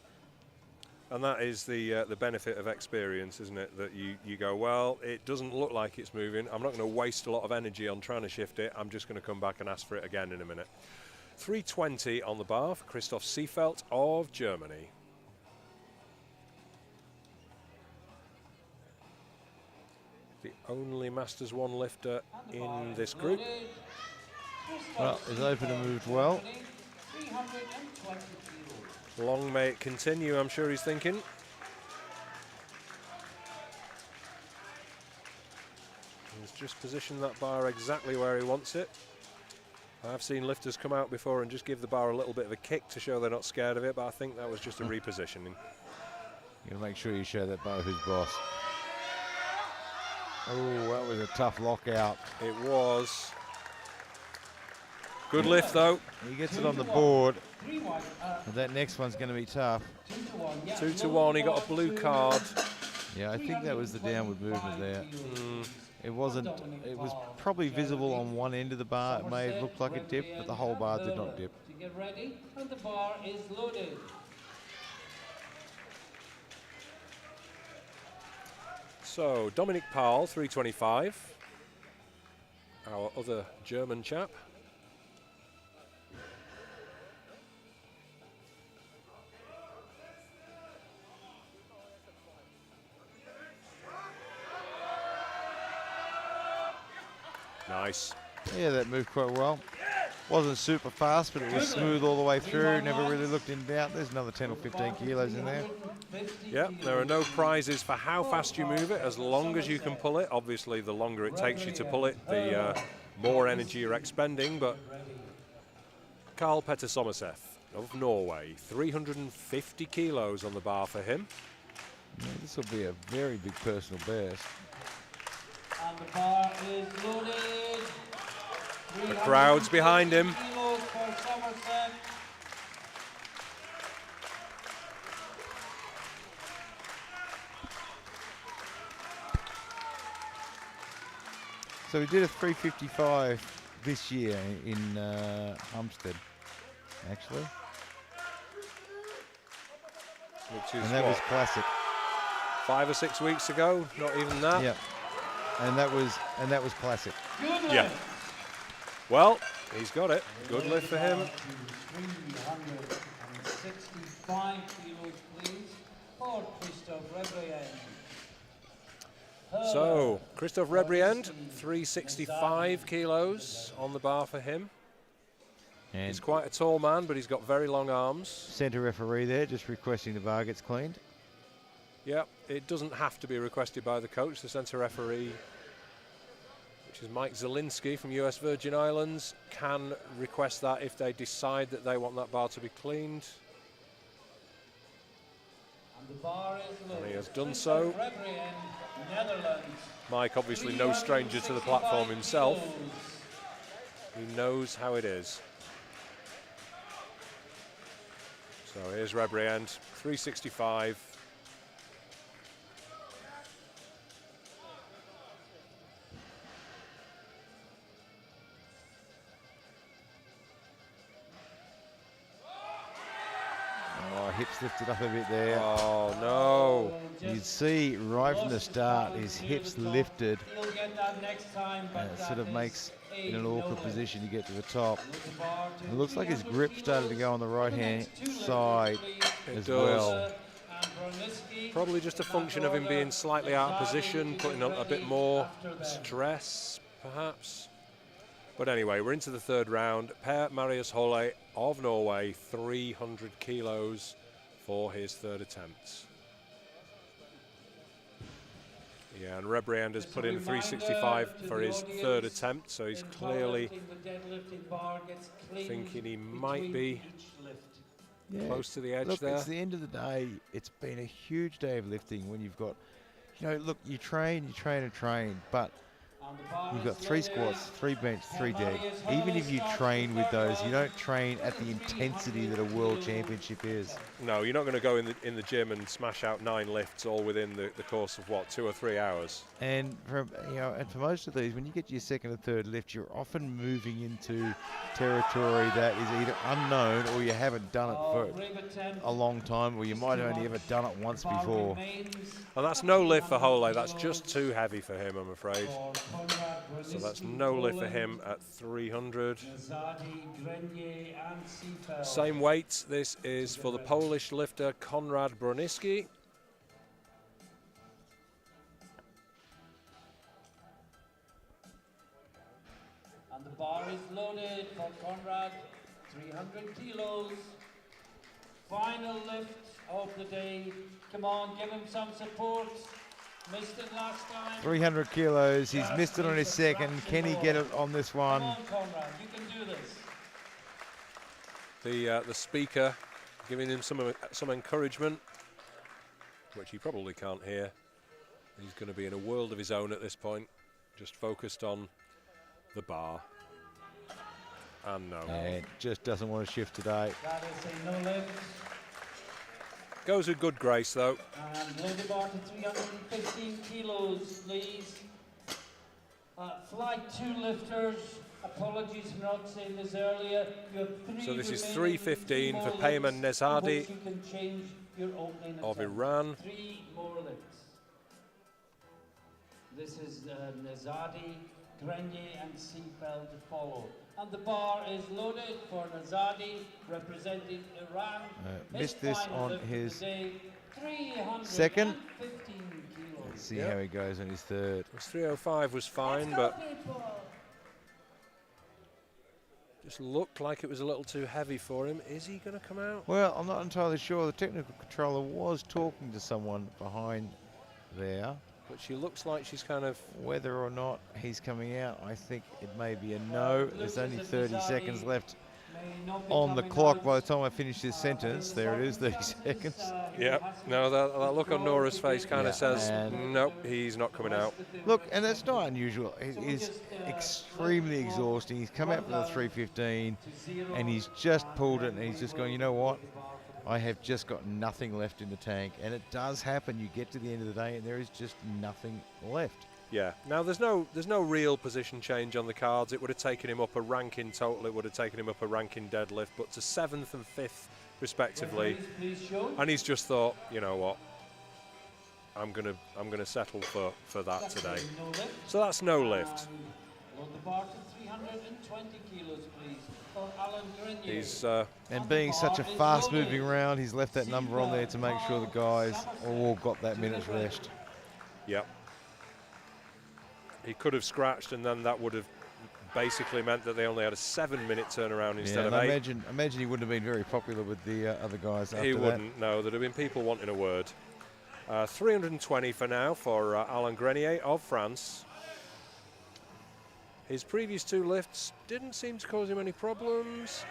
And that is the benefit of experience, isn't it? That you go, well, it doesn't look like it's moving. I'm not going to waste a lot of energy on trying to shift it. I'm just going to come back and ask for it again in a minute. 320 on the bar for Christoph Seefeld of Germany. The only Masters 1 lifter in this group. Well, his opener moved well. 320 kilos. Long may it continue, I'm sure he's thinking. He's just positioned that bar exactly where he wants it. I've seen lifters come out before and just give the bar a little bit of a kick to show they're not scared of it, but I think that was just a repositioning. You gotta make sure you show that bar who's boss. Oh, that was a tough lockout. It was. Good lift though. He gets it on the board. But that next one's going to be tough. 2 to 1, he got a blue card. Yeah, I think that was the downward movement there. It wasn't, it was probably visible on one end of the bar. It may have looked like a dip, but the whole bar did not dip. To get ready, and the bar is loaded. So, Dominik Paul, 325. Our other German chap. Nice. Yeah, that moved quite well. Wasn't super fast, but it was smooth all the way through. Never really looked in doubt. There's another 10 or 15 kilos in there. Yeah, there are no prizes for how fast you move it, as long as you can pull it. Obviously, the longer it takes you to pull it, the more energy you're expending. But Carl Petter Sommerseth of Norway, 350 kilos on the bar for him. Yeah, this will be a very big personal best. And the bar is loaded. The crowd's behind him. Kilos for Somerset. So we did a 355 this year in Hampstead, actually. Which is And that was what, classic. 5 or 6 weeks ago, not even that. Yeah. And that was classic. Yeah. Well, He's got it. Good lift for him. 365 kilos, please, for Christophe Rebriand. So, Christophe Rebriand, 365 kilos on the bar for him. And He's quite a tall man, but he's got very long arms. centre referee there just requesting the bar gets cleaned. Yep, it doesn't have to be requested by the coach. The centre referee, which is Mike Zielinski from US Virgin Islands, can request that if they decide that they want that bar to be cleaned. And the bar is And loaded. he has done so. Rebriand, Netherlands. Mike, obviously no stranger to the platform himself. He knows how it is. So here's Rebriand, 365. Oh, hips lifted up a bit there. Oh no. You'd see right from the start his hips lifted, He'll get that next time, but and it sort of that makes is in an a awkward no-lift. position to get to the top. With the bar to It looks like his 300 grip started to go on the right hand side It as does. well. And Broniski, Probably just a function of him being slightly out of position, putting a bit more stress, perhaps. But anyway, we're into the third round. Per Marius Holle of Norway, 300 kilos for his third attempt. Yeah, and Rebriand has put in 365 for his third attempt, so he's clearly thinking he might be Yeah. close to the edge Look, there. it's the end of the day. It's been a huge day of lifting when you've got, look, you train, but you've got 3 squats, 3 bench, 3 deck. Even if you train with those, you don't train at the intensity that a world championship is. No, you're not going to go in the gym and smash out 9 lifts all within the course of, what, 2 or 3 hours? And and for most of these, when you get to your second or third lift, you're often moving into territory that is either unknown or you haven't done it for a long time, or you might have only ever done it once before. And that's no lift for Holle. That's just too heavy for him, I'm afraid. So that's no lift for him at 300. Same weight. This is for the Polish lifter Konrad Broniski. And the bar is loaded for Konrad, 300 kilos. Final lift of the day. Come on, give him some support. Missed it last time. 300 kilos. He's missed it on his second. Can he get it on this one? Come on, Konrad, you can do this. The speaker giving him some encouragement, which he probably can't hear. He's going to be in a world of his own at this point, just focused on the bar. And no. And just doesn't want to shift today. That is a no lift. Goes with good grace, though. And load the bar to 315 kilos, please. Flight 2 lifters. Apologies for not saying this earlier. You have 3 So this is remaining 315 for more Peyman lifts, Nezhadi which you can change your opening of attempt. Iran. 3 more lifts. This is Nezhadi, Grenier and Seafeld to follow. And the bar is loaded for Nezhadi, representing Iran. Missed this final on lift of his the day, 315 second. kilos. Let's see how he goes on his third. His 305 was fine, but just looked like it was a little too heavy for him. Is he going to come out? Well, I'm not entirely sure. The technical controller was talking to someone behind there. But she looks like she's kind of... Whether or not he's coming out, I think it may be a no. There's only 30 seconds left on the clock by the time I finish this sentence. There it is, 30 seconds. Yeah, no, that look on Nora's face kind of says, and nope, he's not coming out. Look, and that's not unusual. It is extremely exhausting. He's come out for the 315 and he's just pulled it and he's just going, you know what? I have just got nothing left in the tank. And it does happen. You get to the end of the day and there is just nothing left. Yeah, now there's no real position change on the cards. It would have taken him up a rank in total. It would have taken him up a rank in deadlift, but to 7th and 5th respectively. And he's just thought, you know what? I'm gonna settle for that today. So that's no lift. Load the bar to 320 kilos, please, for Alan Grenier. He's And being such a fast-moving round, he's left that number on there to make sure the guys all got that minute's rest. Yep. He could have scratched, and then that would have basically meant that they only had a 7-minute turnaround instead of 8. Imagine he wouldn't have been very popular with the other guys after He that. wouldn't, no. There'd have been people wanting a word. 320 for now for Alain Grenier of France. His previous 2 lifts didn't seem to cause him any problems,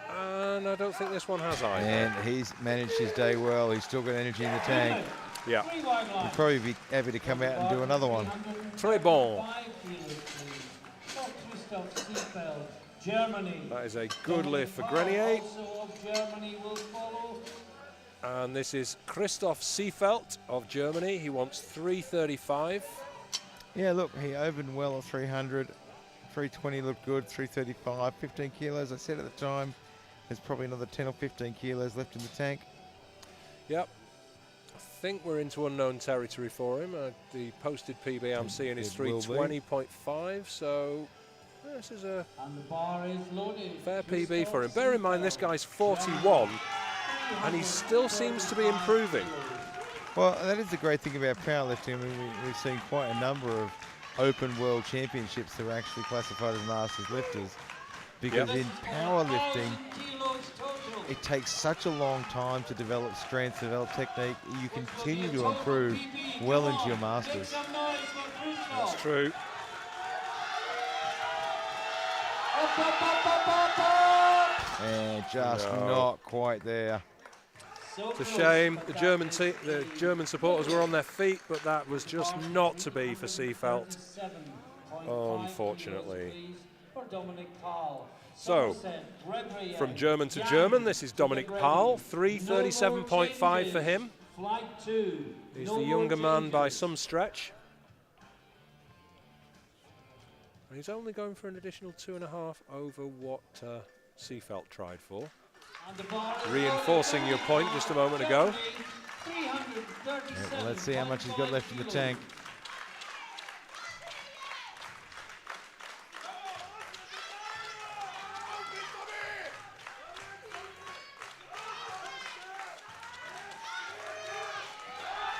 and I don't think this one has either. And he's managed his day well. He's still got energy in the tank. Yeah. He'll probably be happy to come out and do another one. Très bon. Germany. That is a good lift for Grenier. Also of Germany will follow. And this is Christoph Seefeld of Germany. He wants 335. Yeah, look, he opened well at 300. 320 looked good, 335, 15 kilos. I said at the time, there's probably another 10 or 15 kilos left in the tank. Yep. I think we're into unknown territory for him. The posted PB I'm seeing is 320.5, so this is a fair PB for him. Bear in mind, this guy's 41, and he still seems to be improving. Well, that is the great thing about powerlifting. I mean, we've seen quite a number of open world championships that are actually classified as masters lifters. Because in powerlifting, it takes such a long time to develop strength, develop technique. You continue to improve well into your masters. That's true. And just not quite there. It's a shame. The German supporters were on their feet, but that was just not to be for Seefeld, unfortunately. So, from German to German, this is Dominic Paul, 337.5 for him. He's the younger man by some stretch. And he's only going for an additional 2.5 over what Seefeld tried for. Reinforcing your point just a moment ago. Well, let's see how much he's got left in the tank.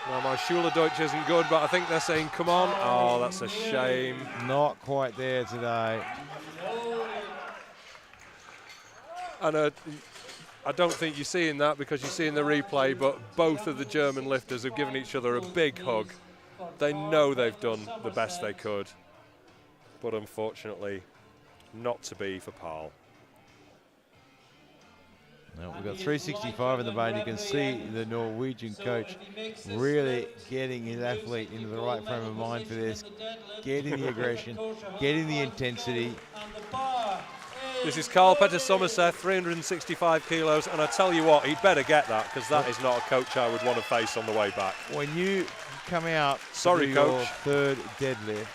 Well, my Schülerdeutsch isn't good, but I think they're saying, come on. Oh, that's a shame. Not quite there today. And I don't think you're seeing that because you're seeing the replay, but both of the German lifters have given each other a big hug. They know they've done the best they could, but unfortunately, not to be for Paul. Now we've got 365 in the vein. You can see the Norwegian coach really getting his athlete into the right frame of mind for this, getting the aggression, getting the intensity. This is Carl Petter Somerset, 365 kilos, and I tell you what, he'd better get that because that is not a coach I would want to face on the way back. When you come out to do your third deadlift,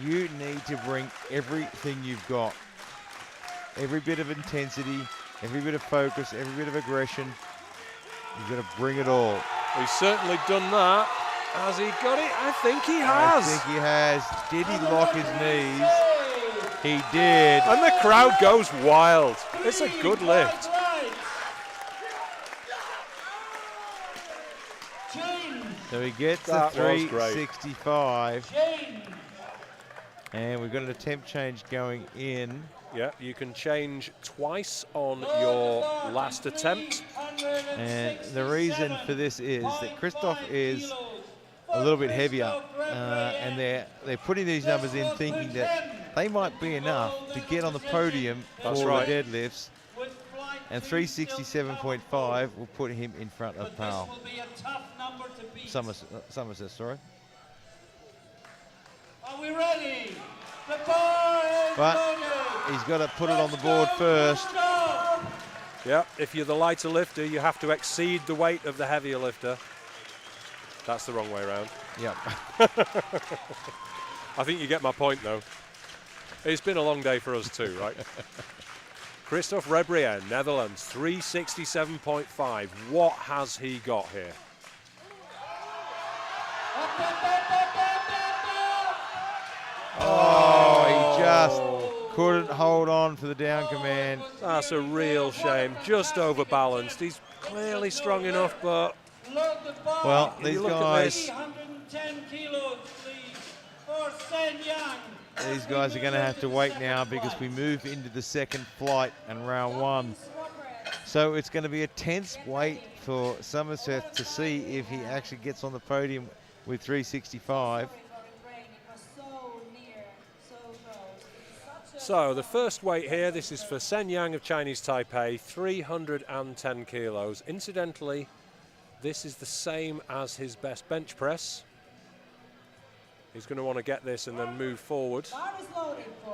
you need to bring everything you've got. Every bit of intensity, every bit of focus, every bit of aggression. You've got to bring it all. He's certainly done that. Has he got it? I think he has. I think he has. Did he lock his knees? He did. And the crowd goes wild. It's a good lift. So he gets the 365. And we've got an attempt change going in. Yeah, you can change twice on your last attempt. And the reason for this is that Christoph is a little bit heavier. And they're putting these numbers in thinking that they might be enough to get on the podium for the deadlifts. And 367.5 will put him in front of Powell. Somerset, sorry. Are we ready? The bar is but he's got to put it on the board first. Yeah, if you're the lighter lifter, you have to exceed the weight of the heavier lifter. That's the wrong way around. Yep. I think you get my point, though. It's been a long day for us too, right? Christoph Rebrien, Netherlands, 367.5. What has he got here? Oh, he couldn't hold on for the down command. That's a real shame. Just overbalanced. He's clearly strong enough, but Well, Can these you look at guys, this? 310 kilos, please, for Sen Yang. these guys are going to have to wait now because we move into the second flight and round one. So it's going to be a tense wait for Somerset to see if he actually gets on the podium with 365. So the first weight here, this is for Sen Yang of Chinese Taipei, 310 kilos. Incidentally, this is the same as his best bench press. He's going to want to get this and then move forward.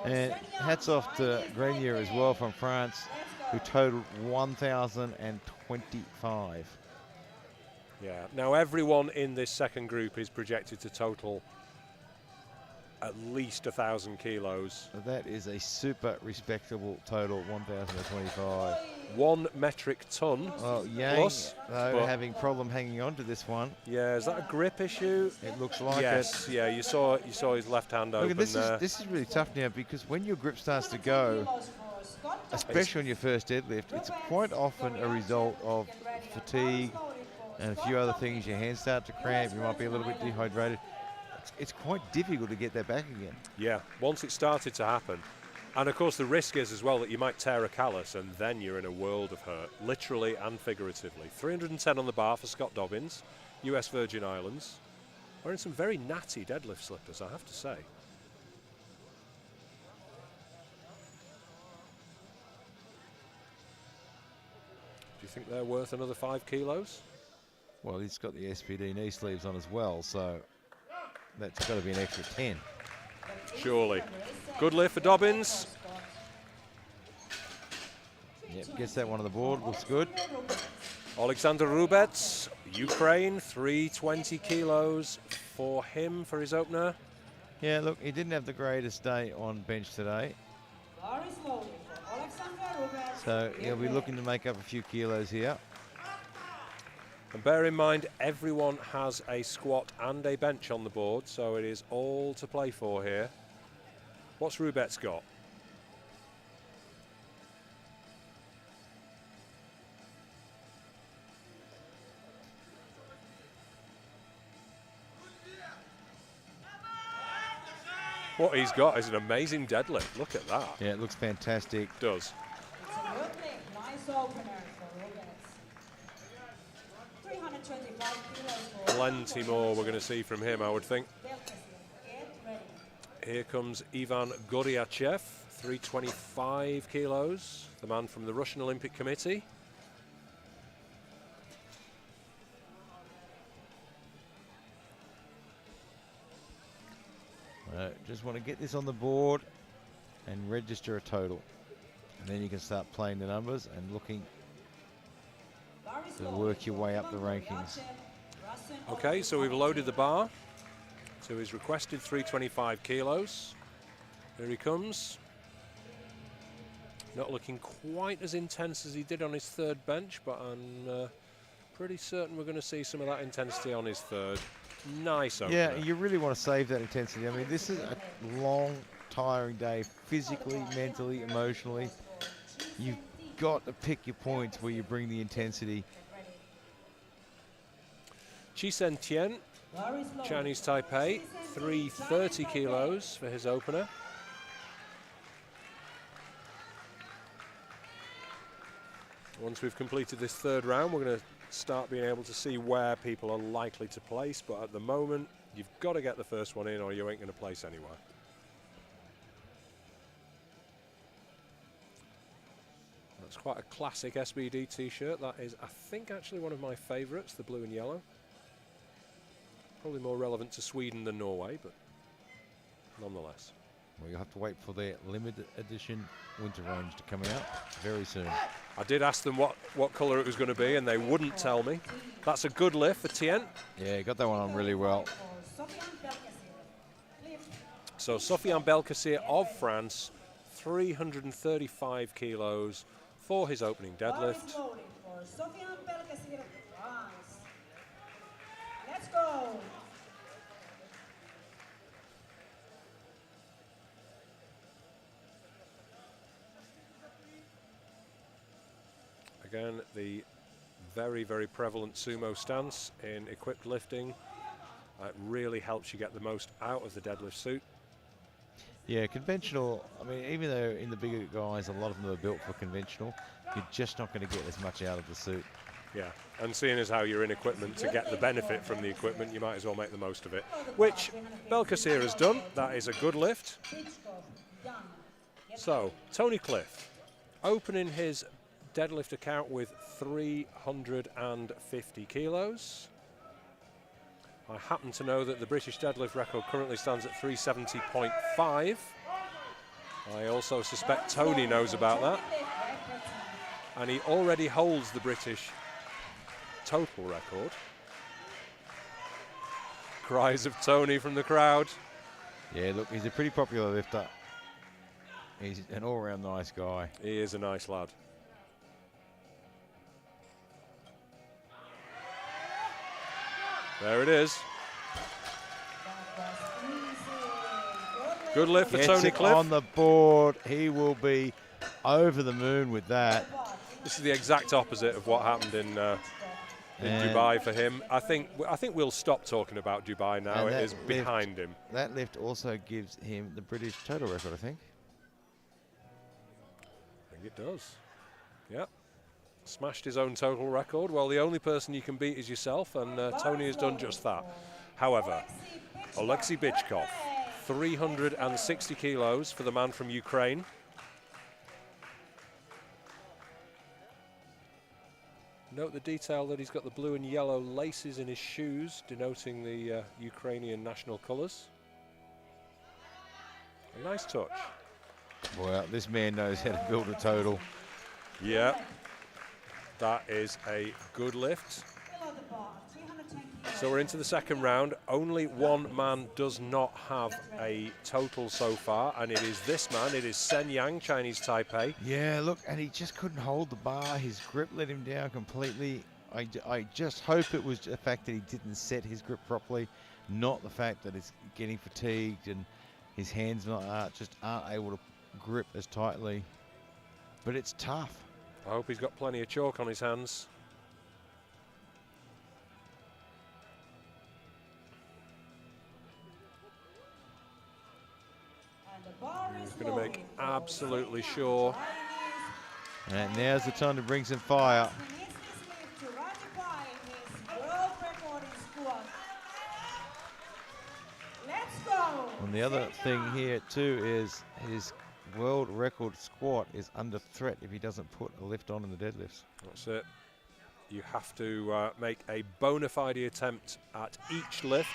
And hats off to Grenier as well from France, who totaled 1,025. Yeah, now everyone in this second group is projected to total at least 1,000 kilos. So that is a super respectable total, 1,025. 1 metric ton. Well, Yang, Plus, though, but- having problem hanging on to this one. Yeah, is that a grip issue? It looks like Yes, it. yeah, you saw his left hand Look, open and this there. is really tough now because when your grip starts to go, especially on your first deadlift, it's quite often a result of fatigue and a few other things. Your hands start to cramp, you might be a little bit dehydrated. It's quite difficult to get that back again. Yeah, once it started to happen. And of course the risk is as well that you might tear a callus and then you're in a world of hurt, literally and figuratively. 310 on the bar for Scott Dobbins, US Virgin Islands. Wearing some very natty deadlift slippers, I have to say. Do you think they're worth another 5 kilos? Well, he's got the SPD knee sleeves on as well, so that's got to be an extra 10. Surely. Good lift for Dobbins. Yep, gets that one on the board, looks good. Alexander Rubets, Ukraine, 320 kilos for him for his opener. Yeah, look, he didn't have the greatest day on bench today, so he'll be looking to make up a few kilos here. And bear in mind, everyone has a squat and a bench on the board, so it is all to play for here. What's Rubets got? What he's got is an amazing deadlift. Look at that. Yeah, it looks fantastic. Does. Nice opener for Rubens. 325 kilos for Plenty more we're going to see from him, I would think. Get ready. Here comes Ivan Goryachev, 325 kilos, the man from the Russian Olympic Committee. Just want to get this on the board and register a total. And then you can start playing the numbers and looking to work your way up the rankings. Okay, so we've loaded the bar to his requested 325 kilos. Here he comes. Not looking quite as intense as he did on his third bench, but I'm pretty certain we're going to see some of that intensity on his third. Nice opener. Yeah, you really want to save that intensity. I mean, this is a long, tiring day, physically, mentally, emotionally. You've got to pick your points where you bring the intensity. Chisen Tien, Chinese Taipei, 330 kilos for his opener. Once we've completed this third round, we're going to start being able to see where people are likely to place, but at the moment, you've got to get the first one in or you ain't going to place anywhere. That's quite a classic SBD t-shirt. That is, I think, actually one of my favourites, the blue and yellow. Probably more relevant to Sweden than Norway, but nonetheless. Well, you'll have to wait for their limited edition winter range to come out very soon. I did ask them what colour it was going to be, and they wouldn't tell me. That's a good lift for Tien. Yeah, got that one on really well. So Sofiane Belkacem of France, 335 kilos for his opening deadlift. Let's go. Again, the very, very prevalent sumo stance in equipped lifting. It really helps you get the most out of the deadlift suit. Yeah, conventional, I mean, even though in the bigger guys, a lot of them are built for conventional, you're just not going to get as much out of the suit. Yeah, and seeing as how you're in equipment, to get the benefit from the equipment, you might as well make the most of it, which Belkacir has done. That is a good lift. So, Tony Cliff, opening his deadlift account with 350 kilos. I happen to know that the British deadlift record currently stands at 370.5. I also suspect Tony knows about that. And he already holds the British total record. Cries of Tony from the crowd. Yeah, look, he's a pretty popular lifter. He's an all-round nice guy. He is a nice lad. There it is. Good lift for Gets Tony it Cliff. on the board. He will be over the moon with that. This is the exact opposite of what happened in Dubai for him. I think we'll stop talking about Dubai now. It is behind him. That lift also gives him the British total record, I think. I think it does. Yep. Smashed his own total record. Well, the only person you can beat is yourself, and Tony has done just that. However, Alexei Bichkov, 360 kilos for the man from Ukraine. Note the detail that he's got the blue and yellow laces in his shoes, denoting the Ukrainian national colours. A nice touch. Well, this man knows how to build a total. Yeah, that is a good lift. So we're into the second round. Only one man does not have a total so far, and it is this man. It is Sen Yang, Chinese Taipei. Yeah, look, and he just couldn't hold the bar. His grip let him down completely. I just hope it was the fact that he didn't set his grip properly, not the fact that he's getting fatigued and his hands just aren't able to grip as tightly. But it's tough. I hope he's got plenty of chalk on his hands. He's going to make absolutely sure. And now's the time to bring some fire. And the other thing here too is his world record squat is under threat if he doesn't put a lift on in the deadlifts. That's it. You have to make a bona fide attempt at each lift.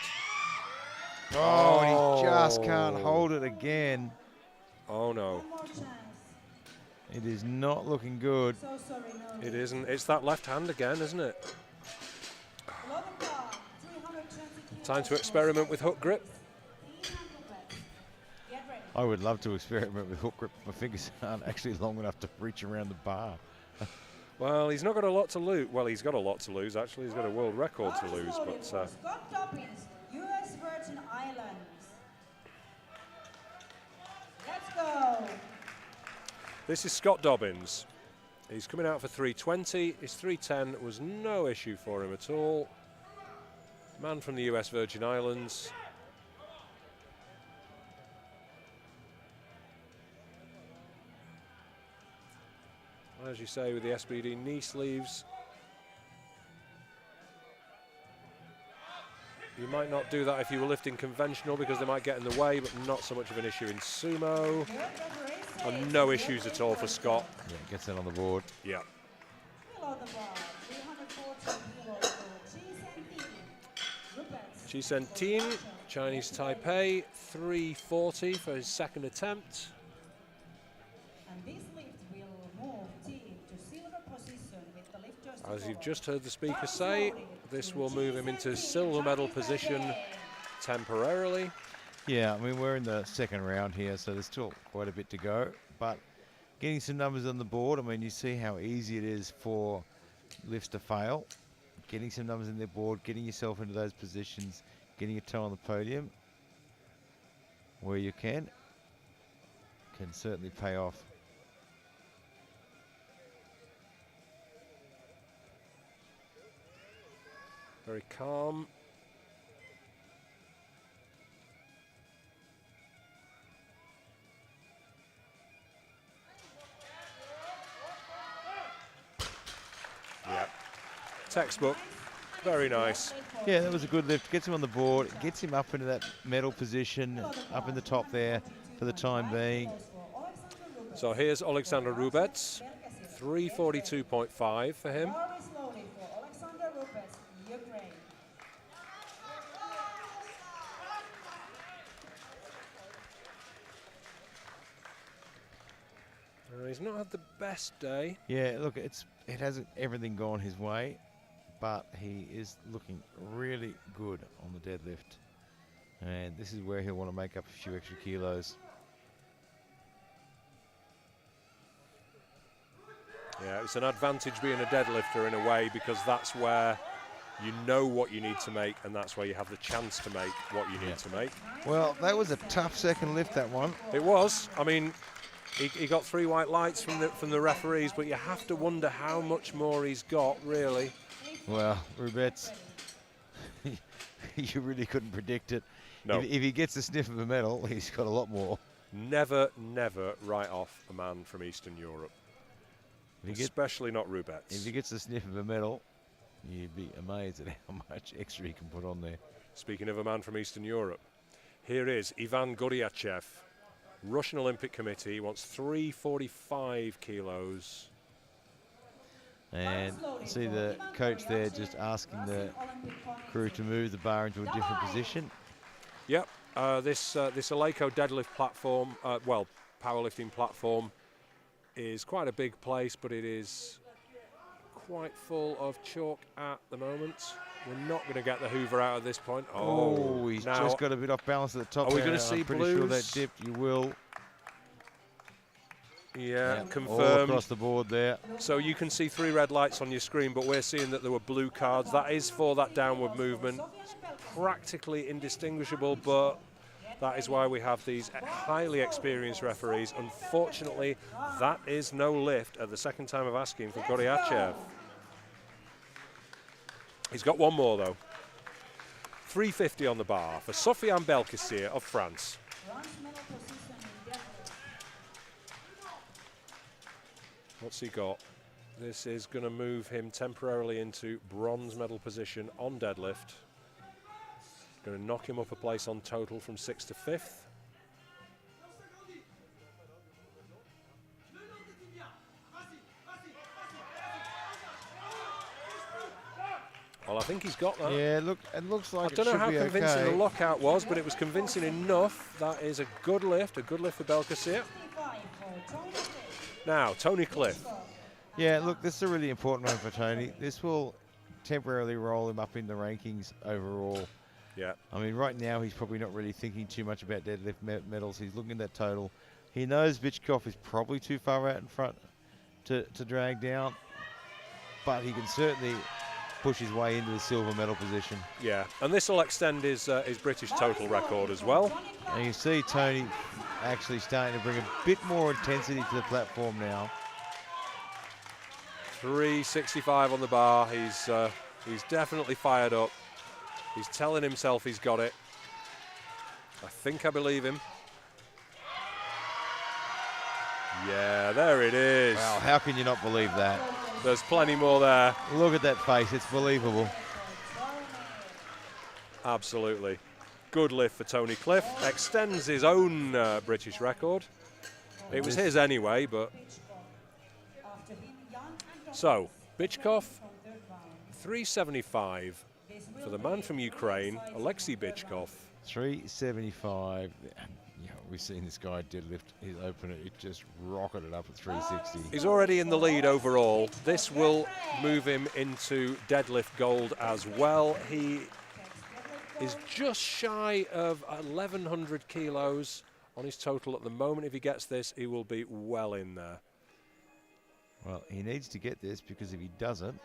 Oh, and he just can't hold it again. Oh no. It is not looking good. It isn't. It's that left hand again, isn't it? Time to experiment with hook grip. I would love to experiment with hook grip. My fingers aren't actually long enough to reach around the bar. Well, he's not got a lot to lose. Well, he's got a lot to lose, actually. He's got a world record to lose, but... Scott Dobbins, US Virgin Islands. Let's go. This is Scott Dobbins. He's coming out for 320. His 310 was no issue for him at all. Man from the US Virgin Islands. As you say, with the SBD knee sleeves, you might not do that if you were lifting conventional because they might get in the way, but not so much of an issue in sumo. And no issues at all for Scott. Yeah, gets it on the board. Yeah. Chisentin, Chinese Taipei, 340 for his second attempt. As you've just heard the speaker say, this will move him into silver medal position temporarily. Yeah, I mean, we're in the second round here, so there's still quite a bit to go. But getting some numbers on the board, I mean, you see how easy it is for lifts to fail. Getting some numbers in their board, getting yourself into those positions, getting your toe on the podium where you can certainly pay off. Very calm. Yeah. Textbook. Very nice. Yeah, that was a good lift. Gets him on the board, gets him up into that medal position, up in the top there for the time being. So here's Alexander Rubets, 342.5 for him. He's not had the best day. Yeah, look, it hasn't everything gone his way, but he is looking really good on the deadlift. And this is where he'll want to make up a few extra kilos. Yeah, it's an advantage being a deadlifter in a way, because that's where you know what you need to make, and that's where you have the chance to make what you need to make. Well, that was a tough second lift, that one. It was. I mean, he got 3 white lights from the referees, but you have to wonder how much more he's got, really. Well, Rubets, you really couldn't predict it. No. If he gets a sniff of a medal, he's got a lot more. Never write off a man from Eastern Europe. Especially not Rubets. If he gets a sniff of a medal, you'd be amazed at how much extra he can put on there. Speaking of a man from Eastern Europe, here is Ivan Goryachev, Russian Olympic Committee. He wants 345 kilos. And see the coach there just asking the crew to move the bar into a different position. Yep, this Eleiko deadlift platform, powerlifting platform, is quite a big place, but it is quite full of chalk at the moment. We're not going to get the Hoover out at this point. Oh, he's just got a bit off balance at the top. Are we going to see I'm pretty sure that dipped. You will. Yeah, confirmed. All across the board there. So you can see 3 red lights on your screen, but we're seeing that there were blue cards. That is for that downward movement. It's practically indistinguishable, but that is why we have these highly experienced referees. Unfortunately, that is no lift at the second time of asking for Goryachev. He's got one more, though. 350 on the bar for Sofiane Belkacem of France. What's he got? This is going to move him temporarily into bronze medal position on deadlift. Going to knock him up a place on total from 6th to 5th. Well, I think he's got that. Yeah, look, it looks like I don't know how convincing okay. the lockout was, but it was convincing enough. That is a good lift for Belkacem. Now, Tony Cliff. Yeah, look, this is a really important one for Tony. This will temporarily roll him up in the rankings overall. Yeah. I mean, right now he's probably not really thinking too much about deadlift medals. He's looking at that total. He knows Bichkov is probably too far out in front to drag down, but he can certainly push his way into the silver medal position. Yeah, and this will extend his British total record as well. And you see Tony actually starting to bring a bit more intensity to the platform now. 365 on the bar. He's definitely fired up. He's telling himself he's got it. I think I believe him. Yeah, there it is. Wow, how can you not believe that? There's plenty more there. Look at that face, it's believable. Absolutely. Good lift for Tony Cliff. Extends his own British record. It was his anyway, but... So, Bichkov, 375 for the man from Ukraine, Alexei Bichkov. 375. Yeah, we've seen this guy deadlift his opener. It just rocketed up at 360. He's already in the lead overall. This will move him into deadlift gold as well. He is just shy of 1,100 kilos on his total at the moment. If he gets this, he will be well in there. Well, he needs to get this, because if he doesn't,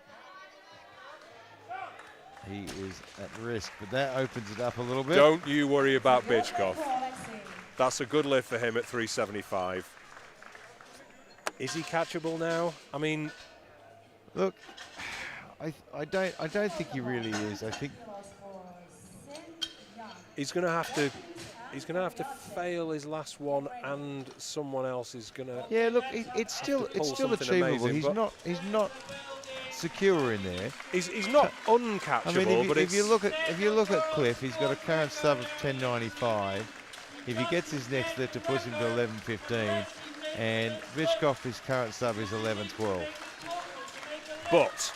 he is at risk. But that opens it up a little bit. Don't you worry about Bichkov. That's a good lift for him at 375. Is he catchable now? I mean, look, I don't think he really is. I think he's going to have to. He's going to have to fail his last one, and someone else is going to. yeah. Look, it's still something achievable. amazing, He's not secure in there. He's not uncatchable, I mean, but if you look at Cliff, he's got a current sub of 10.95. If he gets his next lift, it puts him to 11.15, and Vishkov, his current sub is 11.12. But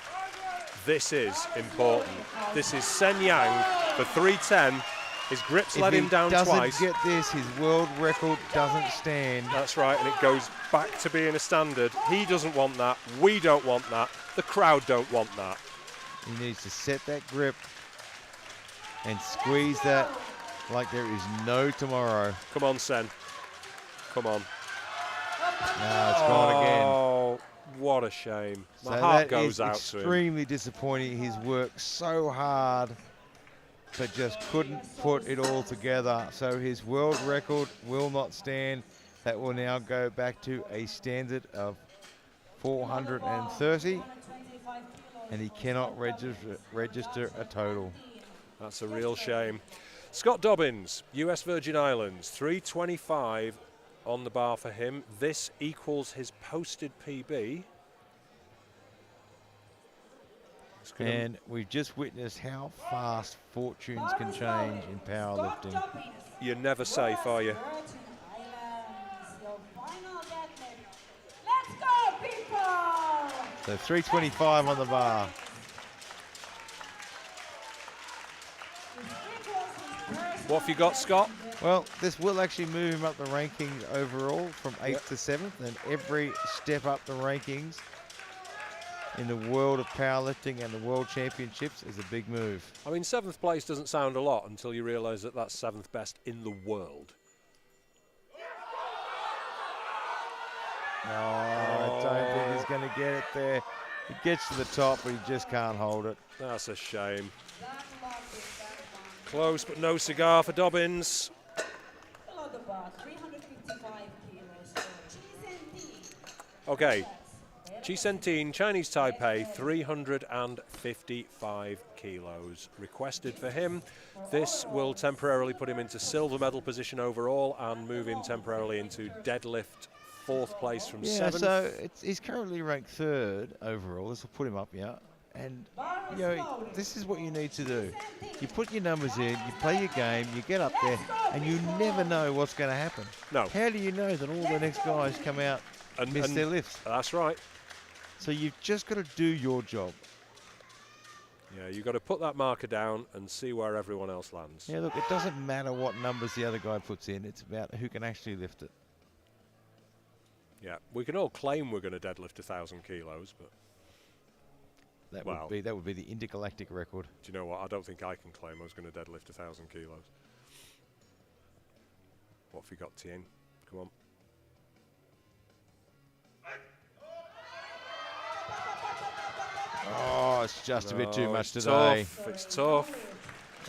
this is important. This is Sen Yang for 3:10. His grips let him down twice. If he doesn't get this, his world record doesn't stand. That's right, and it goes back to being a standard. He doesn't want that. We don't want that. The crowd don't want that. He needs to set that grip and squeeze that like there is no tomorrow. Come on, Sen. Come on. No, it's gone again. Oh, what a shame. My So heart that goes is out to him. extremely disappointing. He's worked so hard, but just couldn't put it all together. So his world record will not stand. That will now go back to a standard of 430, and he cannot register a total. That's a real shame. Scott Dobbins, US Virgin Islands, 325 on the bar for him. This equals his posted PB. And we've just witnessed how fast fortunes can change in powerlifting. You're never safe, are you? Let's go, people! So 325 on the bar. What have you got, Scott? Well, this will actually move him up the rankings overall from 8th to 7th, and every step up the rankings in the world of powerlifting and the world championships is a big move. I mean, 7th place doesn't sound a lot until you realise that that's 7th best in the world. No, I don't think he's going to get it there. He gets to the top, but he just can't hold it. That's a shame. Close, but no cigar for Dobbins. Below the bar, 355 kilos for Cheese. Okay, Chisentin, Chinese Taipei, 355 kilos requested for him. This will temporarily put him into silver medal position overall and move him temporarily into deadlift 4th place from 7th. So he's currently ranked 3rd overall. This will put him up, yeah. And, you know, this is what you need to do. You put your numbers in, you play your game, you get up there, and you never know what's going to happen. No. How do you know that all the next guys come out and miss their lifts? That's right. So you've just got to do your job. Yeah, you've got to put that marker down and see where everyone else lands. Yeah, look, it doesn't matter what numbers the other guy puts in. It's about who can actually lift it. Yeah, we can all claim we're going to deadlift 1,000 kilos, but That would be the intergalactic record. do you know what? I don't think I can claim I was going to deadlift 1,000 kilos. What have you got, Tien? Come on. Oh, it's just a bit too much it's today. Tough. It's tough.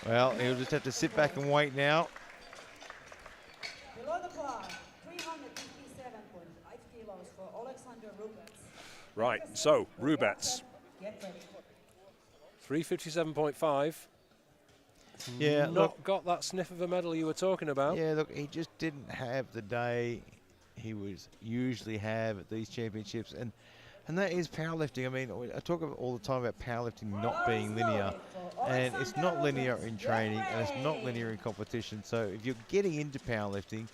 Well, he'll just have to sit back and wait now. Below the bar, 357.5 kilos for Alexander Rubens. Right, so Rubets, Get ready. 357.5. Yeah, Not look, got that sniff of a medal you were talking about. yeah, look, he just didn't have the day he was usually have at these championships, and that is powerlifting. I mean, I talk all the time about powerlifting not being linear, and it's not linear in training, and it's not linear in competition. So if you're getting into powerlifting,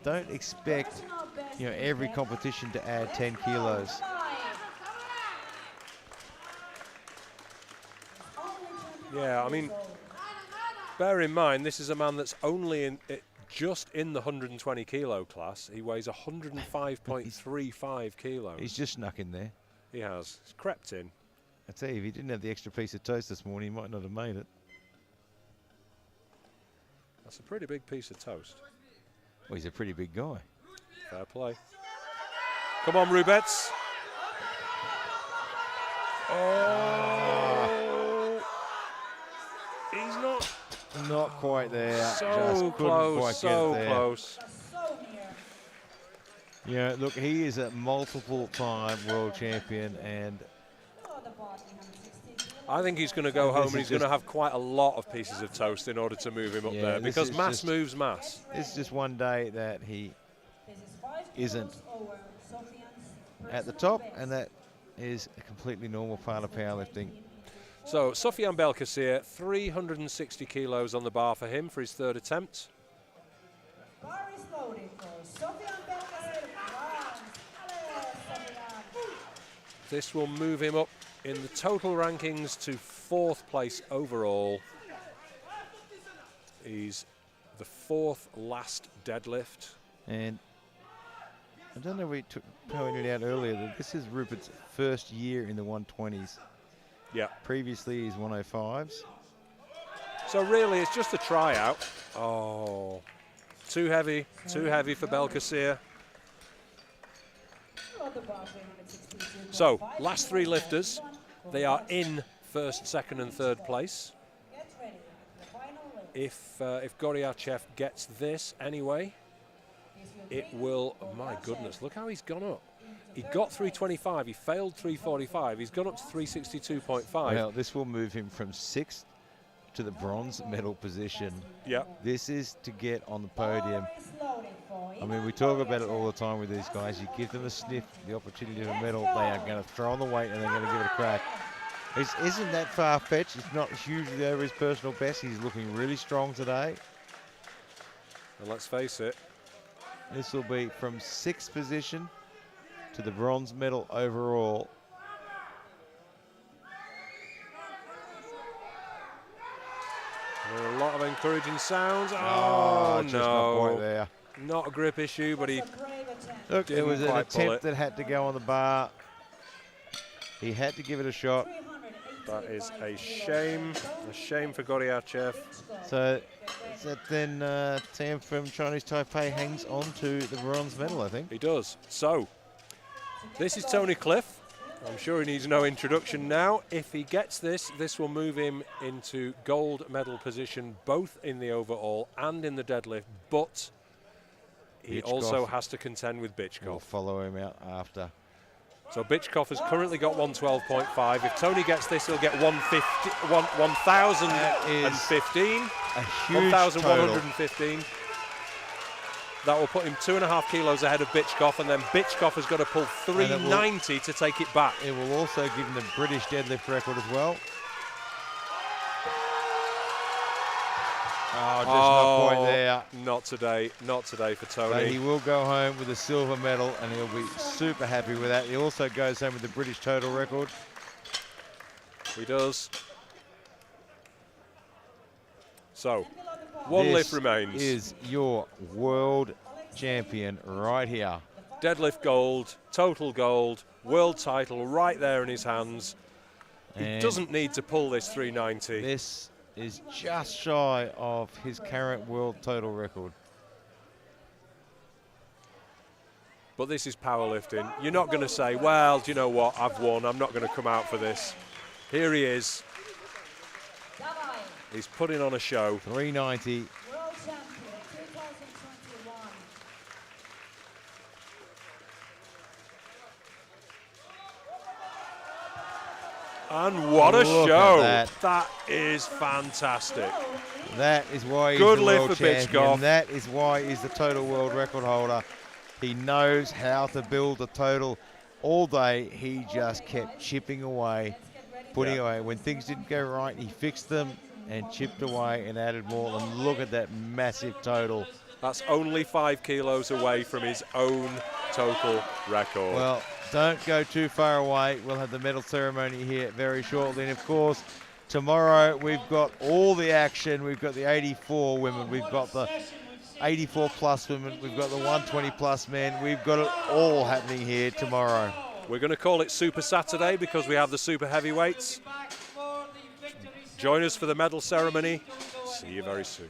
don't expect, you know, every competition to add 10 kilos. Yeah, I mean, bear in mind, this is a man that's only just in the 120 kilo class. He weighs 105.35 kilos. He's just snuck in there. He has. He's crept in. I tell you, if he didn't have the extra piece of toast this morning, he might not have made it. That's a pretty big piece of toast. Well, he's a pretty big guy. Fair play. Come on, Rubets. Oh. He's Not quite there. so Just couldn't close, quite so get it there. close. So near. Yeah, look, he is a multiple-time world champion, and Below the bar, 360 I think he's going to go And home this and is he's going to just- have quite a lot of pieces of toast in order to move him up Yeah, there, this because is mass just- moves mass. This is just one day that he This is 5 isn't kilos over Sofian's at the personal top, best. and that is a completely normal part of powerlifting. So Sofian Belkacem, 360 kilos on the bar for him for his third attempt. Bar is loaded for Sofian Belkacem. Bronze. Hello, Sofian. This will move him up in the total rankings to 4th place overall. He's the 4th last deadlift. And I don't know if we pointed out earlier that this is Rupert's first year in the 120s. Yeah. Previously, he's 105s. So really, it's just a tryout. Oh, too heavy for Belkacem. So, last 3 lifters, they are in 1st, 2nd and 3rd place. Get ready for the final lift. If Goryachev gets this anyway, it will, oh my goodness, look how he's gone up. He got 325, he failed 345, he's gone up to 362.5. Well, this will move him from 6th to the bronze medal position. Yeah. This is to get on the podium. I mean, we talk about it all the time with these guys. You give them a sniff, the opportunity of a medal, they are going to throw on the weight and they're going to give it a crack. Isn't that far-fetched? It's not hugely over his personal best. He's looking really strong today. And let's face it, This will be from 6th position to the bronze medal overall. there are a lot of encouraging sounds. Oh, Oh, just not quite no. there. Not a grip issue, but he Look, it didn't was an quite pull attempt it. that had to go on the bar. He had to give it a shot. That is a shame for Goryachev. So then Tam from Chinese Taipei hangs on to the bronze medal, I think. He does. So, this is Tony Cliff. I'm sure he needs no introduction now. If he gets this, this will move him into gold medal position, both in the overall and in the deadlift, but he Bitchkov also has to contend with will Bitchkov. follow him out after. So Bitchkov has currently got 112.5. If Tony gets this, he'll get 1,015. A huge total. 1,115. That will put him 2.5 kilos ahead of Bitchkov, and then Bitchkov has got to pull 390 to take it back. It will also give him the British deadlift record as well. Oh, just not quite there. Not today for Tony. But he will go home with a silver medal, and he'll be super happy with that. He also goes home with the British total record. He does. So, one lift remains. This is your world champion right here. Deadlift gold, total gold, world title right there in his hands. He And doesn't need to pull this 390. this is just shy of his current world total record. But this is powerlifting. You're not going to say, well, do you know what, I've won, I'm not going to come out for this. Here he is. He's putting on a show. 390. World champion 2021. And what a Look show. at that. That is fantastic. That is why he's Good the lift world for champion. Bitchkov. That is why he's the total world record holder. He knows how to build a total. All day, he just kept chipping away, putting away. When things didn't go right, he fixed them and chipped away and added more. And look at that massive total. That's only 5 kilos away from his own total record. Well, don't go too far away. We'll have the medal ceremony here very shortly. And of course, tomorrow we've got all the action. We've got the 84 women. We've got the 84 plus women. We've got the 120 plus men. We've got it all happening here tomorrow. We're going to call it Super Saturday because we have the super heavyweights. Join us for the medal ceremony. See you very soon.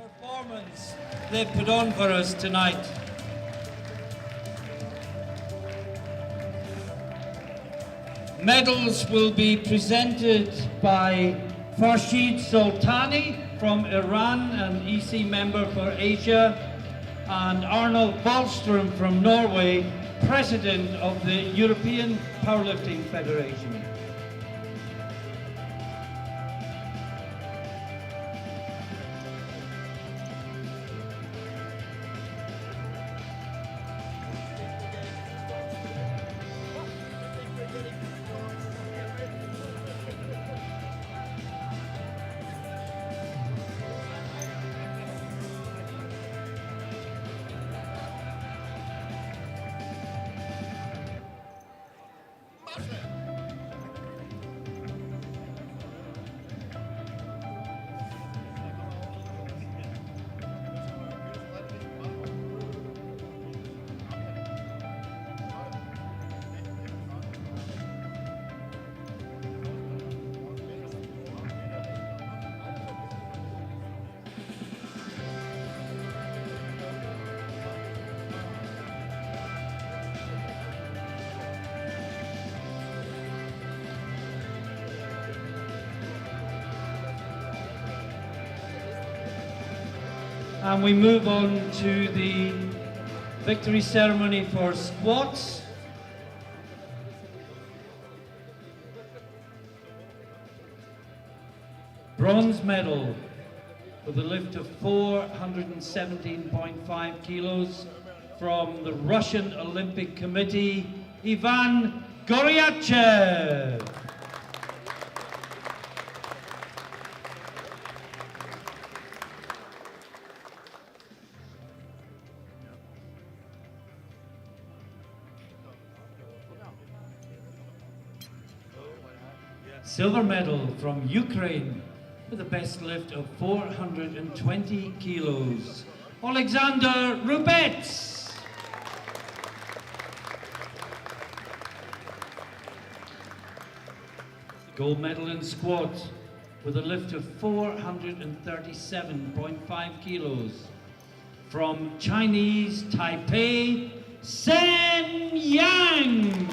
performance they've put on for us tonight. Medals will be presented by Farshid Soltani from Iran, an EC member for Asia, and Arnold Wallström from Norway, President of the European Powerlifting Federation. And we move on to the victory ceremony for squats. Bronze medal with a lift of 417.5 kilos from the Russian Olympic Committee, Ivan Goryachev. Silver medal from Ukraine with a best lift of 420 kilos, Alexander Rubets. Gold medal in squat with a lift of 437.5 kilos from Chinese Taipei, Sen Yang.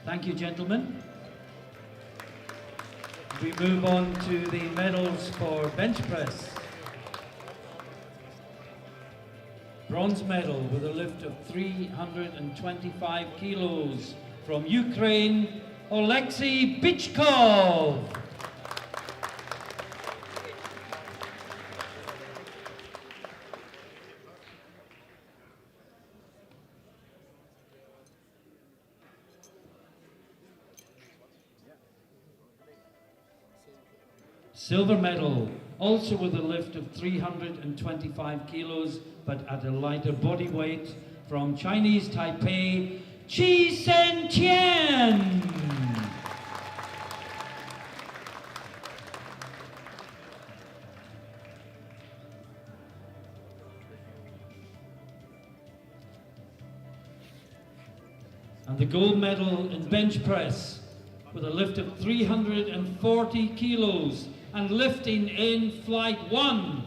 Thank you, gentlemen. We move on to the medals for bench press. Bronze medal with a lift of 325 kilos from Ukraine, Oleksiy Bichkov. Silver medal, also with a lift of 325 kilos, but at a lighter body weight, from Chinese Taipei, Chi Sen Tian. And the gold medal in bench press, with a lift of 340 kilos, and lifting in flight 1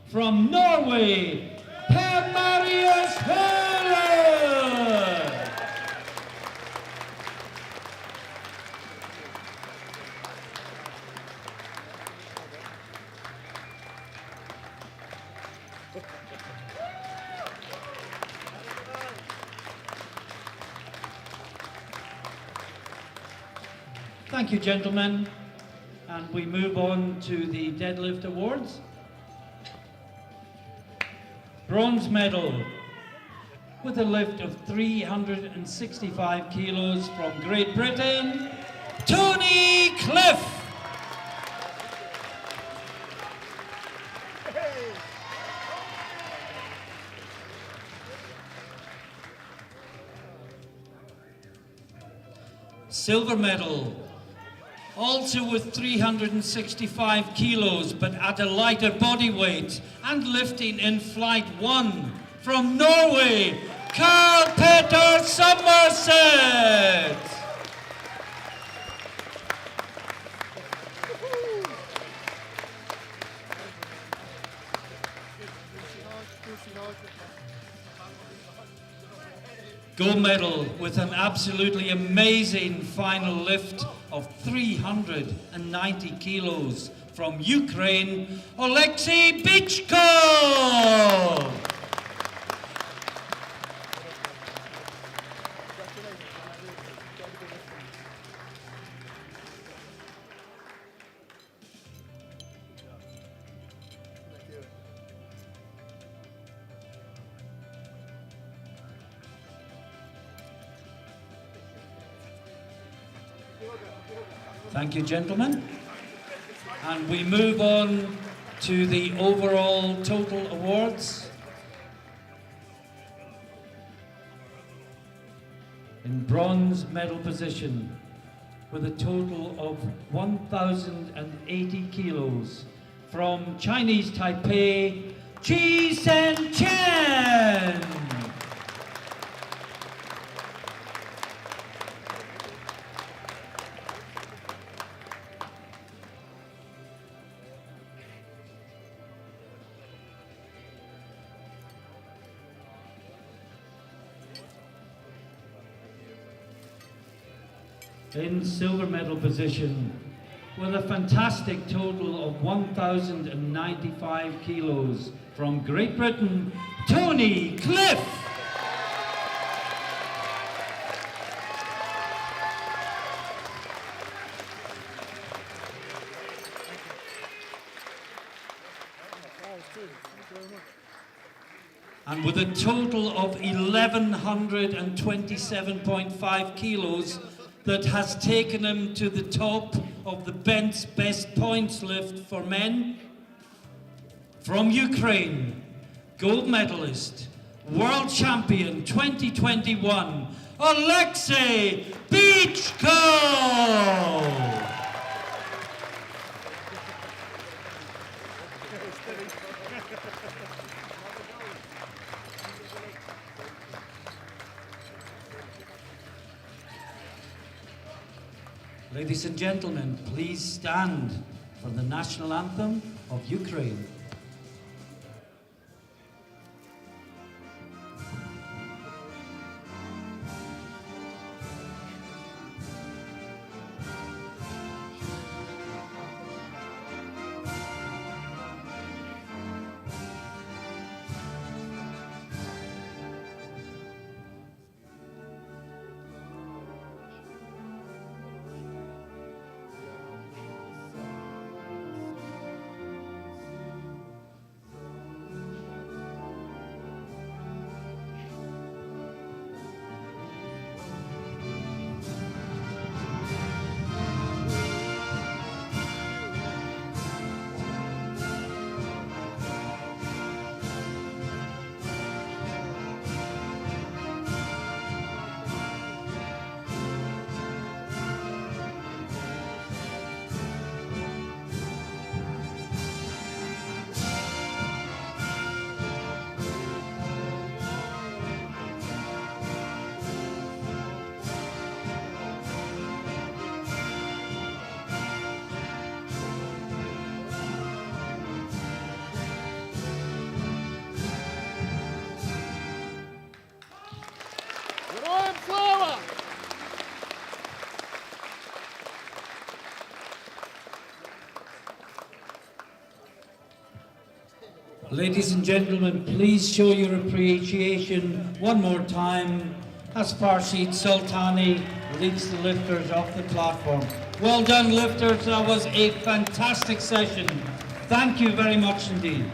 from Norway, Per Marius Høler. Thank you, gentlemen. And we move on to the deadlift awards. Bronze medal with a lift of 365 kilos from Great Britain, Tony Cliff. Silver medal Also with 365 kilos, but at a lighter body weight, and lifting in flight 1 from Norway, Carl Peter Somerset. Gold medal with an absolutely amazing final lift of 390 kilos from Ukraine, Oleksiy Bichko. Thank you, gentlemen. And we move on to the overall total awards. In bronze medal position, with a total of 1,080 kilos, from Chinese Taipei, Chi Sen Chen. In silver medal position, with a fantastic total of 1,095 kilos, from Great Britain, Tony Cliff. And with a total of 1,127.5 kilos, that has taken him to the top of the bench best points lift for men. From Ukraine, gold medalist, world champion 2021, Oleksiy Bichko. Ladies and gentlemen, please stand for the national anthem of Ukraine. Ladies and gentlemen, please show your appreciation one more time as Farshid Sultani leads the lifters off the platform. Well done, lifters. That was a fantastic session. Thank you very much indeed.